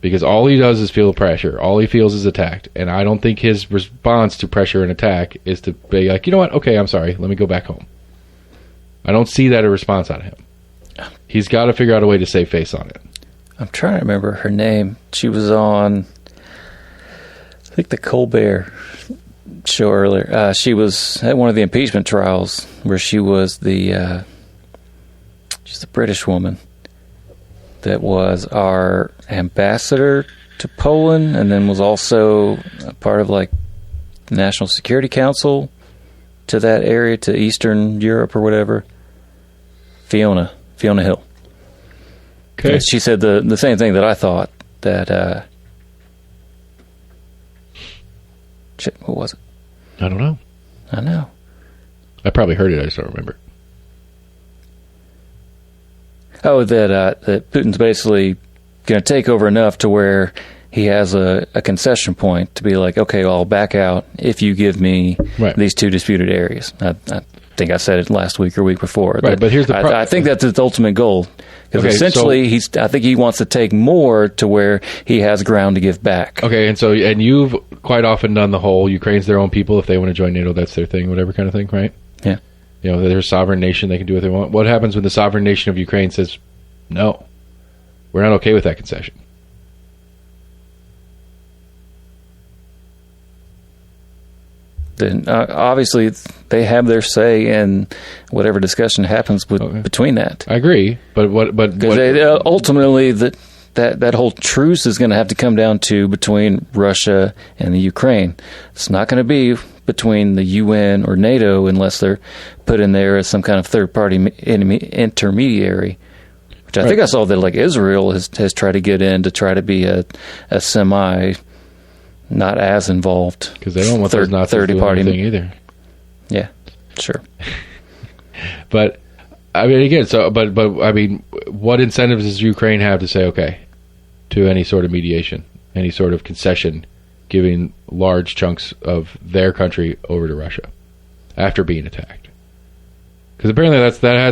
Because all he does is feel pressure. All he feels is attacked. And I don't think his response to pressure and attack is to be like, you know what? Okay, I'm sorry. Let me go back home. I don't see that a response out of him. He's got to figure out a way to save face on it. I'm trying to remember her name. She was on, I think, the Colbert show earlier. She was at one of the impeachment trials where she was she's the British woman that was our ambassador to Poland and then was also a part of like the National Security Council to that area, to Eastern Europe or whatever. Fiona Hill. Okay. And she said the same thing that I thought, that shit, what was it? I don't know. I know. I probably heard it, I just don't remember. Oh, that Putin's basically going to take over enough to where he has a concession point to be like, okay, well, I'll back out if you give me these two disputed areas. I think I said it last week or week before. Right, but here's the problem. I think that's his ultimate goal. Because essentially, I think he wants to take more to where he has ground to give back. Okay, and you've quite often done the whole Ukraine's their own people. If they want to join NATO, that's their thing, whatever kind of thing, right? Yeah. They're a sovereign nation. They can do what they want. What happens when the sovereign nation of Ukraine says, no, we're not okay with that concession? Then obviously they have their say in whatever discussion happens between that. I agree, but ultimately that whole truce is going to have to come down to between Russia and the Ukraine. It's not going to be between the UN or NATO unless they're put in there as some kind of third-party intermediary. Which I think I saw that like Israel has tried to get in to try to be a semi, not as involved, because they don't want those Nazis doing anything either. Yeah, sure. But I mean, again, but I mean, what incentives does Ukraine have to say okay to any sort of mediation, any sort of concession, giving large chunks of their country over to Russia after being attacked? Because apparently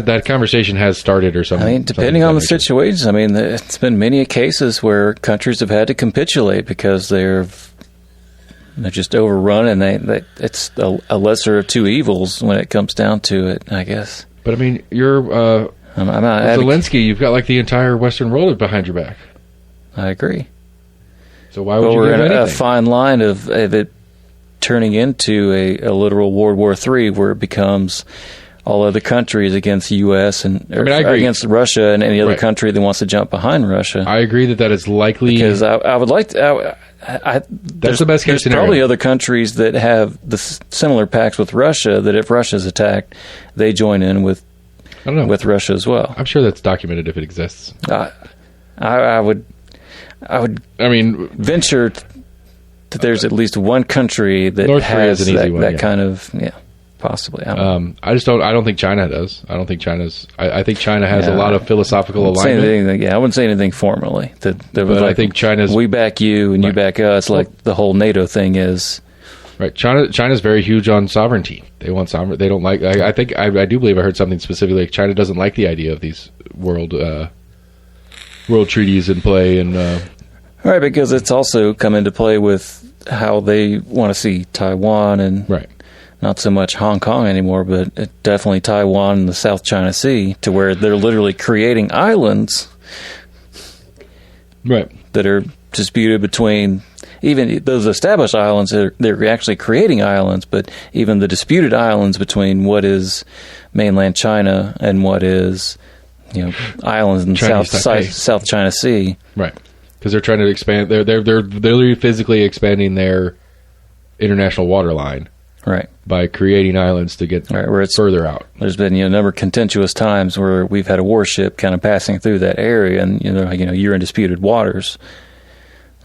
that conversation has started or something. I mean, depending on the situations, I mean, it's been many cases where countries have had to capitulate because they're just overrun, and it's a lesser of two evils when it comes down to it, I guess. But I mean, you're Zelensky. You've got like the entire Western world behind your back. I agree. So why would you we're give in anything? a fine line of it turning into a literal World War III, where it becomes all other countries against the U.S. I agree. Against Russia and any other country that wants to jump behind Russia. I agree that is likely, because I would like to. That's the best case scenario. Probably other countries that have the similar pacts with Russia, that if Russia's attacked, they join in with Russia as well. I'm sure that's documented if it exists. I would venture that there's at least one country that North has Korea is an easy one, kind of possibly. I don't think China does. I don't think I think China has a lot of philosophical alignment. I wouldn't say anything formally. But I think China's, we back you and you back us, like the whole NATO thing is. Right. China's very huge on sovereignty. They want sovereignty. They don't like. I think I do believe I heard something specifically. Like China doesn't like the idea of these world treaties in play, and right, because it's also come into play with how they want to see Taiwan and not so much Hong Kong anymore, but definitely Taiwan and the South China Sea, to where they're literally creating islands, that are disputed between even those established islands. They're actually creating islands, but even the disputed islands between what is mainland China and what is islands in South China Sea, right? Because they're trying to expand. They're literally physically expanding their international water line, right? By creating islands to get where it's further out. There's been a number of contentious times where we've had a warship kind of passing through that area, and you're in disputed waters.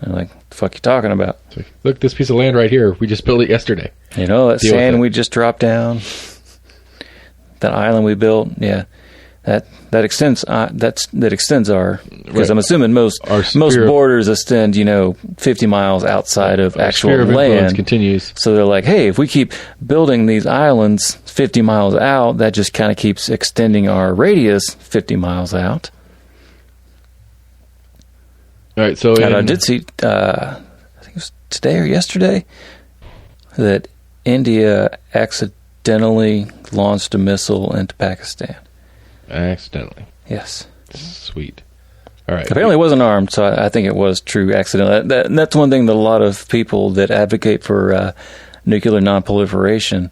They're like, "The fuck you talking about?" Like, look, this piece of land right here. We just built it yesterday. That sand we just dropped down. That island we built, that extends that extends our, because I'm assuming most borders extend 50 miles outside of actual land. Continues. So they're like, hey, if we keep building these islands 50 miles out, that just kind of keeps extending our radius 50 miles out. All right. So I did see, I think it was today or yesterday, that India accidentally launched a missile into Pakistan. Accidentally. Yes. Sweet. All right. Apparently it wasn't armed, so I think it was true accident. That's one thing that a lot of people that advocate for nuclear nonproliferation,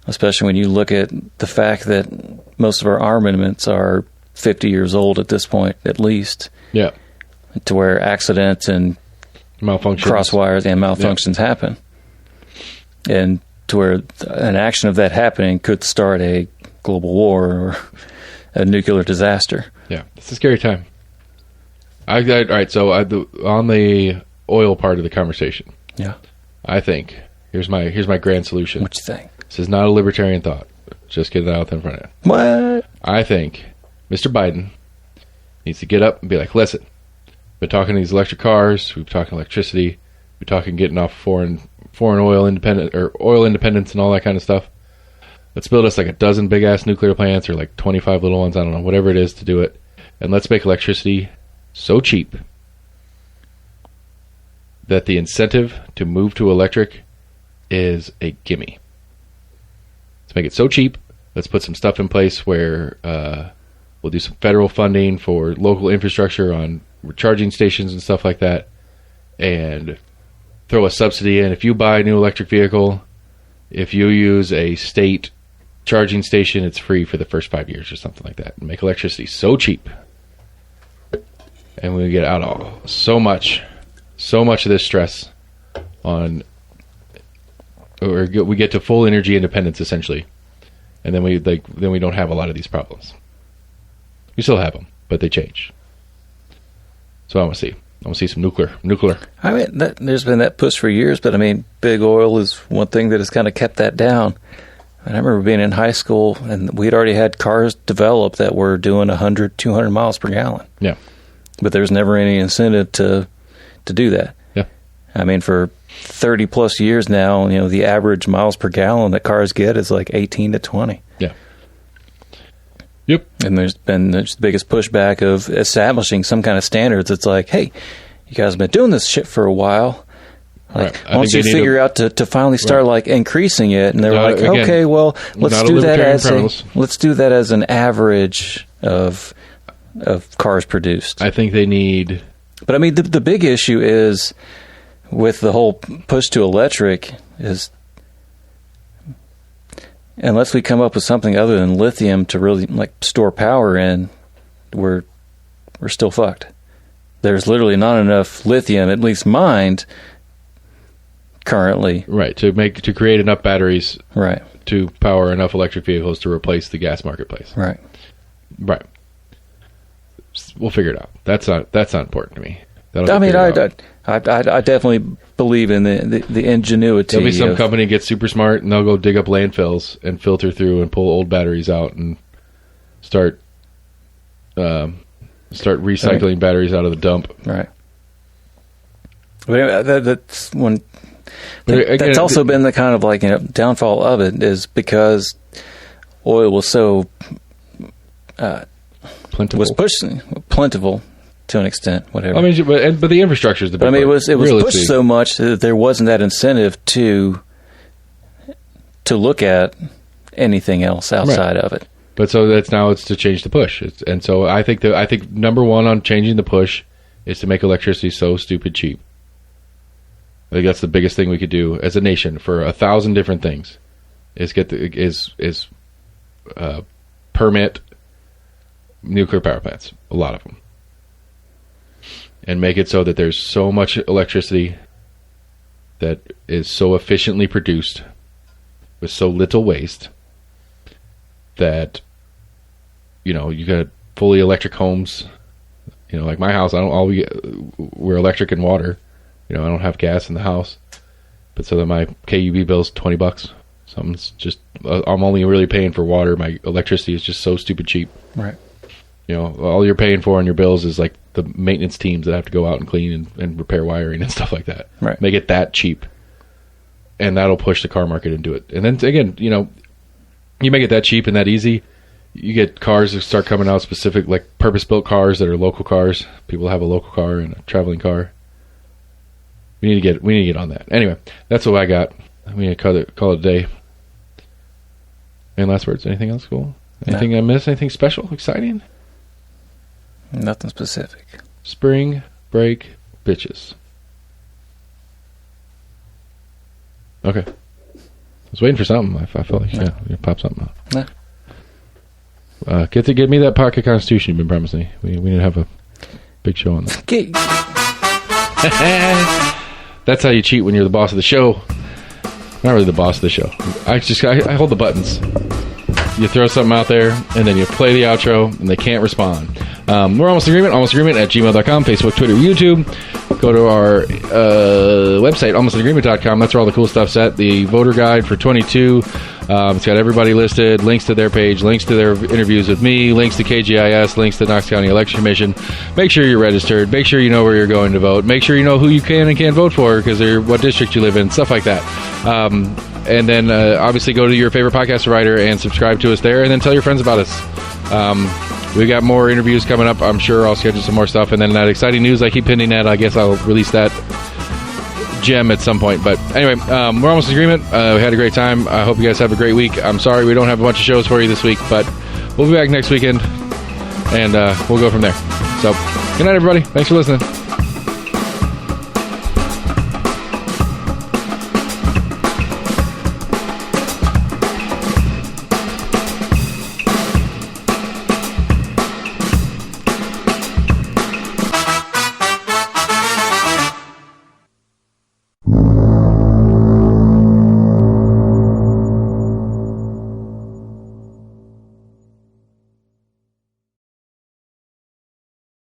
especially when you look at the fact that most of our armaments are 50 years old at this point, at least. Yeah. To where accidents and crosswires and malfunctions happen. And to where an action of that happening could start a global war or a nuclear disaster. Yeah, it's a scary time. All right, so on the oil part of the conversation, I think here's my grand solution. What you think? This is not a libertarian thought. Just get it out in front of you. What? I think Mr. Biden needs to get up and be like, listen, we've been talking to these electric cars, we've been talking electricity, we're talking getting off foreign oil independence and all that kind of stuff. Let's build us like a dozen big-ass nuclear plants or like 25 little ones, I don't know, whatever it is to do it. And let's make electricity so cheap that the incentive to move to electric is a gimme. Let's make it so cheap. Let's put some stuff in place where we'll do some federal funding for local infrastructure on charging stations and stuff like that, and throw a subsidy in. If you buy a new electric vehicle, if you use a state charging station, it's free for the first 5 years or something like that. And make electricity so cheap, and we get out so much of this stress on, or we get to full energy independence essentially, and then we don't have a lot of these problems. We still have them, but they change. So I want to see some nuclear. I mean, there's been that push for years, but I mean, big oil is one thing that has kind of kept that down. And I remember being in high school, and we'd already had cars developed that were doing 100, 200 miles per gallon. Yeah. But there's never any incentive to do that. Yeah. I mean, for 30 plus years now, the average miles per gallon that cars get is like 18 to 20. Yeah. Yep. And there's been the biggest pushback of establishing some kind of standards. It's like, hey, you guys have been doing this shit for a while. Like, right. once you figure out to finally start like increasing it, and they're like, again, okay, well, let's do that as an average of cars produced. I think they need. But I mean, the big issue is with the whole push to electric is, unless we come up with something other than lithium to really like store power in, we're still fucked. There's literally not enough lithium, at least mined, currently. Right, to create enough batteries right. to power enough electric vehicles to replace the gas marketplace. Right. Right. We'll figure it out. That's not important to me. I mean, I definitely believe in the ingenuity. There'll be some company gets super smart and they'll go dig up landfills and filter through and pull old batteries out and start recycling batteries out of the dump. Right. But anyway, that's one. That's also been the kind of like downfall of it, is because oil was so plentiful to an extent. Whatever. I mean, but the infrastructure is the big part. I mean, it was pushed so much that there wasn't that incentive to look at anything else outside of it. But so it's to change the push, and so I think number one on changing the push is to make electricity so stupid cheap. I think that's the biggest thing we could do as a nation for 1,000 different things. Is permit nuclear power plants, a lot of them, and make it so that there's so much electricity that is so efficiently produced with so little waste that you got fully electric homes. Like my house, we're electric and water. I don't have gas in the house, but so that my KUB bill's $20. Something's just I'm only really paying for water. My electricity is just so stupid cheap. Right. All you're paying for on your bills is like the maintenance teams that have to go out and clean and repair wiring and stuff like that. Right. Make it that cheap, and that'll push the car market into it. And then again, you make it that cheap and that easy, you get cars that start coming out specific, like purpose-built cars that are local cars. People have a local car and a traveling car. We need to get on that. Anyway, that's what I got. I'm going to call it a day. Any last words? Anything else cool? Anything I missed? Anything special? Exciting? Nothing specific. Spring break bitches. Okay. I was waiting for something. I felt like you pop something out. Nah. Give me that pocket Constitution you've been promising me. We need to have a big show on that. That's how you cheat when you're the boss of the show. Not really the boss of the show. I hold the buttons. You throw something out there, and then you play the outro, and they can't respond. We're Almost Agreement at gmail.com, Facebook, Twitter, YouTube. Go to our website, almostagreement.com. That's where all the cool stuff's at. The voter guide for 22. It's got everybody listed, links to their page, links to their interviews with me, links to KGIS, links to Knox County Election Commission. Make sure you're registered. Make sure you know where you're going to vote. Make sure you know who you can and can't vote for, because what district you live in, stuff like that. And then obviously go to your favorite podcast provider and subscribe to us there, and then tell your friends about us. We got more interviews coming up. I'm sure I'll schedule some more stuff. And then that exciting news I keep hinting at, I guess I'll release that gem at some point. But anyway, we're almost in agreement. We had a great time. I hope you guys have a great week. I'm sorry we don't have a bunch of shows for you this week, but we'll be back next weekend, and we'll go from there. So good night, everybody. Thanks for listening.